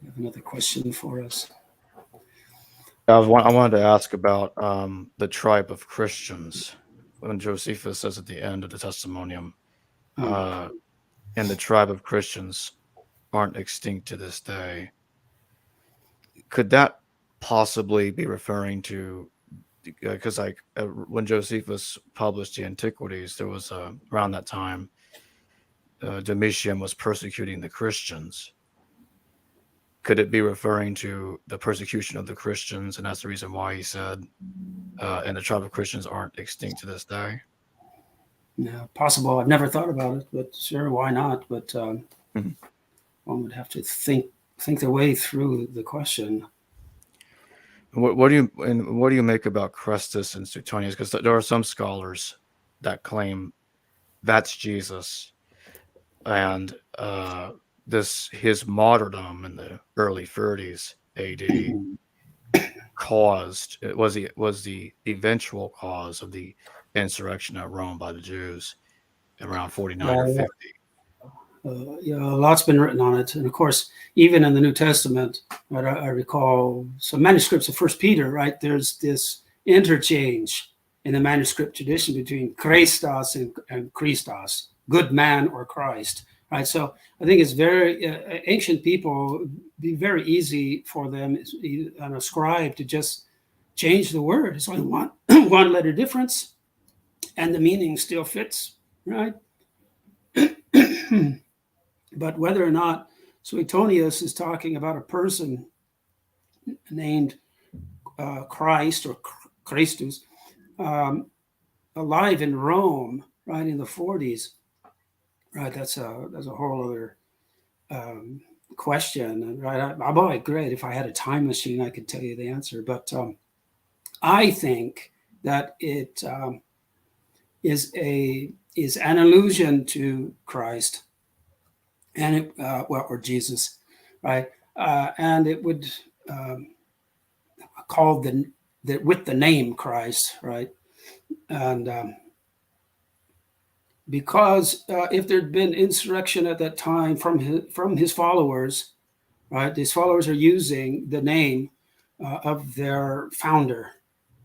you have another question for us? I wanted to ask about the tribe of Christians. When Josephus says at the end of the Testimonium, and the tribe of Christians aren't extinct to this day. Could that possibly be referring to, because when Josephus published the Antiquities, there was around that time, Domitian was persecuting the Christians. Could it be referring to the persecution of the Christians, and that's the reason why he said, and the tribe of Christians aren't extinct to this day? Yeah, possible. I've never thought about it, but sure, why not? But one would have to think their way through the question. What do you make about Crestus and Suetonius? Because there are some scholars that claim that's Jesus, and his martyrdom in the early 30s AD was the eventual cause of the insurrection at Rome by the Jews around 49 or 50. A lot's been written on it, and of course, even in the New Testament, I recall some manuscripts of First Peter. Right, there's this interchange in the manuscript tradition between Christos and Christos, good man or Christ. Right, so I think it's very ancient people. Be very easy for them and a scribe to just change the word. It's only one letter difference, and the meaning still fits, right? But whether or not Suetonius is talking about a person named Christ or Christus alive in Rome, right, in the 40s, right, that's a whole other question. Right, I'm great. If I had a time machine, I could tell you the answer. But I think that it is an allusion to Christ, and or Jesus, right? And it would call with the name Christ, right? And because if there'd been insurrection at that time from his followers, right? These followers are using the name of their founder,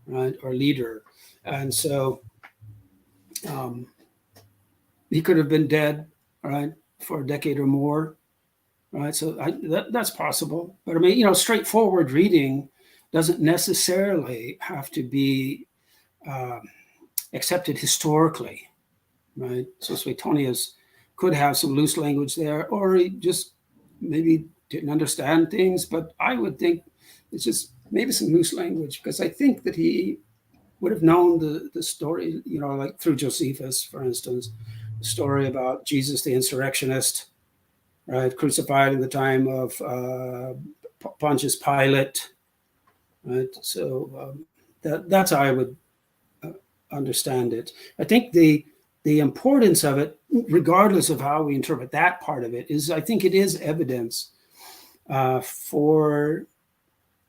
right, or leader, and so he could have been dead, right, for a decade or more, right? So that's possible. But I mean, straightforward reading doesn't necessarily have to be accepted historically, right? So Suetonius could have some loose language there, or he just maybe didn't understand things. But I would think it's just maybe some loose language, because I think that he would have known the story, like through Josephus, for instance, the story about Jesus the insurrectionist, right, crucified in the time of Pontius Pilate, right? So that's how I would understand it. I think the importance of it, regardless of how we interpret that part of it, is I think it is evidence for,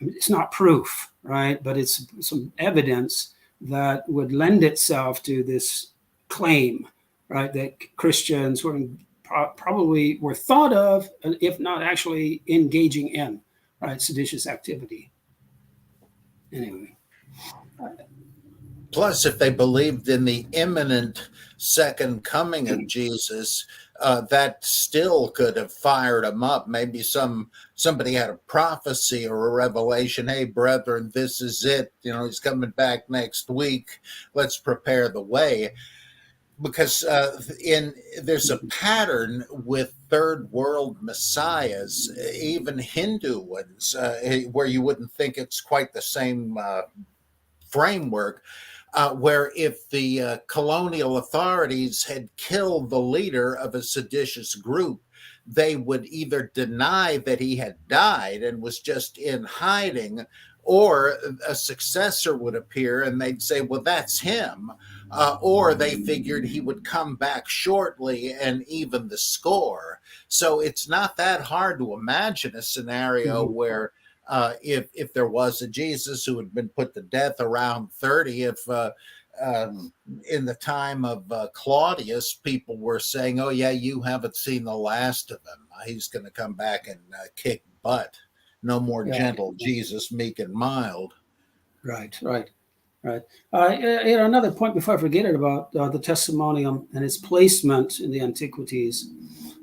it's not proof, right? But it's some evidence that would lend itself to this claim, right, that Christians probably were thought of, if not actually engaging in, right? Seditious activity. Anyway. Plus, if they believed in the imminent second coming of Jesus, that still could have fired them up. Maybe somebody had a prophecy or a revelation. Hey, brethren, this is it. He's coming back next week. Let's prepare the way. Because there's a pattern with third world messiahs, even Hindu ones, where you wouldn't think it's quite the same framework. Where if the colonial authorities had killed the leader of a seditious group, they would either deny that he had died and was just in hiding, or a successor would appear and they'd say, well, that's him. Or they figured he would come back shortly and even the score. So it's not that hard to imagine a scenario where if there was a Jesus who had been put to death around 30, if in the time of Claudius, people were saying, oh, yeah, you haven't seen the last of him. He's going to come back and kick butt. No more gentle Jesus, meek and mild. Right. Another point before I forget it about the testimonium and its placement in the Antiquities.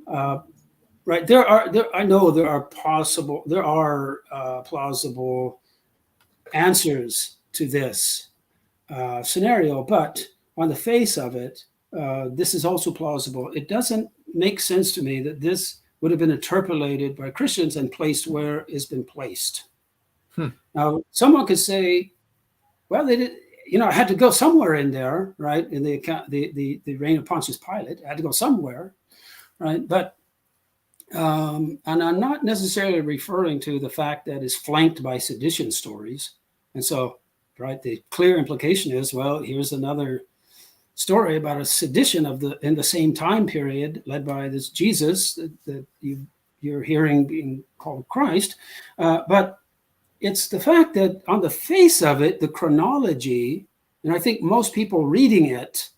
Right. I know there are plausible answers to this scenario, but on the face of it, this is also plausible. It doesn't make sense to me that this would have been interpolated by Christians and placed where it's been placed. Now, someone could say, well, they did. I had to go somewhere in there, right? In the account, the reign of Pontius Pilate, I had to go somewhere, right? But and I'm not necessarily referring to the fact that it's flanked by sedition stories. And so, right, the clear implication is, well, here's another story about a sedition in the same time period, led by this Jesus that you're hearing being called Christ. But it's the fact that on the face of it, the chronology, and I think most people reading it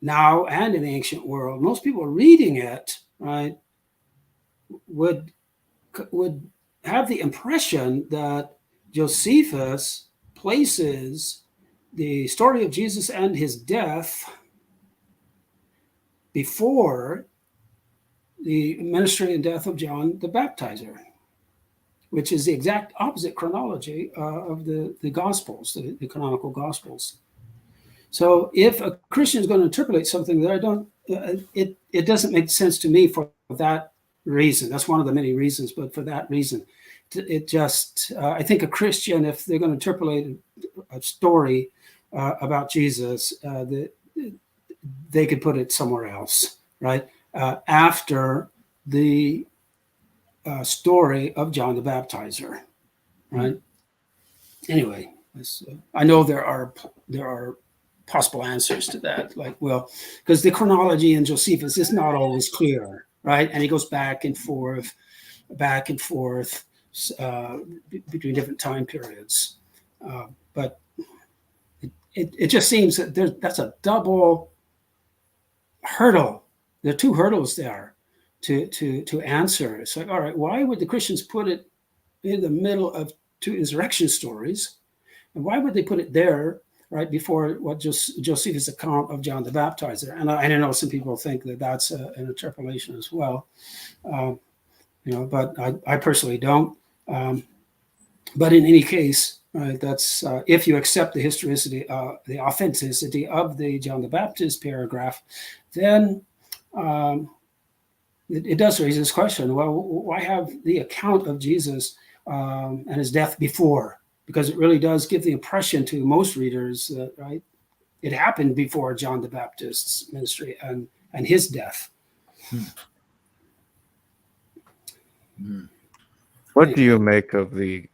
now and in the ancient world, most people reading it, right, would have the impression that Josephus places the story of Jesus and his death before the ministry and death of John the Baptizer, which is the exact opposite chronology of the Gospels, the canonical Gospels. So if a Christian is going to interpolate something that I don't, it doesn't make sense to me for that reason. That's one of the many reasons, but for that reason, it just, I think a Christian, if they're going to interpolate a story about Jesus, they could put it somewhere else, right? After the story of John the Baptizer, right? Anyway, I know there are possible answers to that, like, well, because the chronology in Josephus is not always clear, right? And he goes back and forth between different time periods, but it just seems that that's a double hurdle. There are two hurdles there to answer. It's like, all right, why would the Christians put it in the middle of two insurrection stories? And why would they put it there, right before what Josephus' account of John the Baptizer? And I know some people think that that's an interpolation as well, but I personally don't. But in any case, right, that's if you accept the historicity, the authenticity of the John the Baptist paragraph, then it does raise this question: well, why have the account of Jesus and his death before? Because it really does give the impression to most readers that, right, it happened before John the Baptist's ministry and his death. What do you make of the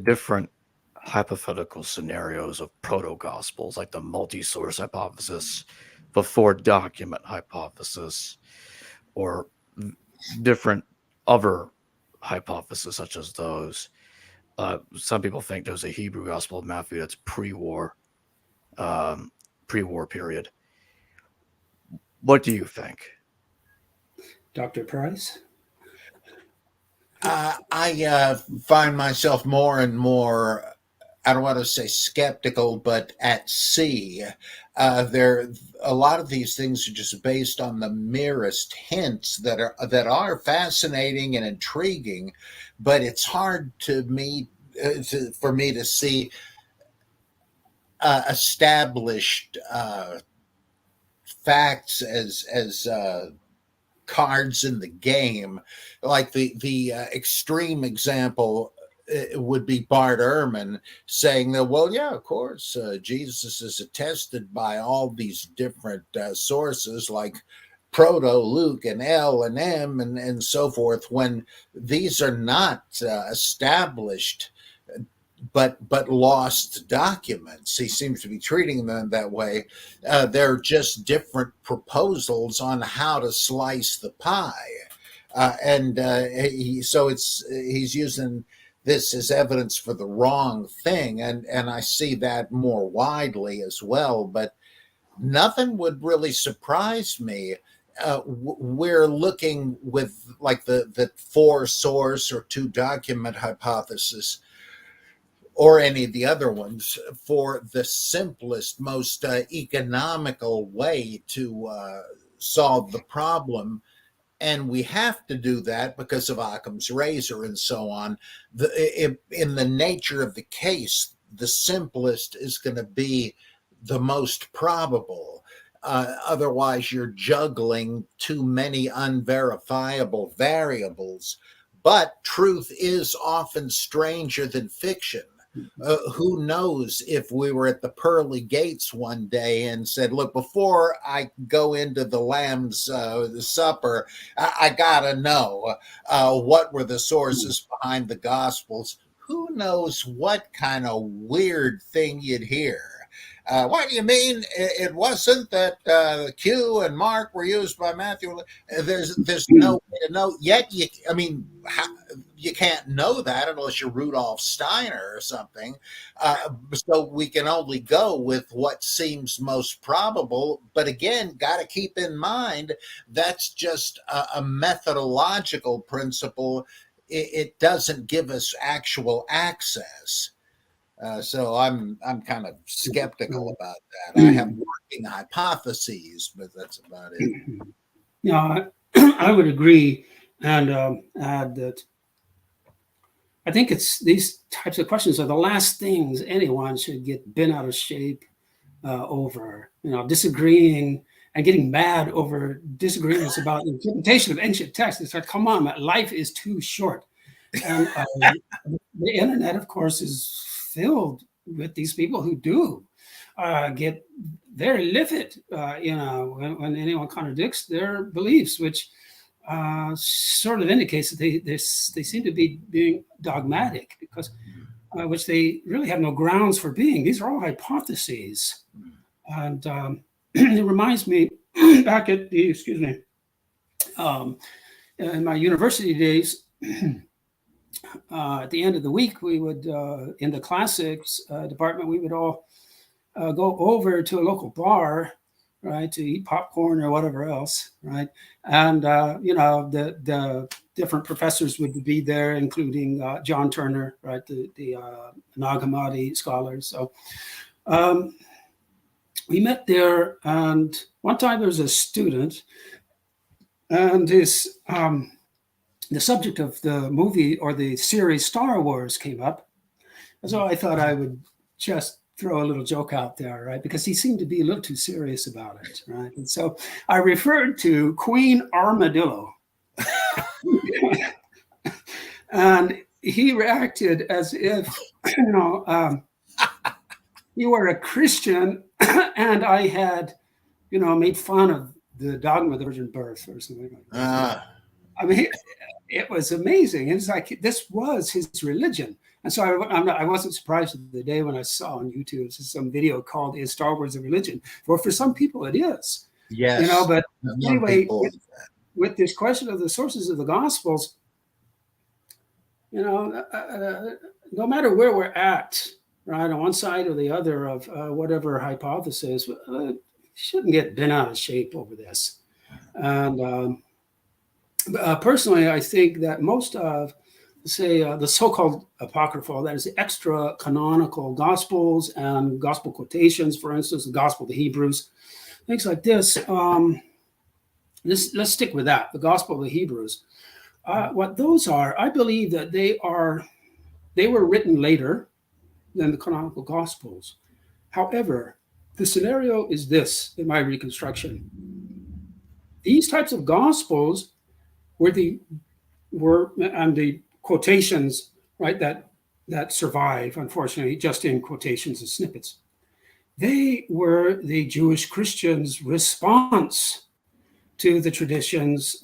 different hypothetical scenarios of proto-gospels, like the multi-source hypothesis, before document hypothesis, or different other hypotheses such as those? Some people think there's a Hebrew Gospel of Matthew that's pre-war period. What do you think? Dr. Price? I find myself more and more, I don't want to say skeptical, but at sea. There, a lot of these things are just based on the merest hints that are fascinating and intriguing, but it's hard for me to see established facts as cards in the game. Like the extreme example would be Bart Ehrman saying that, well, yeah, of course, Jesus is attested by all these different sources like Proto, Luke, and L and M, and so forth, when these are not established but lost documents. He seems to be treating them that way. They're just different proposals on how to slice the pie, he's using this as evidence for the wrong thing, and I see that more widely as well. But nothing would really surprise me. We're looking with like the 4 source or 2 document hypothesis, or any of the other ones, for the simplest, most economical way to solve the problem. And we have to do that because of Occam's razor and so on. In the nature of the case, the simplest is going to be the most probable. Otherwise, you're juggling too many unverifiable variables. But truth is often stranger than fiction. Who knows if we were at the pearly gates one day and said, look, before I go into the Lamb's supper, I got to know what were the sources behind the Gospels. Who knows what kind of weird thing you'd hear. What do you mean it wasn't that Q and Mark were used by Matthew? There's no way to know. Yet, you can't know that unless you're Rudolf Steiner or something. So we can only go with what seems most probable. But again, got to keep in mind that's just a methodological principle. It doesn't give us actual access. So I'm kind of skeptical about that. I have working hypotheses, but that's about it. Yeah, I would agree and add that I think it's these types of questions are the last things anyone should get bent out of shape over. Disagreeing and getting mad over disagreements about the interpretation of ancient texts. It's like, come on, man, life is too short. And the internet, of course, is filled with these people who do get very livid, when anyone contradicts their beliefs, which sort of indicates that they seem to be being dogmatic, because which they really have no grounds for being. These are all hypotheses, and it reminds me back at the in my university days. At the end of the week, we would, in the classics department, we would all go over to a local bar, right, to eat popcorn or whatever else, right? And, the different professors would be there, including John Turner, right, the Nag Hammadi scholars. So we met there, and one time there was a student, and his... the subject of the movie or the series Star Wars came up. And so I thought I would just throw a little joke out there, right? Because he seemed to be a little too serious about it, right? And so I referred to Queen Armadillo. And he reacted as if, you were a Christian and I had, made fun of the dogma of the virgin birth or something like that. I mean, it was amazing. It's like this was his religion. And so I wasn't surprised the day when I saw on YouTube some video called "Is Star Wars a Religion?" For some people it is. Yes. But anyway, with this question of the sources of the Gospels, no matter where we're at, right, on one side or the other of whatever hypothesis, shouldn't get bent out of shape over this. And personally, I think that most of say, the so-called apocryphal, that is the extra canonical Gospels and Gospel quotations, for instance, the Gospel of the Hebrews, things like this. Let's stick with that, the Gospel of the Hebrews. What those are, I believe that they were written later than the canonical Gospels. However, the scenario is this in my reconstruction. These types of Gospels were the quotations, right, that survive, unfortunately, just in quotations and snippets. They were the Jewish Christians' response to the traditions,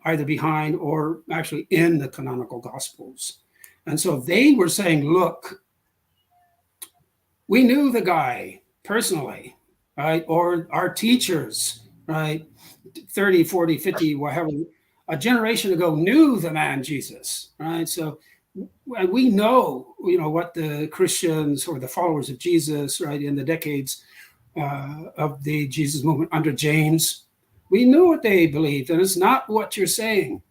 either behind or actually in the canonical Gospels. And so they were saying, look, we knew the guy personally, right? Or our teachers, right? 30, 40, 50, whatever, a generation ago knew the man Jesus, right? So we know, what the Christians or the followers of Jesus, right, in the decades of the Jesus movement under James, we knew what they believed, and it's not what you're saying.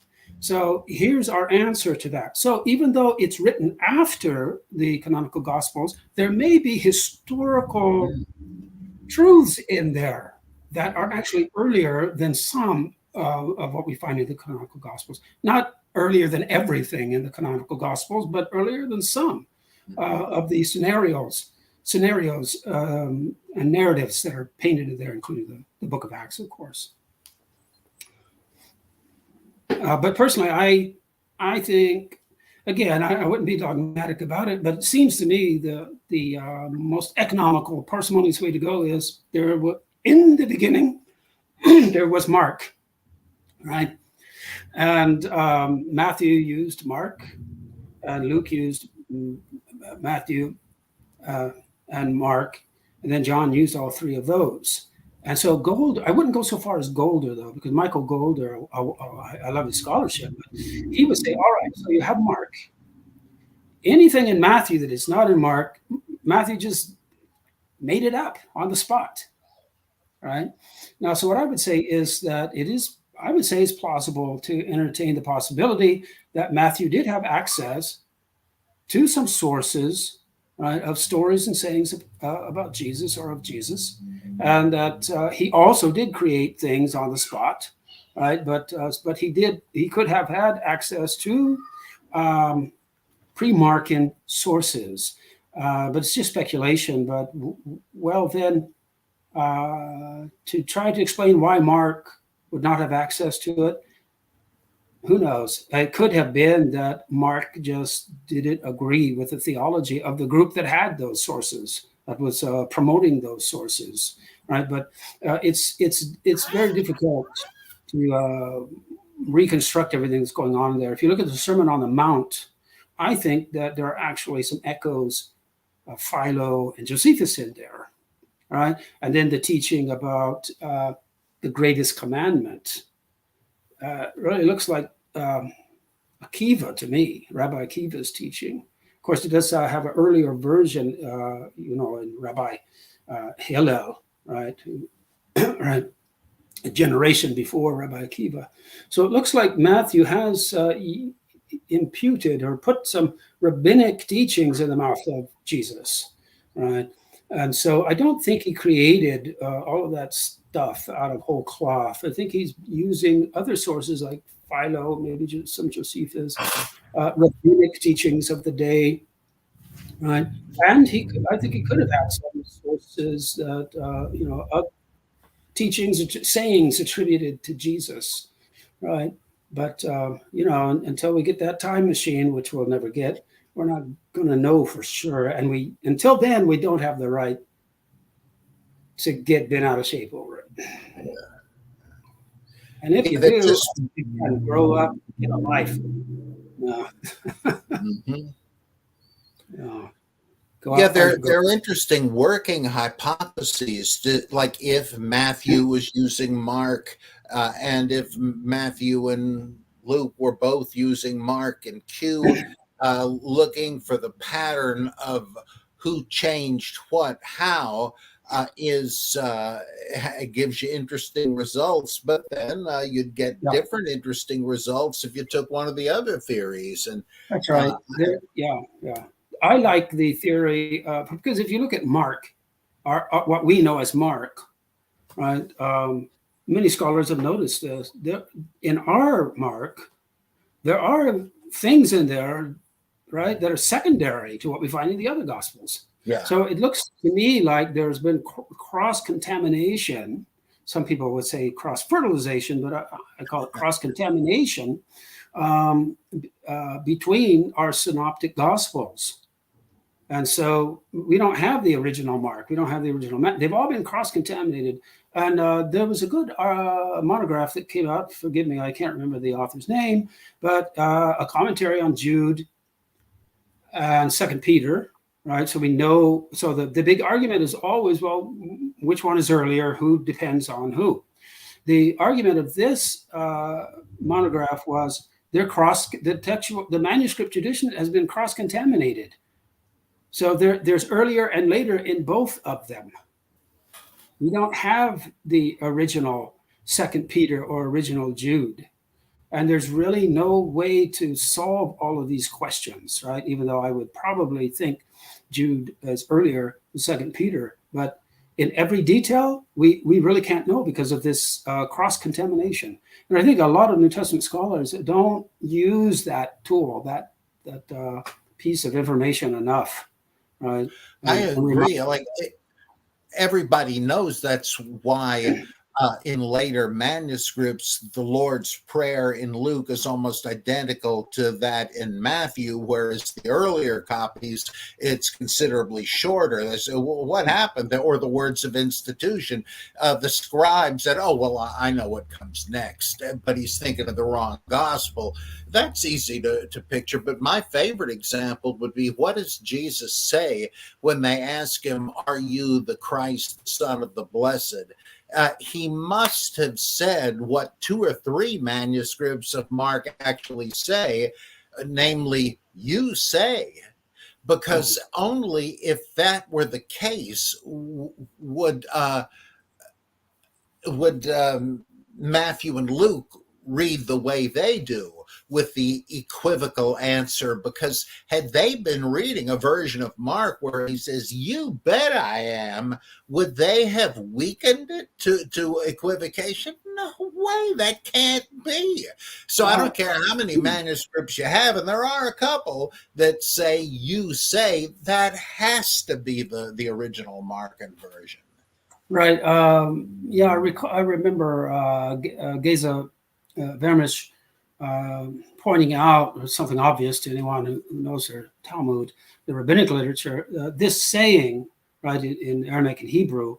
So here's our answer to that. So even though it's written after the canonical Gospels, there may be historical truths in there that are actually earlier than some of what we find in the canonical Gospels. Not earlier than everything in the canonical Gospels, but earlier than some of the scenarios and narratives that are painted in there, including the book of Acts, of course. But personally, I think, again, I wouldn't be dogmatic about it, but it seems to me the most economical, parsimonious way to go is in the beginning, there was Mark, right? And Matthew used Mark, and Luke used Matthew and Mark, and then John used all three of those. And so Golder, I wouldn't go so far as Golder, though, because Michael Golder, I love his scholarship, but he would say, all right, so you have Mark. Anything in Matthew that is not in Mark, Matthew just made it up on the spot, right? Now, so what I would say is that it's plausible to entertain the possibility that Matthew did have access to some sources, right, of stories and sayings about Jesus or of Jesus, and that he also did create things on the spot, right? But he could have had access to pre-Markan sources, but it's just speculation. But then to try to explain why Mark would not have access to it, who knows? It could have been that Mark just didn't agree with the theology of the group that had those sources, that was promoting those sources, right? But it's very difficult to reconstruct everything that's going on there. If you look at the Sermon on the Mount, I think that there are actually some echoes of Philo and Josephus in there, right? And then the teaching about the greatest commandment really looks like Akiva to me, Rabbi Akiva's teaching. Of course, it does have an earlier version, in Rabbi Hillel, right? Right, a generation before Rabbi Akiva. So it looks like Matthew has imputed or put some rabbinic teachings in the mouth of Jesus, right? And so I don't think he created all of that stuff out of whole cloth. I think he's using other sources like Philo, maybe some Josephus, rabbinic teachings of the day, right? And I think he could have had some sources that, of teachings, sayings attributed to Jesus, right? But, until we get that time machine, which we'll never get, we're not going to know for sure. And until then, we don't have the right to get bent out of shape over it. Yeah. And if you do, you can grow up in a life. No. Mm-hmm. No. Yeah, they're interesting working hypotheses. Like if Matthew was using Mark, and if Matthew and Luke were both using Mark and Q, looking for the pattern of who changed what, how. gives you interesting results, but then you'd get different interesting results if you took one of the other theories. And that's right. Yeah. I like the theory because if you look at Mark, what we know as Mark, right? Many scholars have noticed this. In our Mark, there are things in there, right, that are secondary to what we find in the other Gospels. Yeah. So it looks to me like there's been cross-contamination. Some people would say cross-fertilization, but I call it cross-contamination between our synoptic Gospels. And so we don't have the original Mark. We don't have the original Matthew. They've all been cross-contaminated. And there was a good monograph that came out. Forgive me, I can't remember the author's name, but a commentary on Jude and 2 Peter, right? So we know, so the big argument is always, well, which one is earlier? Who depends on who? The argument of this monograph was the manuscript tradition has been cross-contaminated. So there's earlier and later in both of them. We don't have the original 2 Peter or original Jude. And there's really no way to solve all of these questions, right? Even though I would probably think Jude is earlier than 2 Peter. But in every detail, we really can't know because of this cross-contamination. And I think a lot of New Testament scholars don't use that tool, that piece of information enough. Right. I agree. Like everybody knows that's why in later manuscripts, the Lord's Prayer in Luke is almost identical to that in Matthew, whereas the earlier copies, it's considerably shorter. They say, well, what happened? Or the words of institution. The scribe said, oh, well, I know what comes next, but he's thinking of the wrong gospel. That's easy to picture. But my favorite example would be, what does Jesus say when they ask him, are you the Christ, Son of the Blessed? He must have said what 2 or 3 manuscripts of Mark actually say, namely, you say, because only if that were the case would Matthew and Luke read the way they do, with the equivocal answer, because had they been reading a version of Mark where he says, you bet I am, would they have weakened it to equivocation? No way, that can't be. So I don't care how many manuscripts you have, and there are a couple that say, you say, that has to be the original Markan version. Right. Yeah, I remember Geza Vermish pointing out something obvious to anyone who knows their Talmud, the rabbinic literature, this saying, right, in Aramaic and Hebrew,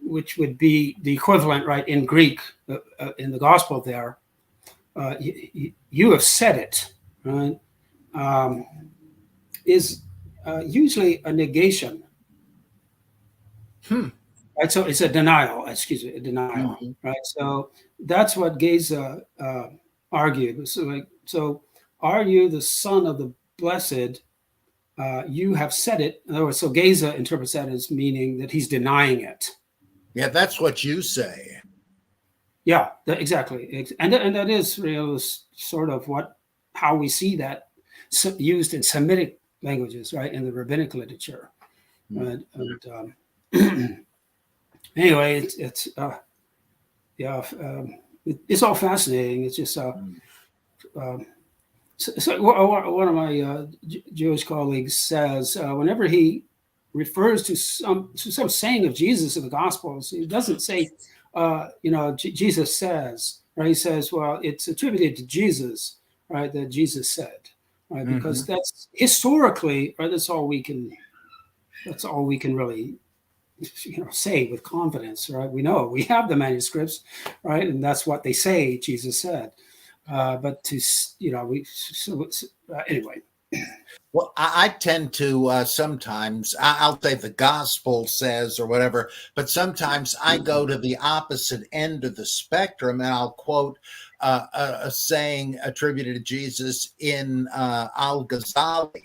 which would be the equivalent, right, in Greek, in the gospel there, you have said it, right, is usually a negation. Right, so it's a denial, a denial, right? So that's what Geza argued. So are you the Son of the Blessed? You have said it. In other words, so Geza interprets that as meaning that he's denying it. Yeah, that's what you say. Yeah, exactly. And that is really sort of how we see that used in Semitic languages, right, in the rabbinic literature. Right? And anyway, it's all fascinating. It's just so one of my Jewish colleagues says whenever he refers to some saying of Jesus in the Gospels, he doesn't say Jesus says, right? He says, well, it's attributed to Jesus, right? That Jesus said, right? Because that's historically, right? That's all we can really say with confidence, right? We know we have the manuscripts, right? And that's what they say Jesus said. But anyway. Well, I tend to sometimes, I'll say the gospel says or whatever, but sometimes I go to the opposite end of the spectrum and I'll quote a saying attributed to Jesus in Al-Ghazali.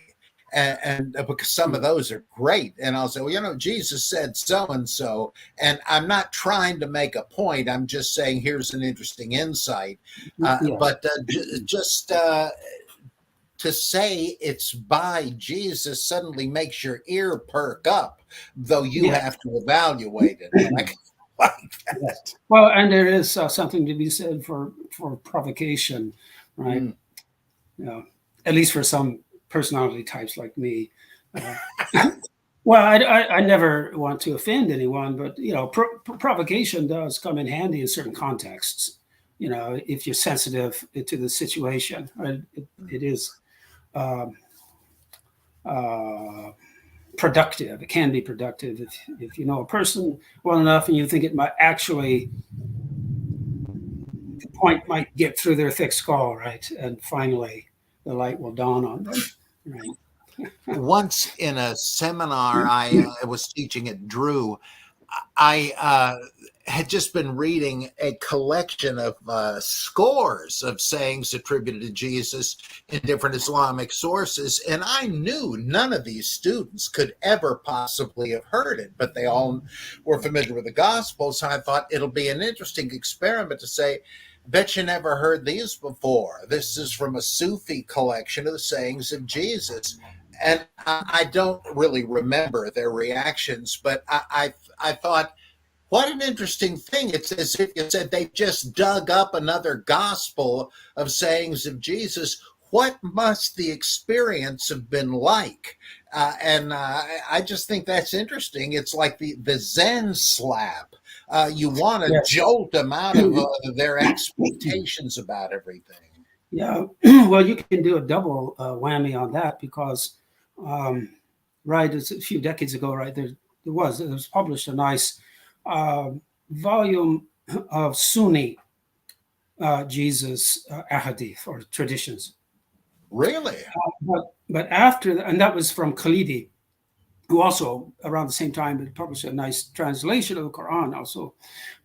and because some of those are great. And I'll say, well, you know, Jesus said so and so, and I'm not trying to make a point. I'm just saying here's an interesting insight. But just to say it's by Jesus suddenly makes your ear perk up, though you have to evaluate it. Like that. Yes. Well, and there is something to be said for provocation, right? At least for some personality types like me. Well, I never want to offend anyone, but you know, provocation does come in handy in certain contexts. You know, if you're sensitive to the situation, it is productive. It can be productive if you know a person well enough and you think it might actually, the point might get through their thick skull, right? And finally, the light will dawn on them. Right. Once in a seminar I was teaching at Drew, I had just been reading a collection of scores of sayings attributed to Jesus in different Islamic sources, and I knew none of these students could ever possibly have heard it, but they all were familiar with the Gospels. So I thought it'll be an interesting experiment to say, bet you never heard these before. This is from a Sufi collection of the sayings of Jesus. And I don't really remember their reactions, but I thought, what an interesting thing. It's as if you said they just dug up another gospel of sayings of Jesus. What must the experience have been like? And I just think that's interesting. It's like the Zen slap. You want to jolt them out of their expectations about everything. Yeah, well, you can do a double whammy on that because, right, it's a few decades ago, right, there was published a nice volume of Sunni Jesus ahadith or traditions. Really? But after, and that was from Khalidi, who also around the same time published a nice translation of the Quran also.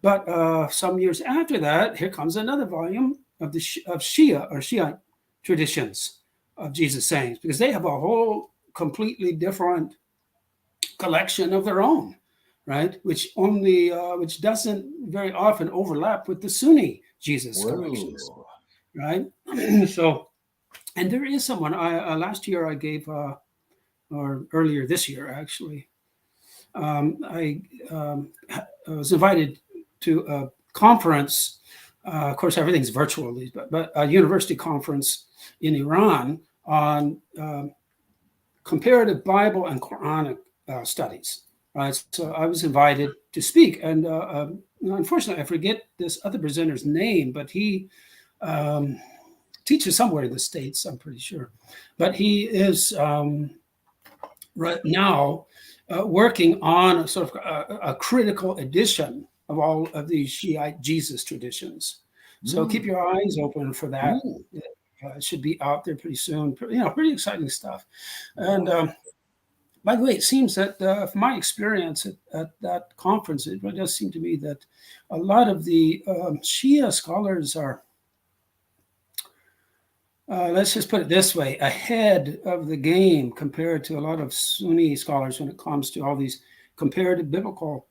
But some years after that, here comes another volume of Shia or Shiite traditions of Jesus sayings, because they have a whole completely different collection of their own, right? Which doesn't very often overlap with the Sunni Jesus collections, right? So, and there is someone last year I gave, or earlier this year actually, I was invited to a conference. Of course, everything's virtual, but a university conference in Iran on comparative Bible and Quranic studies. Right, so I was invited to speak, and unfortunately, I forget this other presenter's name, but he teaches somewhere in the States, I'm pretty sure. But he is right now working on a sort of a critical edition of all of these Shiite Jesus traditions. So keep your eyes open for that. It should be out there pretty soon. You know, pretty exciting stuff. And by the way, it seems that from my experience at that conference, it really does seem to me that a lot of the Shia scholars are, let's just put it this way, ahead of the game compared to a lot of Sunni scholars when it comes to all these comparative biblical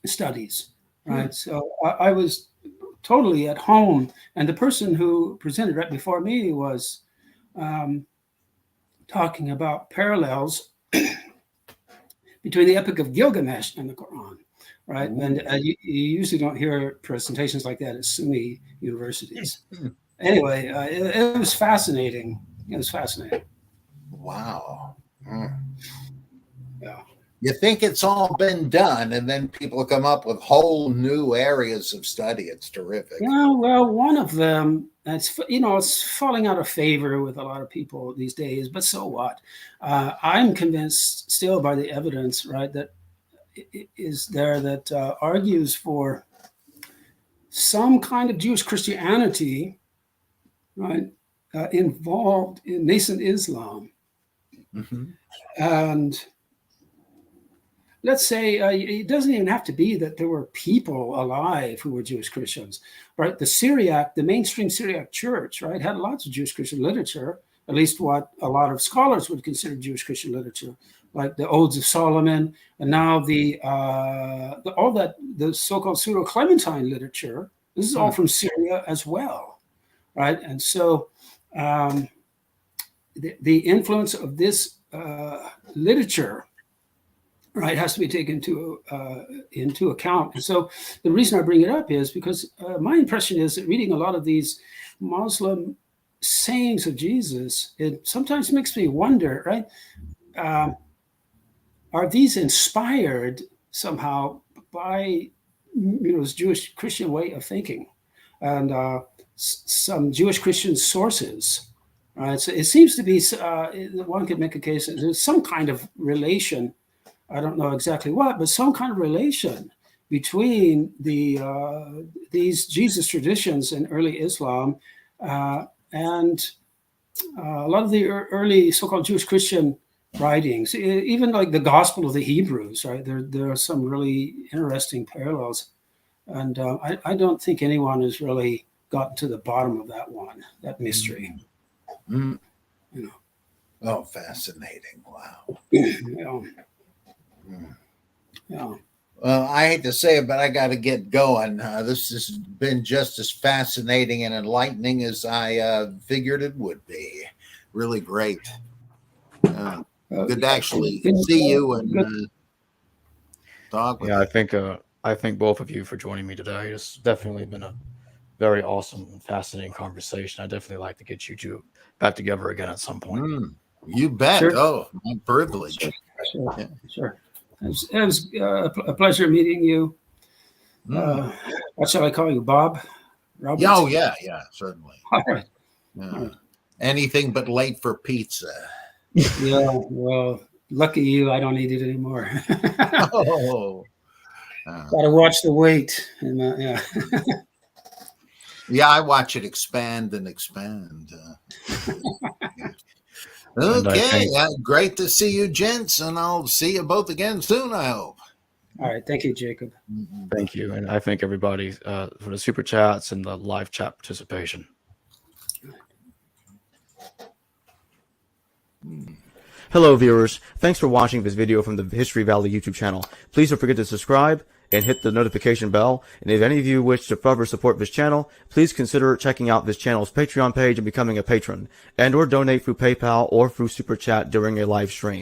studies, right? So I was totally at home, and the person who presented right before me was talking about parallels between the Epic of Gilgamesh and the Quran, right? And you usually don't hear presentations like that at Sunni universities. Anyway, it was fascinating. It was fascinating. Wow. Yeah. You think it's all been done, and then people come up with whole new areas of study. It's terrific. Yeah, well, one of them, it's falling out of favor with a lot of people these days, but so what? I'm convinced still by the evidence, right, that is there that argues for some kind of Jewish Christianity, right, involved in nascent Islam. And let's say it doesn't even have to be that there were people alive who were Jewish Christians, right? The mainstream Syriac church, right, had lots of Jewish Christian literature, at least what a lot of scholars would consider Jewish Christian literature, like the Odes of Solomon, and now the so-called pseudo-Clementine literature. This is all from Syria as well, right? And so the influence of this literature, right, has to be taken into account. And so the reason I bring it up is because my impression is that reading a lot of these Muslim sayings of Jesus, it sometimes makes me wonder, right? Are these inspired somehow by this Jewish Christian way of thinking and some Jewish Christian sources? Right, so it seems to be one could make a case that there's some kind of relation. I don't know exactly what, but some kind of relation between these Jesus traditions in early Islam and a lot of the early so-called Jewish Christian writings, even like the Gospel of the Hebrews, right? There are some really interesting parallels. And I don't think anyone has really gotten to the bottom of that mystery. Mm. You know. Oh, fascinating. Wow. Yeah. Mm. Yeah. Well, I hate to say it, but I got to get going. This has been just as fascinating and enlightening as I figured it would be. Really great. Good to actually see you and talk with you. I thank both of you for joining me today. It's definitely been a very awesome and fascinating conversation. I definitely like to get you two back together again at some point. You bet. Sure. Oh, my privilege. Sure. Yeah. Sure. It was a pleasure meeting you. What shall I call you, Bob? Roberts? Oh, yeah, certainly. All right. Anything but late for pizza. Yeah, well, lucky you, I don't need it anymore. Oh. Gotta watch the weight. Yeah. Yeah, I watch it expand and expand. Okay, great to see you, gents, and I'll see you both again soon, I hope. All right, thank you, Jacob. Thank you, and I thank everybody for the super chats and the live chat participation. Hello, viewers. Thanks for watching this video from the History Valley YouTube channel. Please don't forget to subscribe and hit the notification bell. And if any of you wish to further support this channel, please consider checking out this channel's Patreon page and becoming a patron, and or donate through PayPal or through Super Chat during a live stream.